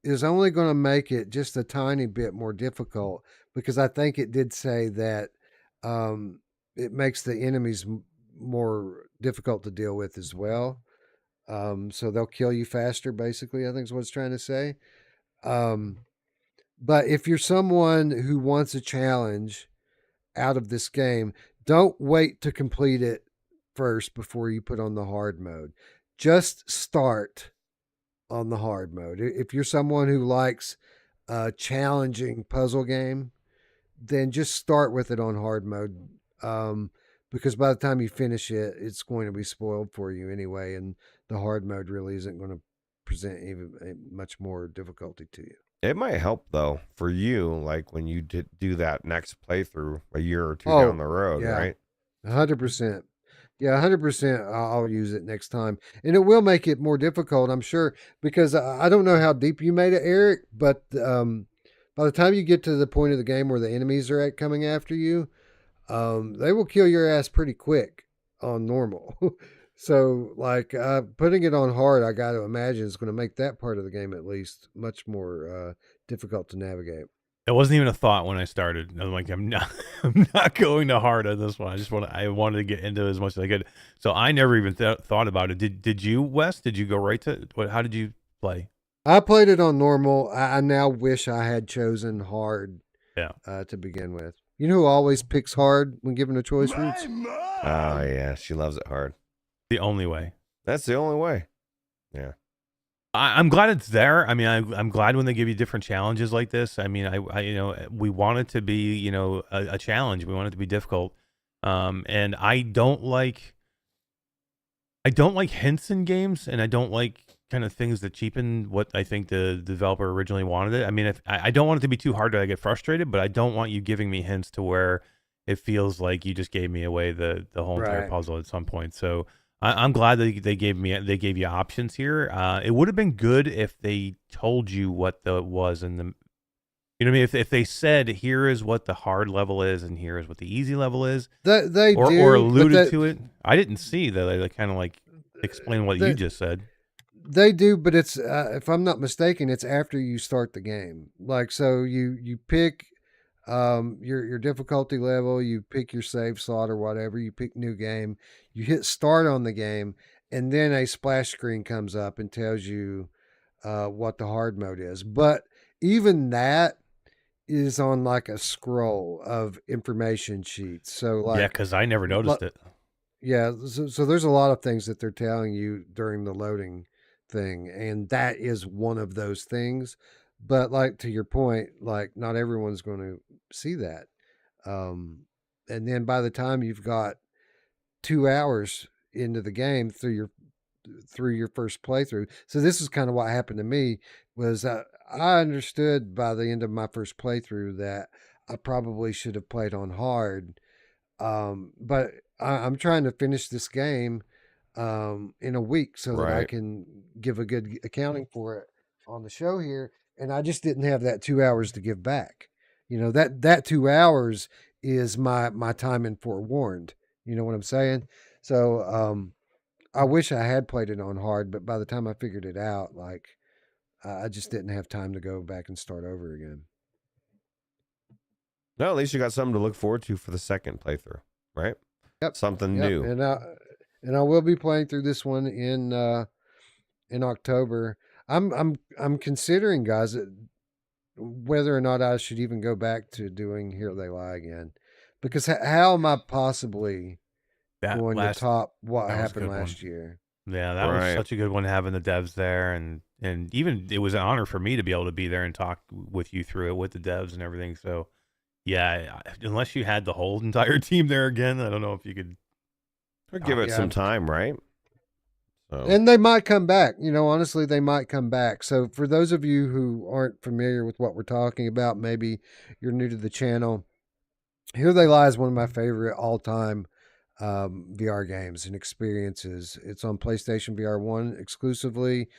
S1: is only going to make it just a tiny bit more difficult, because I think it did say that it makes the enemies more difficult to deal with as well. So they'll kill you faster, basically, I think is what it's trying to say. But if you're someone who wants a challenge out of this game, don't wait to complete it first before you put on the hard mode. Just start on the hard mode. If you're someone who likes a challenging puzzle game, then just start with it on hard mode. Because by the time you finish it, it's going to be spoiled for you anyway, and the hard mode really isn't going to present even much more difficulty to you.
S2: It might help though for you, like when you do that next playthrough a year or two down the road,
S1: yeah.
S2: right?
S1: 100%. Yeah, 100%. I'll use it next time, and it will make it more difficult, I'm sure, because I don't know how deep you made it, Eric, but by the time you get to the point of the game where the enemies are coming after you, they will kill your ass pretty quick on normal. So, like, putting it on hard, I got to imagine is going to make that part of the game at least much more difficult to navigate.
S3: That wasn't even a thought when I started. I'm like, I'm not going to hard on this one. I wanted to get into it as much as I could. So I never even thought about it. Did you, Wes? Did you go right to what? How did you play?
S1: I played it on normal. I now wish I had chosen hard.
S3: Yeah.
S1: To begin with. You know who always picks hard when given a choice, Roots?
S2: Oh yeah, she loves it hard.
S3: The only way.
S2: That's the only way. Yeah.
S3: I'm glad it's there. I mean, I'm glad when they give you different challenges like this. I mean, I we want it to be, a challenge. We want it to be difficult. And I don't like hints in games, and I don't like kind of things that cheapen what I think the developer originally wanted it. I mean, if I don't want it to be too hard that I get frustrated, but I don't want you giving me hints to where it feels like you just gave me away the whole entire puzzle at some point. So I'm glad that they gave you options here. It would have been good if they told you what was in the, you know what I mean? If they said, here is what the hard level is and here is what the easy level is, or alluded to it. I didn't see that. They kind of like explain what you just said.
S1: They do, but it's if I'm not mistaken, it's after you start the game. Like, so you pick your difficulty level, you pick your save slot or whatever, you pick new game, you hit start on the game, and then a splash screen comes up and tells you what the hard mode is. But even that is on like a scroll of information sheets. So like
S3: Yeah, because I never noticed it.
S1: yeah, so there's a lot of things that they're telling you during the loading thing, and that is one of those things. But like to your point, like not everyone's going to see that. And then by the time you've got 2 hours into the game through your first playthrough, so this is kind of what happened to me. Was I understood by the end of my first playthrough that I probably should have played on hard, but I'm trying to finish this game in a week so that I
S2: Right.
S1: can give a good accounting for it on the show here. And I just didn't have that 2 hours to give back. You know, that 2 hours is my time in Forewarned. You know what I'm saying? So I wish I had played it on hard, but by the time I figured it out, like I just didn't have time to go back and start over again.
S2: No, at least you got something to look forward to for the second playthrough, right?
S1: Yep.
S2: Something
S1: Yep.
S2: new.
S1: And I will be playing through this one in October. I'm considering, guys, whether or not I should even go back to doing Here They Lie again, because how am I possibly going to top what
S3: that was a
S1: happened
S3: good one.
S1: last year?
S3: Yeah, that was
S2: Right.
S3: such a good one having the devs there, and even it was an honor for me to be able to be there and talk with you through it with the devs and everything. So, yeah, unless you had the whole entire team there again, I don't know if you could.
S2: Or give it
S1: Yeah.
S2: some time, right? So,
S1: And they might come back. You know, honestly, they might come back. So for those of you who aren't familiar with what we're talking about, maybe you're new to the channel. Here They Lie is one of my favorite all-time VR games and experiences. It's on PlayStation VR1 exclusively.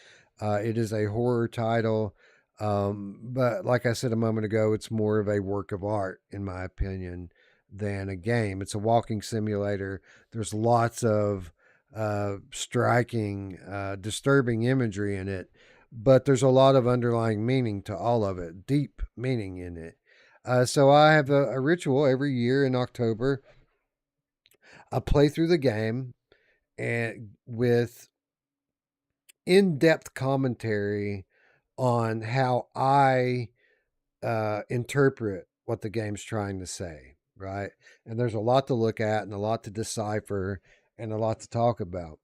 S1: It is a horror title, but like I said a moment ago, it's more of a work of art, in my opinion, than a game. It's a walking simulator. There's lots of striking, disturbing imagery in it, but there's a lot of underlying meaning to all of it, deep meaning in it. So I have a ritual every year in October. I play through the game and with in-depth commentary on how I interpret what the game's trying to say, right? And there's a lot to look at and a lot to decipher and a lot to talk about.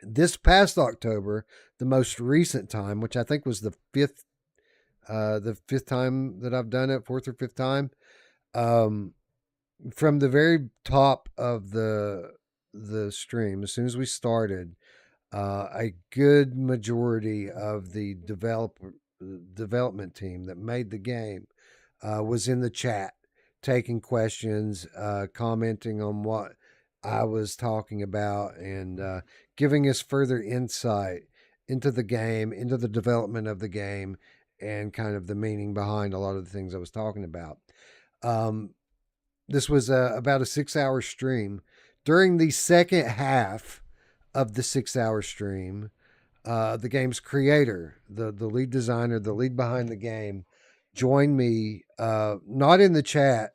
S1: This past October, the most recent time, which I think was the fifth time that I've done it, fourth or fifth time, from the very top of the stream, as soon as we started, a good majority of the development team that made the game was in the chat, taking questions, commenting on what I was talking about, and giving us further insight into the game, into the development of the game, and kind of the meaning behind a lot of the things I was talking about. This was about a 6-hour stream. During the second half of the 6-hour stream, the game's creator, the lead designer, the lead behind the game, joined me, not in the chat,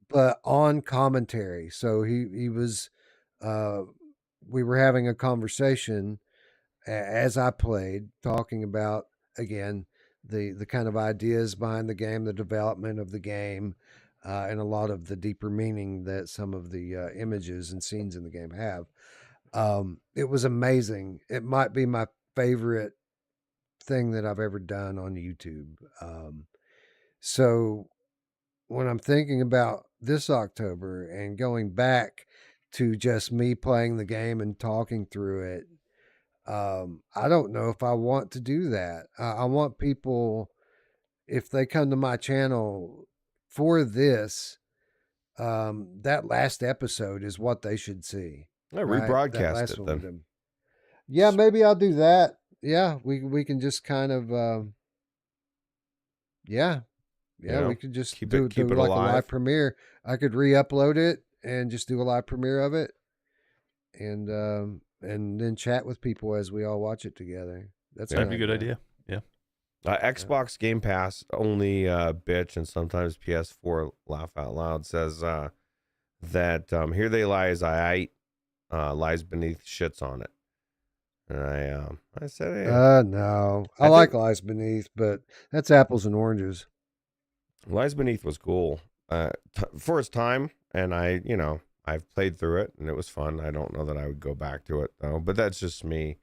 S1: but on commentary. So he was, we were having a conversation as I played, talking about, again, the kind of ideas behind the game, the development of the game, and a lot of the deeper meaning that some of the images and scenes in the game have. It was amazing. It might be my favorite thing that I've ever done on YouTube. So when I'm thinking about this October and going back to just me playing the game and talking through it, I don't know if I want to do that. I want people, if they come to my channel for this, that last episode is what they should see.
S2: yeah,
S1: Right? That
S2: rebroadcast
S1: last
S2: it
S1: one
S2: then.
S1: with them. Yeah, maybe I'll do that. Yeah, we can just kind of yeah. Yeah,
S2: know,
S1: we could just
S2: keep
S1: do
S2: it
S1: like a
S2: alive.
S1: live premiere. I could re-upload it and just do a live premiere of it, and then chat with people as we all watch it together. That's
S3: That'd
S1: an
S3: be a good idea. Yeah.
S2: Xbox Game Pass only bitch and sometimes PS4 laugh out loud says that Here They Lie is lies beneath shits on it. And I said, hey,
S1: No, I
S2: I
S1: like
S2: think-
S1: Lies Beneath, but that's apples and oranges.
S2: Lies Beneath was cool for its time, and I've played through it and it was fun. I don't know that I would go back to it though, but that's just me.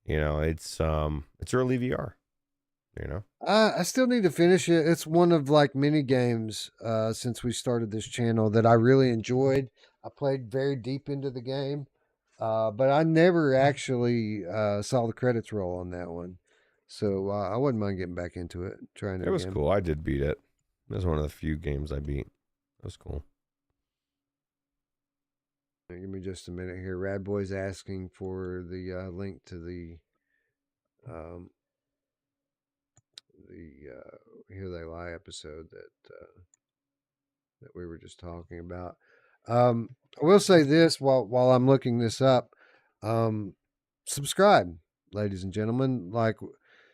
S2: It's early VR.
S1: I still need to finish it. It's one of like many games since we started this channel that I really enjoyed. I played very deep into the game, but I never actually saw the credits roll on that one. So I wouldn't mind getting back into it, trying it
S2: It was
S1: again.
S2: cool. I did beat it. It was one of the few games I beat. It was cool.
S1: Give me just a minute here. Rad Boy's asking for the link to the Here They Lie episode that we were just talking about. I will say this while I'm looking this up. Subscribe, ladies and gentlemen.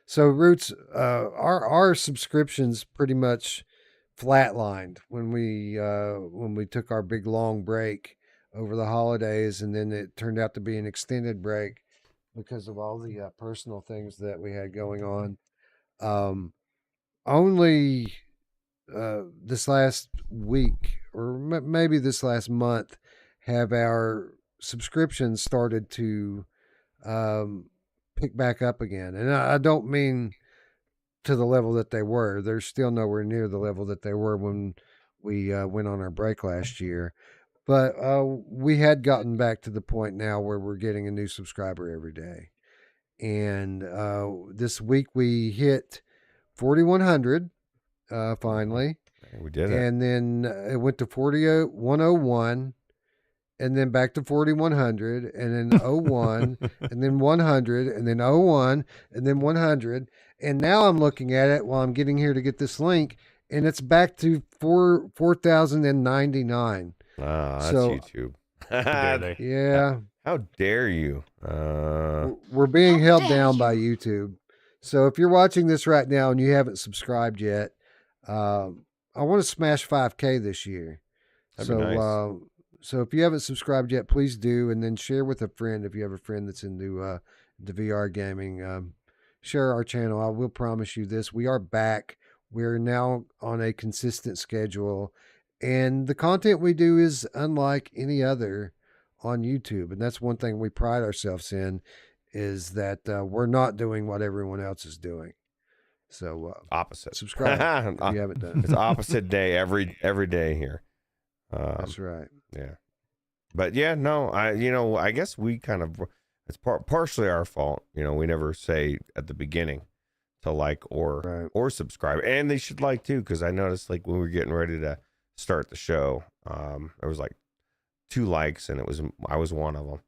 S1: So Ruuts, our subscriptions pretty much flatlined when we took our big long break over the holidays, and then it turned out to be an extended break because of all the personal things that we had going on. Only this last week or maybe this last month have our subscriptions started to pick back up again. And I don't mean to the level that they were. They're still nowhere near the level that they were when we went on our break last year. But we had gotten back to the point now where we're getting a new subscriber every day. And this week we hit 4,100 finally.
S2: We did it.
S1: And then it went to 101, and then back to 4,100, and then 01, and then 100, and then 01, and then 100. And now I'm looking at it while I'm getting here to get this link, and it's back to 4,099.
S2: That's
S1: So-
S2: YouTube.
S1: Yeah,
S2: How dare you?
S1: we're being held down by YouTube. So if you're watching this right now and you haven't subscribed yet, I want to smash 5K this year.
S2: That'd be nice.
S1: So if you haven't subscribed yet, please do, and then share with a friend if you have a friend that's into the VR gaming. Share our channel. I will promise you this: we are back. We're now on a consistent schedule, and the content we do is unlike any other on YouTube, and that's one thing we pride ourselves in, is that we're not doing what everyone else is doing. So
S2: Opposite.
S1: subscribe if you haven't done
S2: It's
S1: it.
S2: opposite day every day here.
S1: That's right.
S2: Yeah. But yeah, no, I guess we kind of, it's partially our fault. We never say at the beginning to like or subscribe, and they should like too, because I noticed like when we were getting ready to start the show, there was like 2 likes, and I was one of them.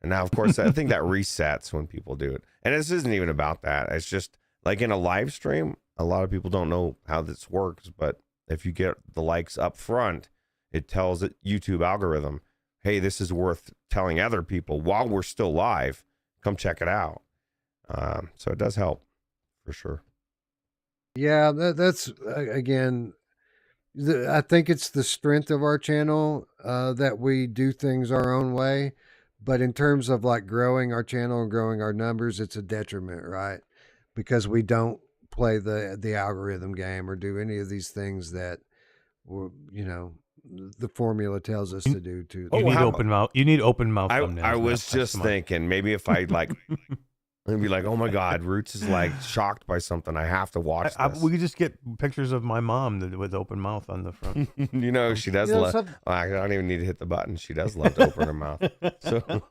S2: And now, of course, I think that resets when people do it. And this isn't even about that. It's just like in a live stream, a lot of people don't know how this works, but if you get the likes up front, it tells the YouTube algorithm, hey, this is worth telling other people while we're still live. Come check it out. So it does help for sure.
S1: Yeah, that's again. I think it's the strength of our channel that we do things our own way. But in terms of like growing our channel and growing our numbers, it's a detriment, right? Because we don't play the algorithm game or do any of these things that the formula tells us to do.
S3: You need open mouth. You need open mouth thumbnails.
S2: I was just thinking maybe if I like, it'd be like, oh my God, Ruuts is like shocked by something. I have to watch this.
S3: We could just get pictures of my mom with open mouth on the front.
S2: She does love. I don't even need to hit the button. She does love to open her mouth. So,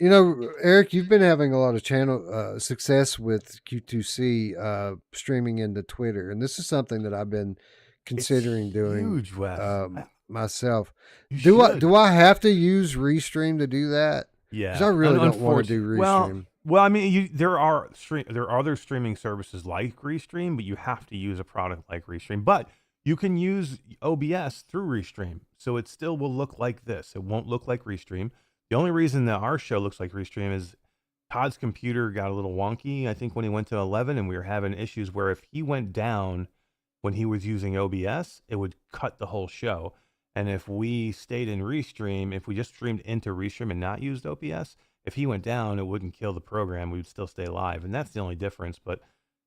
S1: Eric, you've been having a lot of channel success with Q2C streaming into Twitter, and this is something that I've been considering doing
S3: Huge, Wes.
S1: myself.
S3: You
S1: Do I have to use Restream to do that?
S3: Yeah,
S1: Because I really don't want to do Restream.
S3: Well, I mean, there are other streaming services like Restream, but you have to use a product like Restream. But you can use OBS through Restream, so it still will look like this. It won't look like Restream. The only reason that our show looks like Restream is Todd's computer got a little wonky, I think, when he went to 11, and we were having issues where if he went down when he was using OBS, it would cut the whole show. And if we stayed in Restream, if we just streamed into Restream and not used OBS, if he went down, it wouldn't kill the program. We would still stay live. And that's the only difference. But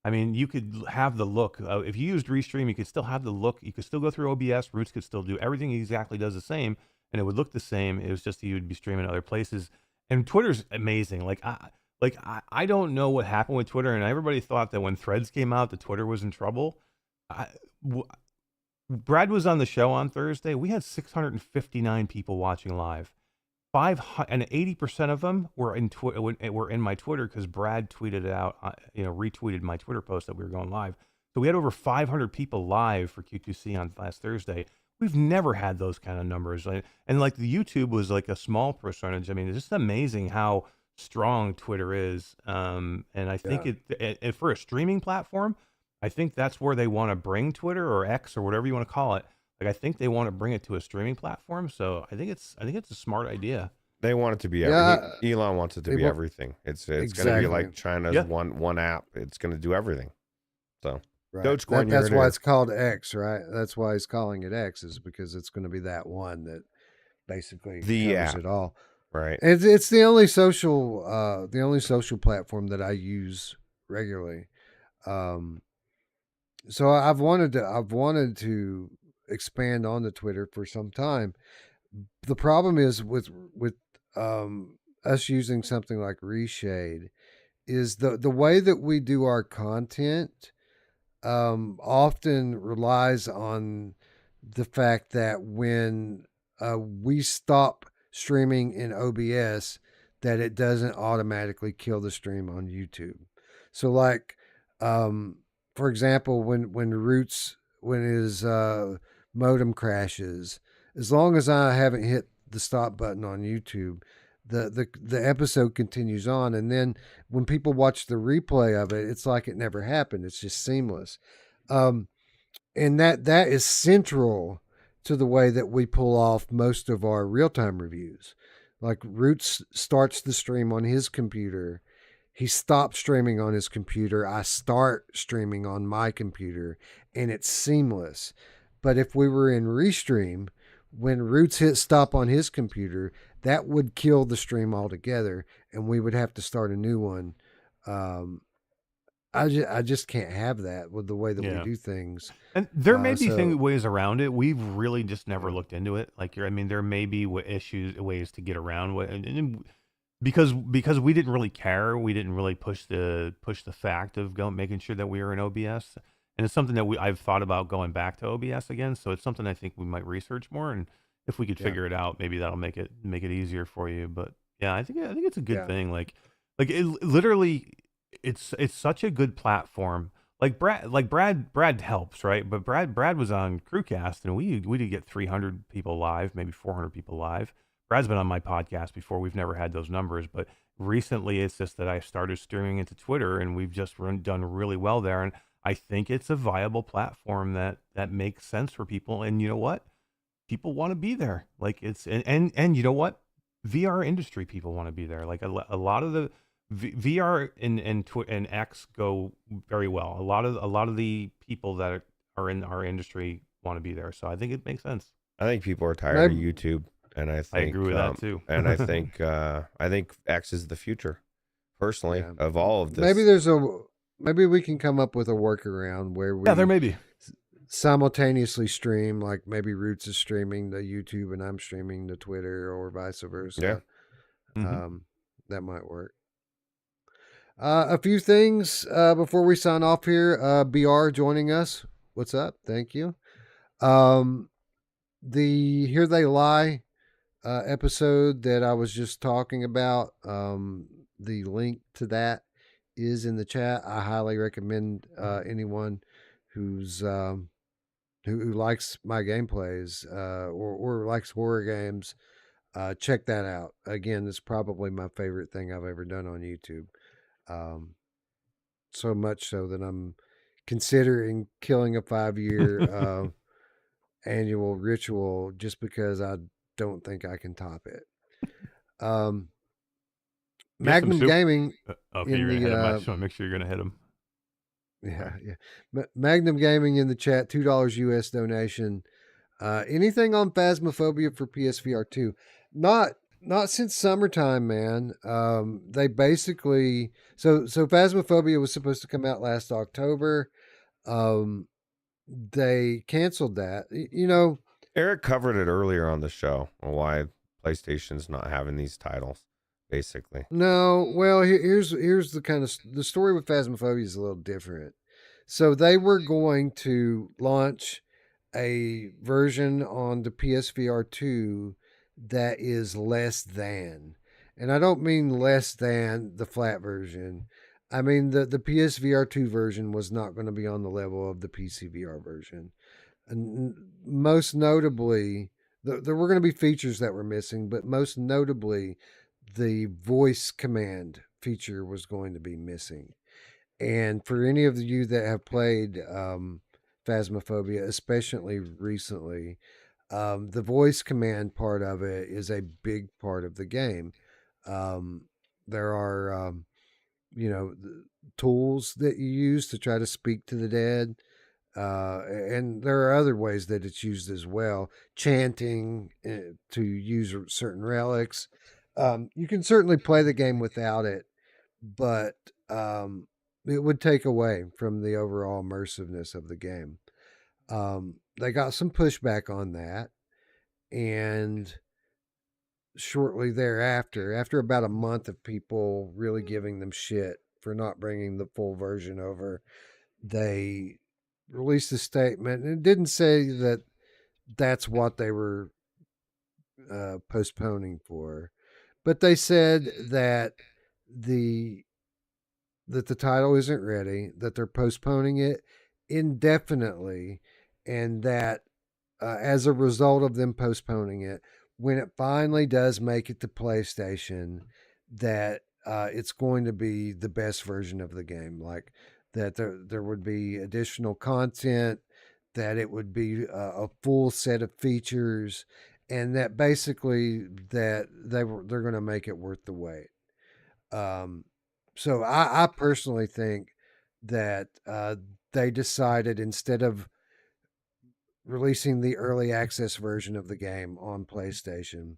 S3: I mean, you could have the look. If you used Restream, you could still have the look. You could still go through OBS. Ruuts could still do everything exactly does the same, and it would look the same. It was just you would be streaming other places. And Twitter's amazing. I don't know what happened with Twitter, and everybody thought that when Threads came out, that Twitter was in trouble. Brad was on the show on Thursday. We had 659 people watching live. 80% of them were in my Twitter because Brad tweeted it out, retweeted my Twitter post that we were going live. So we had over 500 people live for Q2C on last Thursday. We've never had those kind of numbers, and like the YouTube was like a small percentage. I mean, it's just amazing how strong Twitter is. And I think it for a streaming platform, I think that's where they want to bring Twitter or X or whatever you want to call it. Like I think they want to bring it to a streaming platform. So I think it's a smart idea.
S2: They want it to be Elon wants it to be everything. It's going to be like China's one app. It's going to do everything. So
S1: right. That's why it's called X, right? That's why he's calling it X, is because it's going to be that one that basically covers it all.
S2: Right.
S1: It's the only social platform that I use regularly. So I've wanted to expand on the Twitter for some time. The problem is with us using something like Reshade is the way that we do our content often relies on the fact that when we stop streaming in OBS, that it doesn't automatically kill the stream on YouTube. So like, for example, when Ruuts, when his modem crashes, as long as I haven't hit the stop button on YouTube, the episode continues on. And then when people watch the replay of it, it's like it never happened. It's just seamless. And that is central to the way that we pull off most of our real-time reviews. Like Ruuts starts the stream on his computer. He stops streaming on his computer. I start streaming on my computer, and it's seamless. But if we were in Restream, when Ruuts hit stop on his computer, that would kill the stream altogether, and we would have to start a new one. I just can't have that with the way that we do things.
S3: And there may be ways around it. We've really just never looked into it. There may be ways to get around what, and because we didn't really care. We didn't really push the fact of making sure that we were in OBS. And it's something that I've thought about going back to OBS again. So it's something I think we might research more. And if we could figure it out, maybe that'll make it easier for you. But yeah, I think it's a good thing. Like it literally, it's such a good platform. Brad helps, right? But Brad was on CruCast, and we did get 300 people live, maybe 400 people live. Brad's been on my podcast before. We've never had those numbers, but recently it's just that I started streaming into Twitter, and we've just done really well there. And I think it's a viable platform that makes sense for people. And you know what? People want to be there. Like and you know what? VR industry people want to be there. Like a lot of the VR and X go very well. A lot of the people that are in our industry want to be there. So I think it makes sense.
S2: I think people are tired of YouTube, and I agree
S3: with that too.
S2: And I think X is the future, personally, of all of this.
S1: Maybe we can come up with a workaround where we
S3: there may be
S1: simultaneously stream, like maybe Ruuts is streaming the YouTube and I'm streaming the Twitter, or vice versa. Yeah. That might work. A few things before we sign off here. BR joining us. What's up? Thank you. The Here They Lie episode that I was just talking about, the link to that is in the chat. I highly recommend anyone who's who likes my gameplays or likes horror games, check that out. Again, it's probably my favorite thing I've ever done on YouTube. So much so that I'm considering killing a 5-year annual ritual just because I don't think I can top it. Magnum Gaming.
S3: Okay, you're gonna hit him. I just want to make sure you're gonna hit him.
S1: Yeah. Magnum Gaming in the chat, $2 US donation. Anything on Phasmophobia for PSVR 2? Not Not since summertime, man. They basically so Phasmophobia was supposed to come out last October. Um, they canceled that. You know,
S2: Eric covered it earlier on the show on why PlayStation's not having these titles, basically.
S1: no. Well, here's the kind of the story with Phasmophobia is a little different. So they were going to launch a version on the PSVR2 that is less than. And I don't mean less than the flat version. I mean the PSVR2 version was not going to be on the level of the PCVR version. And most notably, there were going to be features that were missing, but most notably, the voice command feature was going to be missing. And for any of you that have played Phasmophobia, especially recently, the voice command part of it is a big part of the game. Um, there are, tools that you use to try to speak to the dead. And there are other ways that it's used as well. Chanting to use certain relics. You can certainly play the game without it, but it would take away from the overall immersiveness of the game. They got some pushback on that, and shortly thereafter, after about a month of people really giving them shit for not bringing the full version over, they released a statement, and it didn't say that that's what they were postponing for, but they said that the the title isn't ready, that they're postponing it indefinitely, and that as a result of them postponing it, when it finally does make it to PlayStation, that it's going to be the best version of the game. Like that, there would be additional content, that it would be a full set of features, and that basically that they're going to make it worth the wait. Um, so I personally think that they decided, instead of releasing the early access version of the game on PlayStation,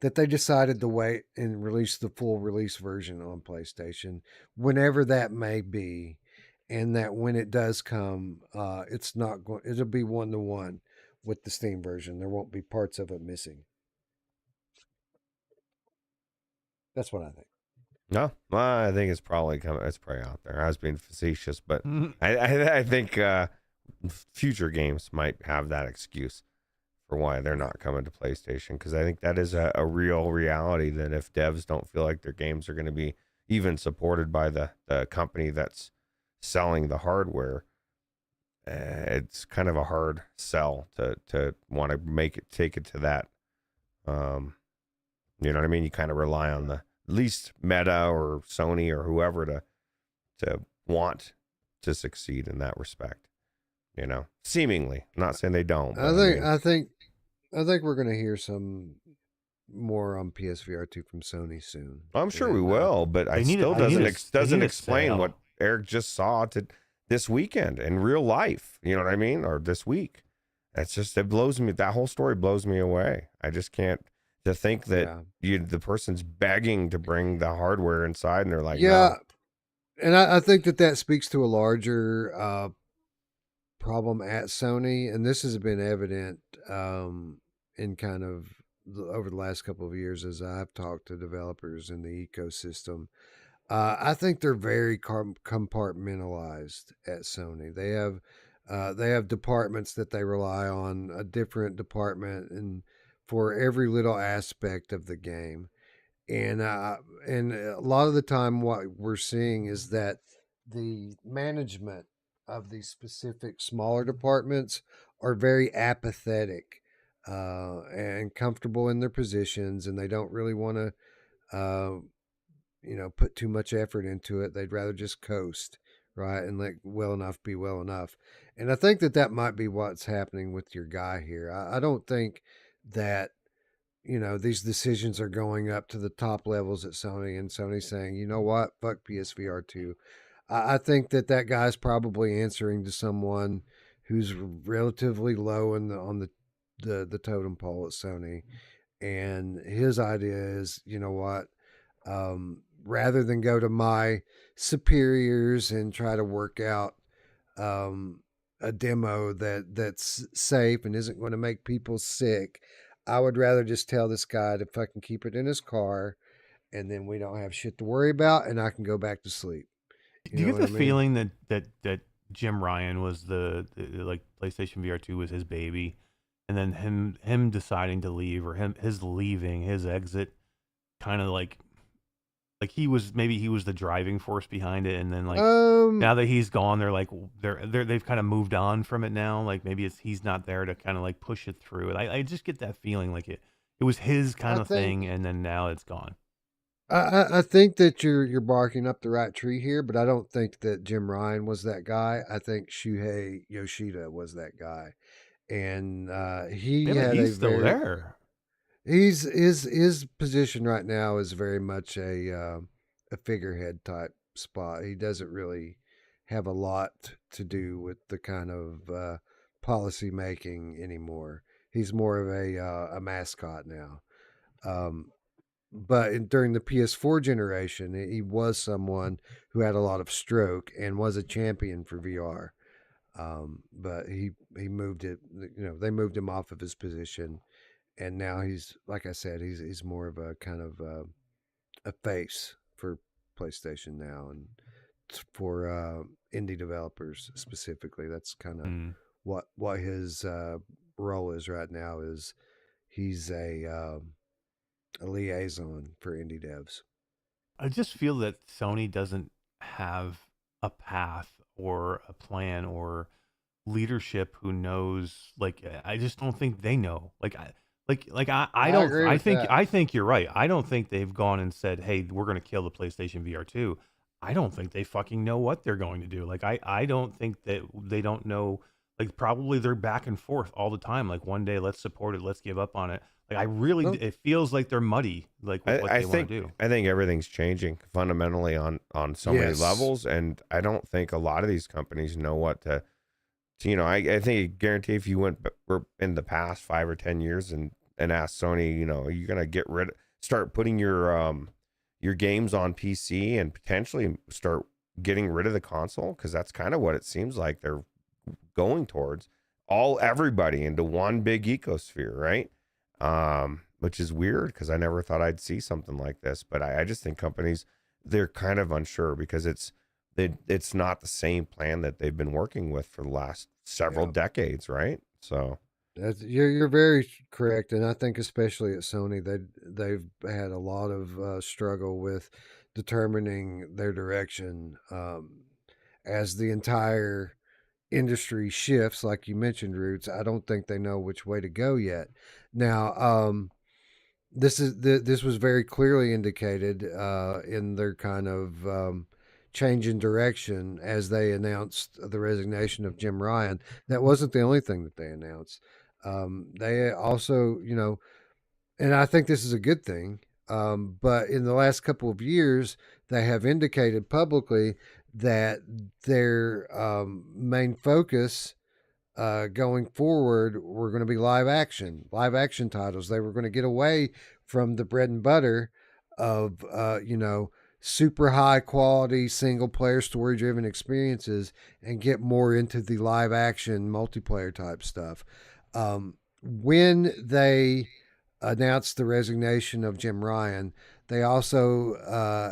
S1: that they decided to wait and release the full release version on PlayStation, whenever that may be, and that when it does come, it's not going. It'll be 1-to-1 with the Steam version. There won't be parts of it missing. That's what I think.
S2: No, well, I think it's probably coming. It's probably out there. I was being facetious, but I think future games might have that excuse for why they're not coming to PlayStation, because I think that is a real reality, that if devs don't feel like their games are going to be even supported by the company that's selling the hardware, it's kind of a hard sell to want to take it to that. You know what I mean? You kind of rely on the at least Meta or Sony or whoever to want to succeed in that respect. You know, seemingly. I'm not saying they don't.
S1: I think we're gonna hear some more on PSVR 2 from Sony soon.
S2: I'm sure we will, but it still doesn't explain what Eric just saw this weekend in real life. You know what I mean? Or this week. It blows me. That whole story blows me away. I just can't. To think that the person's begging to bring the hardware inside, and they're like,
S1: no. And I think that speaks to a larger problem at Sony, and this has been evident in kind of over the last couple of years as I've talked to developers in the ecosystem. I think they're very compartmentalized at Sony. They have departments that they rely on, a different department and for every little aspect of the game. And a lot of the time what we're seeing is that the management of these specific smaller departments are very apathetic and comfortable in their positions, and they don't really want to put too much effort into it. They'd rather just coast, right, and let well enough be well enough. And I think that might be what's happening with your guy here. I don't think that these decisions are going up to the top levels at Sony, and Sony saying, you know what, fuck PSVR 2. I think that guy's probably answering to someone who's relatively low on the totem pole at Sony, And his idea is, you know what, rather than go to my superiors and try to work out a demo that's safe and isn't going to make people sick, I would rather just tell this guy to fucking keep it in his car, and then we don't have shit to worry about, and I can go back to sleep.
S3: Do you
S1: know
S3: get
S1: what
S3: the
S1: I mean?
S3: feeling that Jim Ryan was the like PlayStation VR2 was his baby, and then him deciding to leave, or his leaving, his exit, kind of like he was the driving force behind it, and then like now that he's gone, they've kind of moved on from it now. Like maybe he's not there to kind of like push it through. And I just get that feeling like it was his kind
S1: I
S3: of
S1: think
S3: thing, and then now it's gone.
S1: I think that you're barking up the right tree here, but I don't think that Jim Ryan was that guy. I think Shuhei Yoshida was that guy, and he
S3: Yeah, but
S1: had
S3: he's still there.
S1: He's his position right now is very much a figurehead type spot. He doesn't really have a lot to do with the kind of policy making anymore. He's more of a mascot now. Um, but during the PS4 generation, he was someone who had a lot of stroke and was a champion for VR. But he moved it. They moved him off of his position, and now he's, like I said, he's more of a kind of a face for PlayStation now, and for indie developers specifically. That's kind of
S3: Mm.
S1: what his role is right now. Is he's a liaison for indie devs.
S3: I just feel that Sony doesn't have a path or a plan or leadership who knows. Like I just don't think they know. I don't.
S1: agree with that.
S3: I think you're right. I don't think they've gone and said, "Hey, we're going to kill the PlayStation VR2." I don't think they fucking know what they're going to do. Like I don't think that they don't know. Like probably they're back and forth all the time. Like one day let's support it, let's give up on it. Like I really,
S1: Well,
S3: it feels like they're muddy. Like with what
S2: I
S3: they want
S2: think
S3: to do.
S2: I think everything's changing fundamentally on so many
S1: Yes.
S2: levels, and I don't think a lot of these companies know what to. I think I guarantee if you were in the past 5 or 10 years and asked Sony, are you gonna start putting your games on PC and potentially start getting rid of the console, because that's kind of what it seems like they're going towards, everybody into one big ecosphere, right? Which is weird because I never thought I'd see something like this, but I just think companies, they're kind of unsure because it's not the same plan that they've been working with for the last several decades, right? So
S1: you're very correct, and I think especially at Sony, they've had a lot of struggle with determining their direction as the entire industry shifts. Like you mentioned, Roots, I don't think they know which way to go yet. Now, this was very clearly indicated in their kind of change in direction as they announced the resignation of Jim Ryan. That wasn't the only thing that they announced. They also, and I think this is a good thing. But in the last couple of years, they have indicated publicly that their main focus going forward were going to be live action titles. They were going to get away from the bread and butter of super high quality single player story driven experiences and get more into the live action multiplayer type stuff. When they announced the resignation of Jim Ryan, they also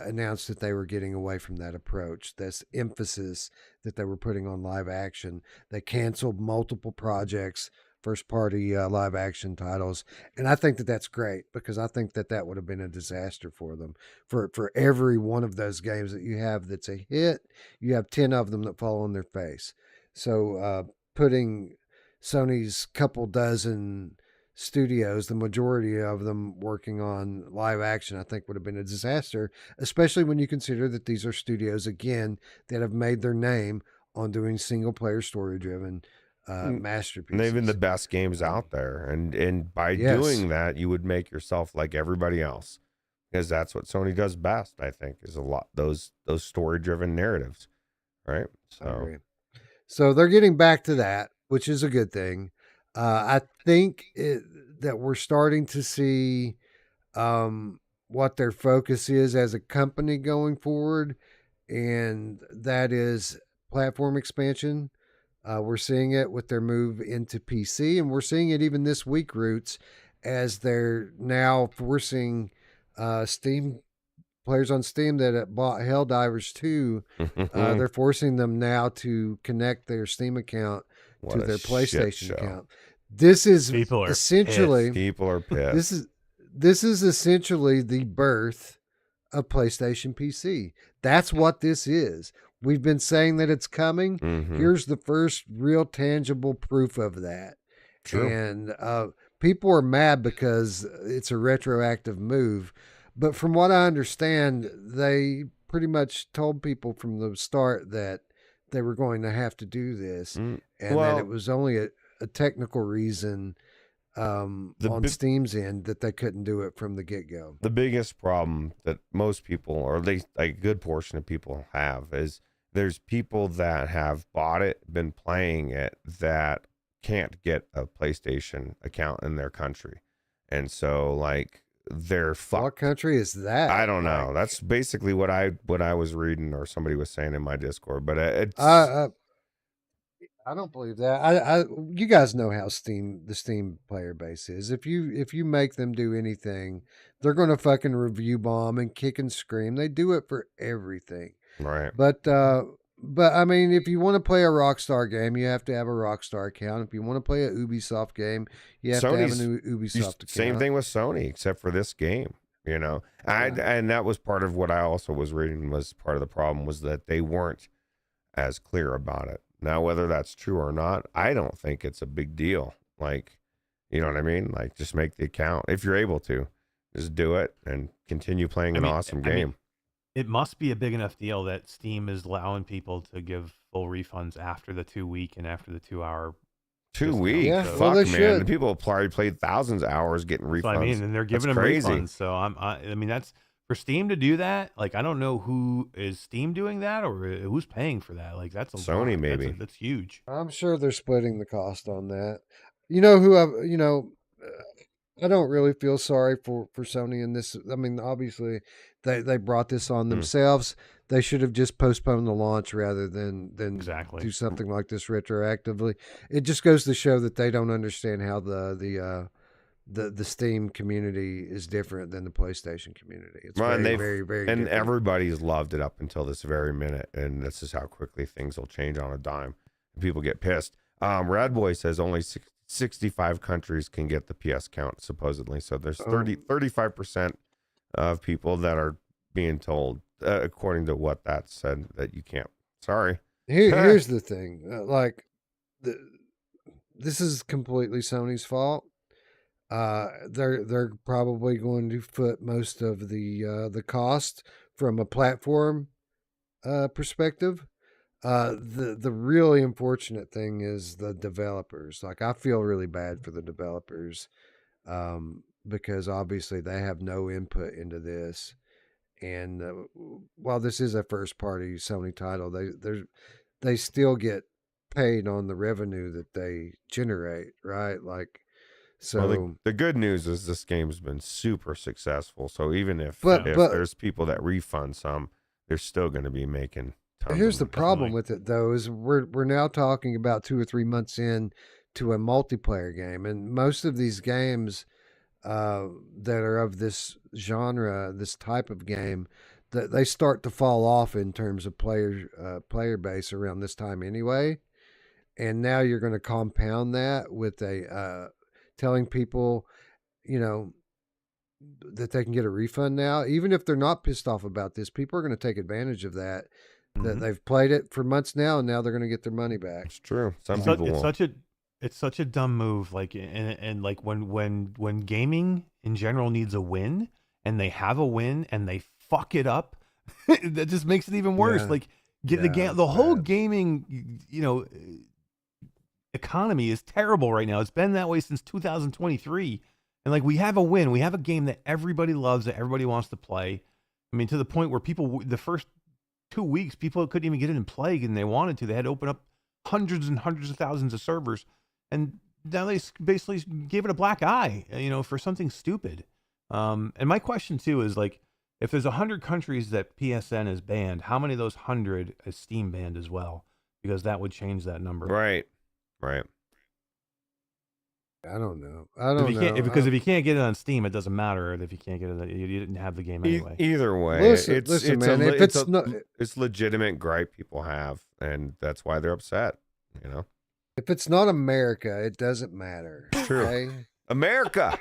S1: announced that they were getting away from that approach, this emphasis that they were putting on live action. They canceled multiple projects, first party live action titles. And I think that that's great, because I think that would have been a disaster for them. For every one of those games that you have that's a hit, you have 10 of them that fall on their face. So putting Sony's couple dozen studios, the majority of them working on live action, I think would have been a disaster, especially when you consider that these are studios, again, that have made their name on doing single player story driven masterpieces.
S2: and they've been the best games out there, and by doing that, you would make yourself like everybody else, because that's what Sony does best. I think is a lot those story driven narratives, right?
S1: So they're getting back to that, which is a good thing. I think that we're starting to see what their focus is as a company going forward, and that is platform expansion. We're seeing it with their move into PC, and we're seeing it even this week, Ruuts, as they're now forcing Steam players on Steam that have bought Helldivers 2. They're forcing them now to connect their Steam account to their PlayStation account. This is
S3: People are
S1: essentially
S3: pissed.
S2: People are pissed.
S1: this is essentially the birth of PlayStation PC. That's what this is. We've been saying that it's coming. Here's the first real tangible proof of that.
S2: True.
S1: And people are mad because it's a retroactive move. But from what I understand, they pretty much told people from the start that they were going to have to do this, and that it was only a technical reason on Steam's end that they couldn't do it from the get-go.
S2: The biggest problem that most people, or at least a good portion of people have, is there's people that have bought it, been playing it, that can't get a PlayStation account in their country. And so, like, they're fucked.
S1: What country is that?
S2: I don't know. That's basically what I was reading, or somebody was saying in my Discord. But it's
S1: I don't believe that. You guys know how the Steam player base is. If you make them do anything, they're going to fucking review bomb and kick and scream. They do it for everything.
S2: right.
S1: But I mean, if you want to play a Rockstar game, you have to have a Rockstar account. If you want to play a Ubisoft game, you have to have an Ubisoft account.
S2: Same thing with Sony, except for this game. You know, and that was part of what I also was reading. Was part of the problem was that they weren't as clear about it. Now, whether that's true or not, I don't think it's a big deal. Like, you know what I mean? Like, just make the account if you're able to. Just do it and continue playing an awesome game.
S3: It must be a big enough deal that Steam is allowing people to give full refunds after the 2 week and after the 2 hour.
S2: 2 weeks?
S1: Yeah,
S2: Fuck,
S1: well, they
S2: man.
S1: should.
S2: The people have probably played thousands of hours getting refunds.
S3: So, I mean, and they're giving them
S2: crazy.
S3: refunds. So I mean, that's for Steam to do that. Like, I don't know who is Steam doing that or who's paying for that. Like, that's a
S2: Sony,
S3: lot.
S2: maybe.
S3: That's huge.
S1: I'm sure they're splitting the cost on that. You know who I don't really feel sorry for Sony in this. I mean, obviously, they brought this on themselves. They should have just postponed the launch rather than
S3: Exactly.
S1: do something like this retroactively. It just goes to show that they don't understand how the Steam community is different than the PlayStation community. It's very different.
S2: Everybody's loved it up until this very minute, and this is how quickly things will change on a dime. People get pissed. Rad Boy says only 65 countries can get the PS count, supposedly. So there's 35% of people that are being told, according to what that said, that you can't. Sorry.
S1: Here's the thing. This is completely Sony's fault. They're probably going to foot most of the cost from a platform perspective. The really unfortunate thing is the developers. Like, I feel really bad for the developers because obviously they have no input into this. And while this is a first party Sony title, they still get paid on the revenue that they generate, right? Like, so
S2: well, the good news is this game's been super successful. So even if there's people that refund some, they're still going to be making tons.
S1: Here's the
S2: money.
S1: problem with it, though, is we're now talking about 2 or 3 months in to a multiplayer game, and most of these games that are of this genre, this type of game, that they start to fall off in terms of player base around this time anyway. And now you're going to compound that with telling people, that they can get a refund now, even if they're not pissed off about this. People are going to take advantage of that. That they've played it for months now, and now they're going to get their money back.
S2: It's true.
S3: It's such a dumb move. Like, and like when gaming in general needs a win, and they have a win and they fuck it up, that just makes it even worse.
S1: Yeah.
S3: Like, the whole gaming, economy is terrible right now. It's been that way since 2023. And like, we have a win, we have a game that everybody loves, that everybody wants to play. I mean, to the point where people, the first 2 weeks, people couldn't even get in and play, and they wanted to. They had to open up hundreds and hundreds of thousands of servers, and now they basically gave it a black eye, for something stupid. And my question too is like, if there's 100 countries that PSN is banned, how many of those 100 is Steam banned as well? Because that would change that number.
S2: Right.
S1: I don't know. I don't know.
S3: Because if you can't get it on Steam, it doesn't matter. If you can't get it, you didn't have the game anyway.
S2: Either way,
S1: listen, man.
S2: it's legitimate gripe people have, and that's why they're upset.
S1: If it's not America, it doesn't matter.
S2: True.
S1: Okay?
S2: America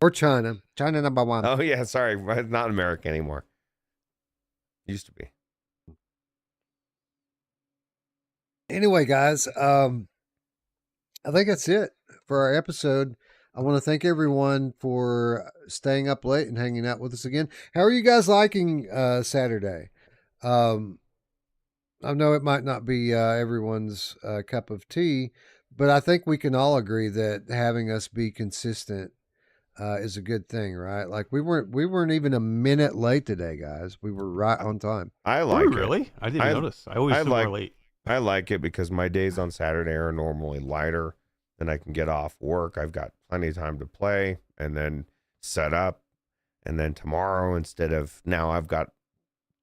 S1: Or China. China number one.
S2: Oh yeah, sorry, not America anymore. Used to be.
S1: Anyway, guys, I think that's it for our episode. I want to thank everyone for staying up late and hanging out with us again. How are you guys liking Saturday? I know it might not be everyone's cup of tea, but I think we can all agree that having us be consistent is a good thing, right? Like we weren't even a minute late today, guys. We were right on time.
S2: I like it.
S3: Really? I didn't notice. I always feel more late.
S2: I like it because my days on Saturday are normally lighter. Then I can get off work. I've got plenty of time to play and then set up. And then tomorrow, instead of now, I've got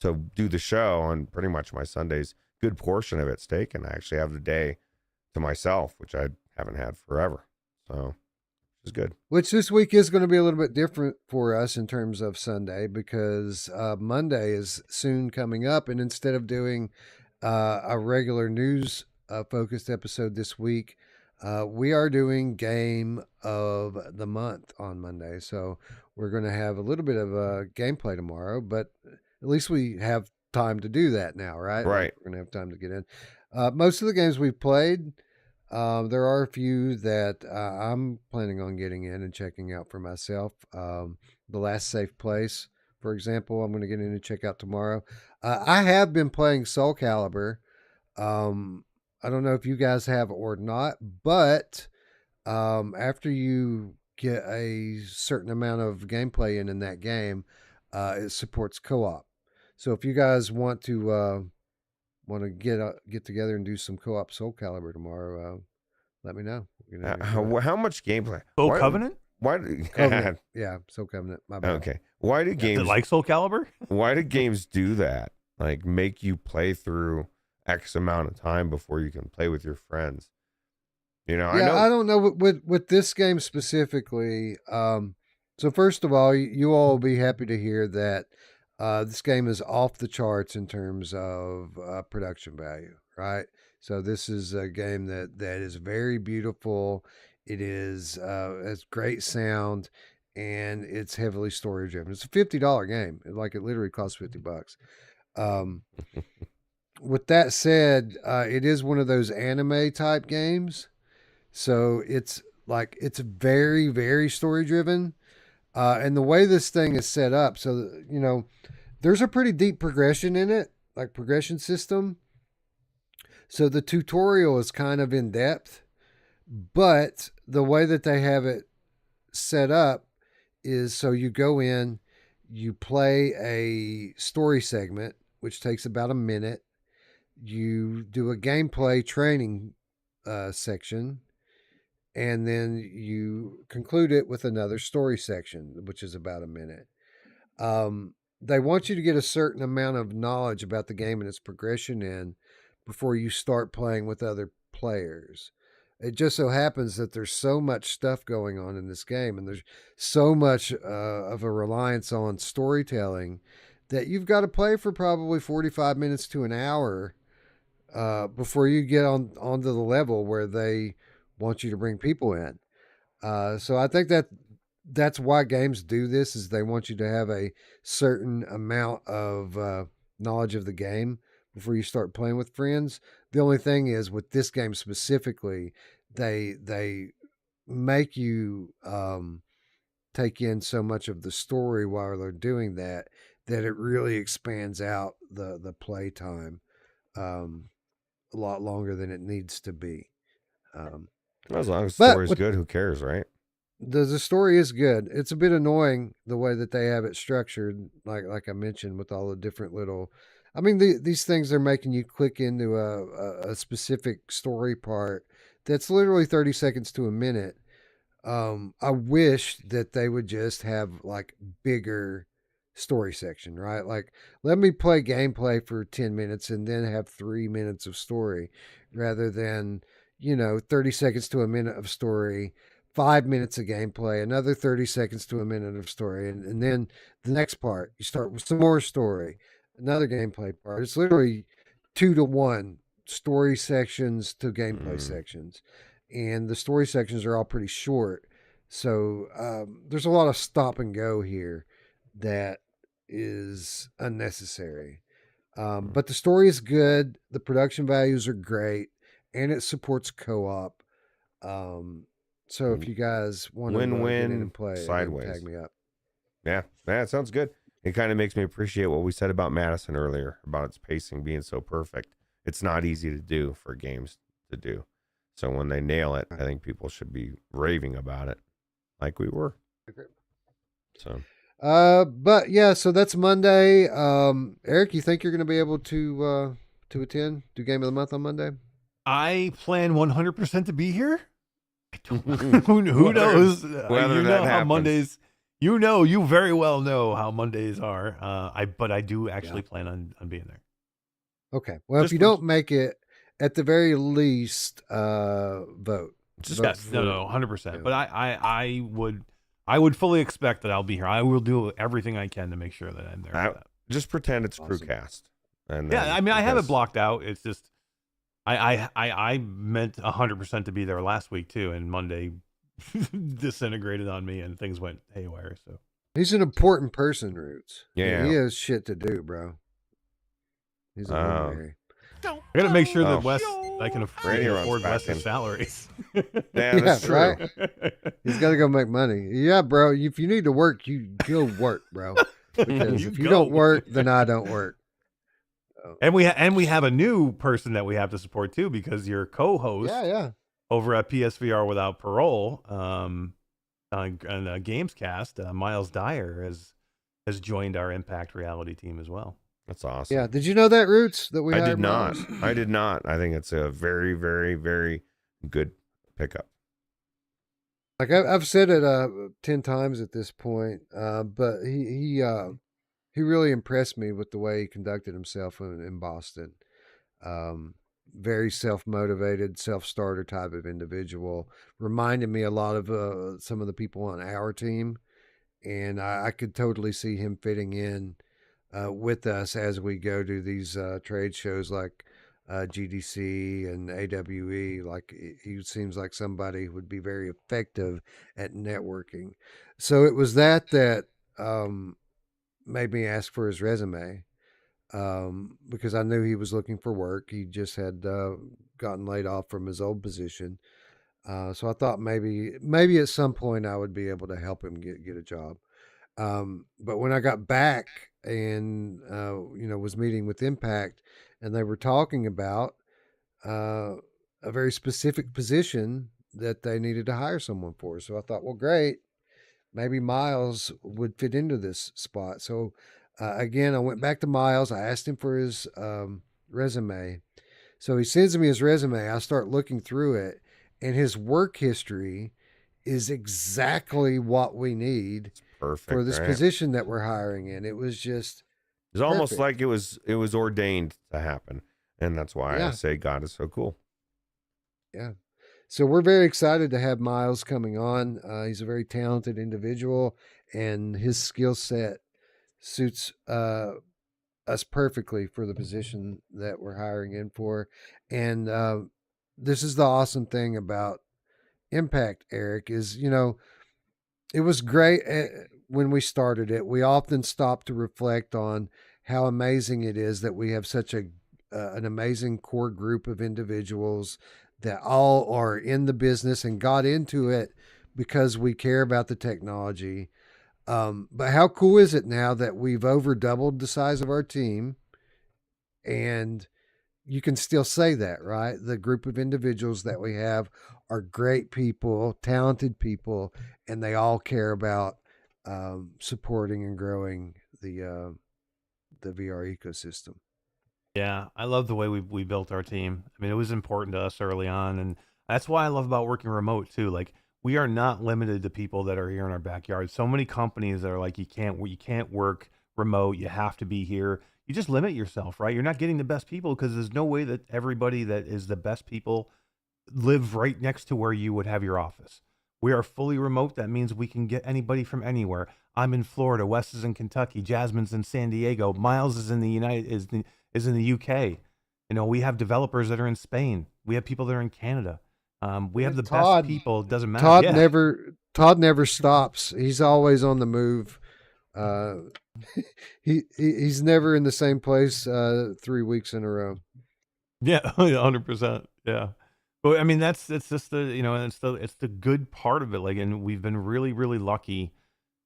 S2: to do the show, and pretty much my Sunday's good portion of it's taken. I actually have the day to myself, which I haven't had forever. So it's good.
S1: Which this week is going to be a little bit different for us in terms of Sunday, because Monday is soon coming up. And instead of doing a regular news focused episode this week, we are doing Game of the Month on Monday. So we're going to have a little bit of gameplay tomorrow, but at least we have time to do that now, right?
S2: Right.
S1: Like we're going to have time to get in. Most of the games we've played, there are a few that I'm planning on getting in and checking out for myself. The Last Safe Place, for example, I'm going to get in and check out tomorrow. I have been playing Soul Calibur. I don't know if you guys have or not, but after you get a certain amount of gameplay in that game, it supports co-op. So if you guys want to get together and do some co-op Soul Calibur tomorrow, let me know.
S2: How much gameplay?
S3: Soul Covenant?
S2: Why?
S1: Covenant. Yeah, Soul Covenant. My bad.
S2: Okay. Why do games
S3: like Soul Calibur?
S2: Why do games do that? Like make you play through X amount of time before you can play with your friends.
S1: I don't know with this game specifically. So first of all, you all will be happy to hear that this game is off the charts in terms of production value, right? So this is a game that is very beautiful. It has great sound, and it's heavily story driven. It's a $50 game. It literally costs $50. With that said, it is one of those anime type games. So it's very, very story driven. And the way this thing is set up, so, there's a pretty deep progression in it, like progression system. So the tutorial is kind of in depth, but the way that they have it set up is so you go in, you play a story segment, which takes about a minute. You do a gameplay training section, and then you conclude it with another story section, which is about a minute. They want you to get a certain amount of knowledge about the game and its progression in before you start playing with other players. It just so happens that there's so much stuff going on in this game, and there's so much of a reliance on storytelling that you've got to play for probably 45 minutes to an hour before you get onto the level where they want you to bring people in. So I think that's why games do this, is they want you to have a certain amount of knowledge of the game before you start playing with friends. The only thing is, with this game specifically, they make you take in so much of the story while they're doing that it really expands out the play time a lot longer than it needs to be.
S2: As long as the story's good, who cares, right?
S1: The story is good. It's a bit annoying the way that they have it structured, like I mentioned, with all the different little. I mean, these things are making you click into a specific story part that's literally 30 seconds to a minute. I wish that they would just have like bigger story section, right? Like, let me play gameplay for 10 minutes and then have 3 minutes of story rather than, 30 seconds to a minute of story, 5 minutes of gameplay, another 30 seconds to a minute of story. And then the next part, you start with some more story, another gameplay part. It's literally 2 to 1 story sections to gameplay sections. And the story sections are all pretty short. So there's a lot of stop and go here that is unnecessary. But the story is good. The production values are great. And it supports co-op. So if you guys want to get in
S2: Win-win
S1: and play,
S2: sideways.
S1: tag me up.
S2: Yeah, that sounds good. It kind of makes me appreciate what we said about MADiSON earlier, about its pacing being so perfect. It's not easy to do for games to do. So when they nail it, I think people should be raving about it like we were. So
S1: But yeah, so that's Monday. Eric, you think you're going to be able to attend, do Game of the Month on Monday?
S3: I plan 100% to be here. I don't who knows?
S2: Whether
S3: you
S2: that
S3: know how
S2: happens.
S3: Mondays. You very well know how Mondays are. But I do actually plan on being there.
S1: Okay. Well, if you don't make it, at the very least, vote.
S2: Just
S3: Yes, no, 100%. But I would fully expect that I'll be here. I will do everything I can to make sure that I'm there. for that.
S2: just pretend it's
S1: Awesome.
S2: CruCast. And
S3: Yeah,
S2: then-
S3: I mean, I have it
S2: because-
S3: blocked out. It's just I meant 100% to be there last week too, and Monday disintegrated on me, and things went haywire. So
S1: He's an important person, Ruuts.
S2: Yeah.
S1: He has shit to do, bro. He's a luminary.
S3: I got to make sure that
S2: Oh.
S3: Wes, I can
S2: Radio runs
S3: afford
S2: back
S3: Wes's
S2: in.
S3: salaries.
S2: Yeah,
S1: Yeah,
S2: that's true.
S1: right? He's got to go make money. Yeah, bro. If you need to work, you go work, bro. Because
S3: You
S1: if you
S3: go.
S1: don't work, then I don't work.
S3: And we have a new person that we have to support too, because your co-host
S1: Yeah.
S3: over at PSVR Without Parole on Gamescast, Miles Dyer has joined our Impact Reality team as well.
S2: That's awesome.
S1: Yeah. Did you know that, Ruuts? That we
S2: I
S1: hired
S2: did not.
S1: Miles?
S2: I did not. I think it's a very, very, very good pickup.
S1: Like I've said it 10 times at this point, but he really impressed me with the way he conducted himself in Boston. Very self-motivated, self-starter type of individual. Reminded me a lot of some of the people on our team, and I could totally see him fitting in with us as we go to these trade shows like GDC and AWE. Like he seems like somebody who would be very effective at networking. So it was that made me ask for his resume because I knew he was looking for work. He just had gotten laid off from his old position. So I thought maybe at some point I would be able to help him get a job. But when I got back and was meeting with Impact, and they were talking about a very specific position that they needed to hire someone for. So I thought, well, great, maybe Miles would fit into this spot. So again, I went back to Miles. I asked him for his resume. So he sends me his resume. I start looking through it, and his work history is exactly what we need
S2: Perfect.
S1: for this
S2: right?
S1: position that we're hiring in. It was just
S2: It's almost
S1: perfect.
S2: like it was ordained to happen. And that's why I
S1: Yeah.
S2: say God is so cool.
S1: so we're very excited to have Miles coming on. He's a very talented individual, and his skill set suits us perfectly for the position that we're hiring in for. And this is the awesome thing about Impact, Eric, is it was great when we started it. We often stop to reflect on how amazing it is that we have such an amazing core group of individuals that all are in the business and got into it because we care about the technology. But how cool is it now that we've over doubled the size of our team, and you can still say that, right? The group of individuals that we have are great people, talented people, and they all care about supporting and growing the VR ecosystem.
S3: Yeah, I love the way we built our team. I mean, it was important to us early on, and That's why I love about working remote too. Like we are not limited to people that are here in our backyard. So many companies that are like, you can't work remote. You have to be here. You just limit yourself, right? You're not getting the best people because there's no way that everybody that is the best people live right next to where you would have your office. We are fully remote. That means we can get anybody from anywhere. I'm in Florida. Wes is in Kentucky. Jasmine's in San Diego. Miles is in is in the UK. You know, we have developers that are in Spain. We have people that are in Canada. We have the
S1: Todd-
S3: best people. It doesn't matter.
S1: Todd
S3: Yeah.
S1: Todd never stops. He's always on the move. He's never in the same place 3 weeks in a row.
S3: Yeah, 100%. Yeah. But I mean, it's just the, you know, and it's the good part of it. Like, and we've been really, really lucky.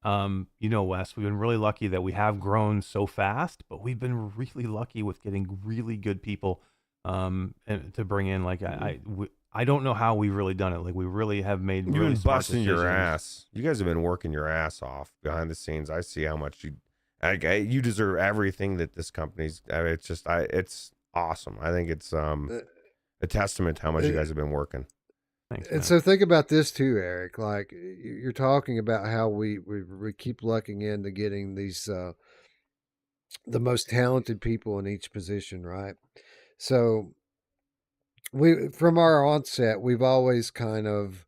S3: You know, Wes, we've been really lucky that we have grown so fast, but we've been really lucky with getting really good people, and to bring in. Like, I don't know how we've really done it. Like, we really have made
S2: You've
S3: really
S2: been
S3: smart
S2: busting your
S3: decisions.
S2: ass. You guys have been working your ass off behind the scenes. I see how much you deserve everything that this company's. It's just, it's awesome. I think it's a testament to how much you guys have been working.
S3: Thanks,
S1: And
S3: man.
S1: so think about this too, Eric. Like you're talking about how we keep lucking into getting these the most talented people in each position, right? So we from our onset, we've always kind of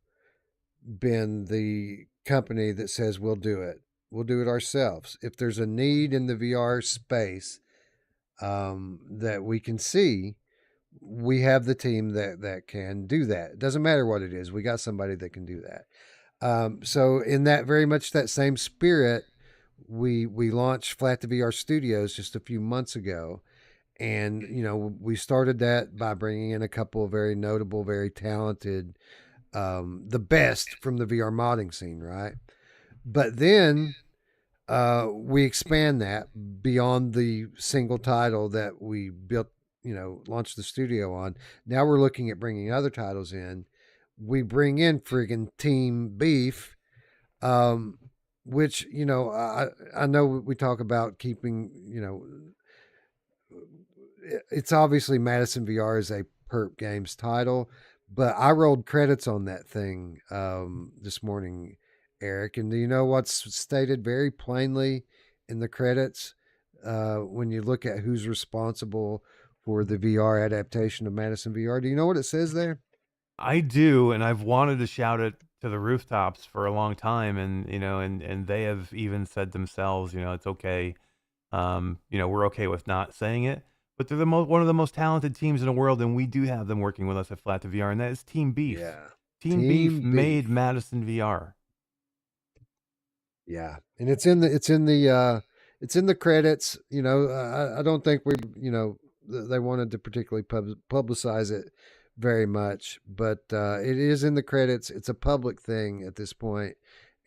S1: been the company that says we'll do it. We'll do it ourselves. If there's a need in the VR space that we can see, we have the team that can do that. It doesn't matter what it is. We got somebody that can do that. So in that very much that same spirit, we launched Flat to VR Studios just a few months ago. And, you know, we started that by bringing in a couple of very notable, very talented, the best from the VR modding scene, right? But then we expand that beyond the single title that we built, you know, launched the studio on. Now we're looking at bringing other titles in. We bring in friggin' Team Beef, which, you know, I know we talk about keeping, you know, it's obviously MADiSON VR is a Perp Games title, but I rolled credits on that thing this morning, Eric. And do you know what's stated very plainly in the credits when you look at who's responsible for the VR adaptation of MADiSON VR? Do you know what it says there?
S3: I do, and I've wanted to shout it to the rooftops for a long time, and you know, and they have even said themselves, you know, it's okay. You know, we're okay with not saying it, but they're one of the most talented teams in the world, and we do have them working with us at Flat to VR, and that is Team Beef.
S1: Yeah.
S3: Team Beef
S1: Beef.
S3: made MADiSON VR.
S1: Yeah, and it's in the credits. You know, I don't think you know, they wanted to particularly publicize it very much, but it is in the credits. It's a public thing at this point,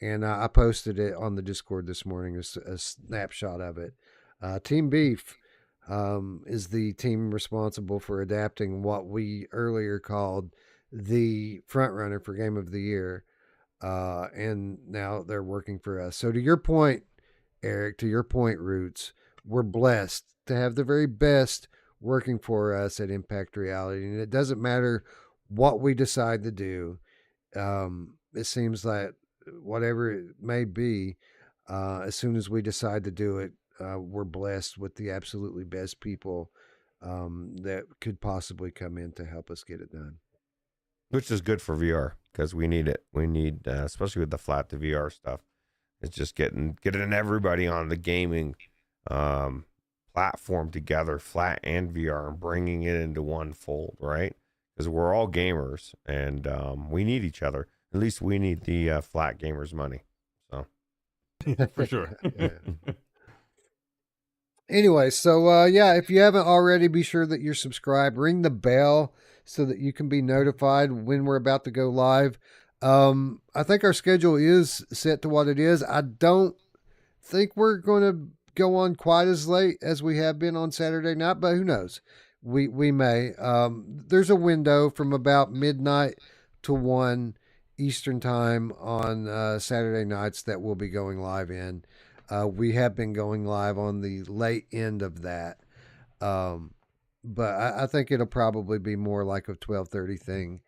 S1: and I posted it on the Discord this morning as a snapshot of it. Team Beef is the team responsible for adapting what we earlier called the front runner for Game of the Year. And now they're working for us. So to your point, Eric, to your point, Ruuts, we're blessed to have the very best working for us at Impact Reality. And it doesn't matter what we decide to do. It seems that whatever it may be, as soon as we decide to do it, we're blessed with the absolutely best people that could possibly come in to help us get it done.
S2: Which is good for VR because we need it. We need, especially with the flat to VR stuff. It's just getting everybody on the gaming platform together, flat and VR, and bringing it into one fold, right? Because we're all gamers and we need each other. At least we need the flat gamers money. So
S3: For sure.
S1: Anyway, so yeah, if you haven't already, be sure that you're subscribed. Ring the bell so that you can be notified when we're about to go live. I think our schedule is set to what it is. I don't think we're going to go on quite as late as we have been on Saturday night, but who knows? We may. There's a window from about midnight to 1 Eastern time on Saturday nights that we'll be going live in. We have been going live on the late end of that. But I think it'll probably be more like a 12:30 thing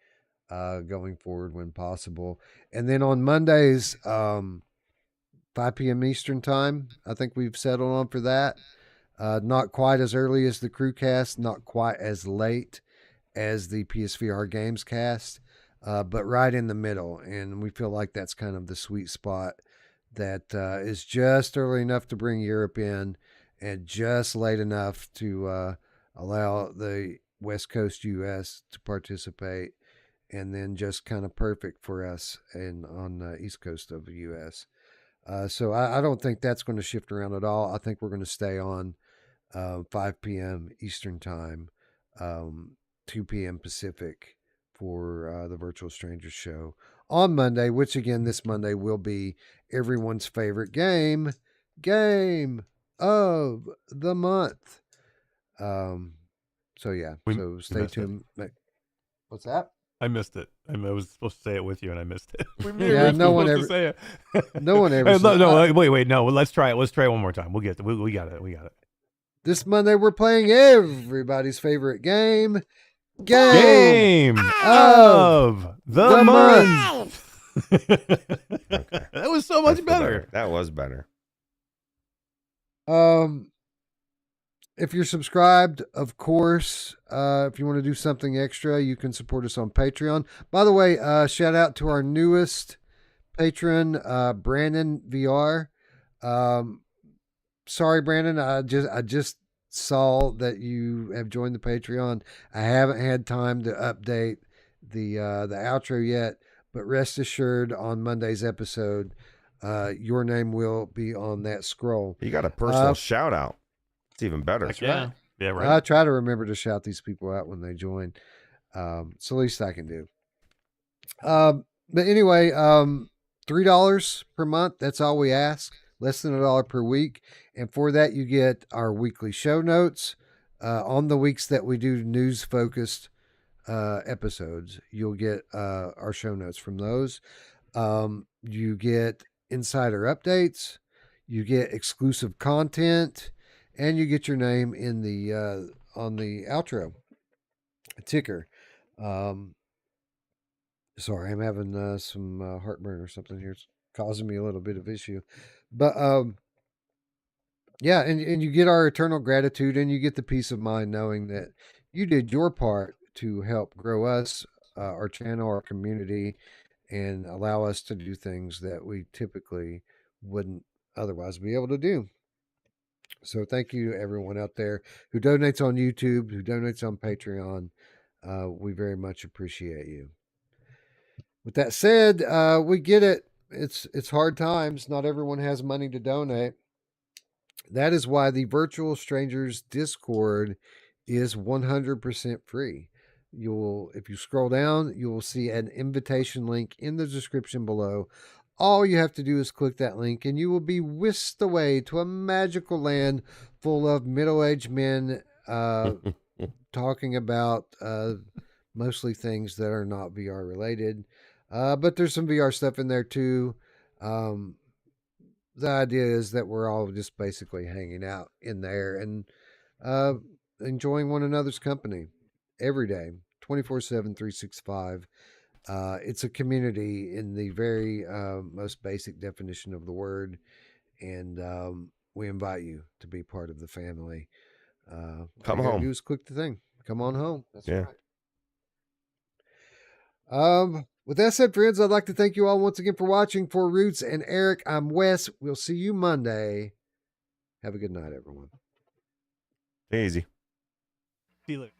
S1: going forward when possible. And then on Mondays, 5 p.m. Eastern time, I think we've settled on for that. Not quite as early as the CruCast, not quite as late as the PSVR Gamescast, but right in the middle. And we feel like that's kind of the sweet spot that is just early enough to bring Europe in and just late enough to allow the West Coast US to participate, and then just kind of perfect for us and on the East Coast of the US. So I don't think that's going to shift around at all. I think we're going to stay on 5 p.m. Eastern Time, 2 p.m. Pacific for the Virtual Strangers show on Monday, which again, this Monday will be everyone's favorite game of the month. So yeah, so stay tuned. What's that?
S3: I missed it. I was supposed to say it with you, and I missed it.
S1: Yeah, no one ever.
S3: Say it.
S1: No one ever.
S3: Wait. No, let's try it. Let's try it one more time. We'll get it. We got it. We got it.
S1: This Monday, we're playing everybody's favorite game
S3: of the month.
S2: Okay.
S3: That was so much better.
S2: That was better.
S1: If you're subscribed, of course, if you want to do something extra, you can support us on Patreon. By the way, shout out to our newest patron, Brandon VR. Sorry, Brandon, I just saw that you have joined the Patreon. I haven't had time to update the outro yet, but rest assured, on Monday's episode, your name will be on that scroll.
S2: You got a personal shout out. It's even better.
S3: That's
S4: Yeah.
S3: right. Yeah, right.
S1: I try to remember to shout these people out when they join. It's the least I can do. But anyway, $3 per month. That's all we ask. Less than $1 per week. And for that, you get our weekly show notes. On the weeks that we do news-focused episodes, you'll get our show notes from those. You get insider updates. You get exclusive content. And you get your name in the on the outro ticker. Sorry, I'm having some heartburn or something here. It's causing me a little bit of issue. But yeah, and you get our eternal gratitude, and you get the peace of mind knowing that you did your part to help grow us, our channel, our community, and allow us to do things that we typically wouldn't otherwise be able to do. So thank you to everyone out there who donates on YouTube, who donates on Patreon. We very much appreciate you. With that said, we get it. It's hard times. Not everyone has money to donate. That is why the Virtual Strangers Discord is 100% free. If you scroll down, you will see an invitation link in the description below. All you have to do is click that link and you will be whisked away to a magical land full of middle-aged men talking about mostly things that are not VR related. But there's some VR stuff in there too. The idea is that we're all just basically hanging out in there and enjoying one another's company every day, 24/7, 365. It's a community in the very most basic definition of the word, and we invite you to be part of the family.
S2: Come
S1: all you
S2: home.
S1: do is click the thing. Come on home. That's
S2: Yeah.
S1: right. With that said, friends, I'd like to thank you all once again for watching. For Ruuts and Eric, I'm Wes. We'll see you Monday. Have a good night, everyone.
S2: Easy.
S3: See you later.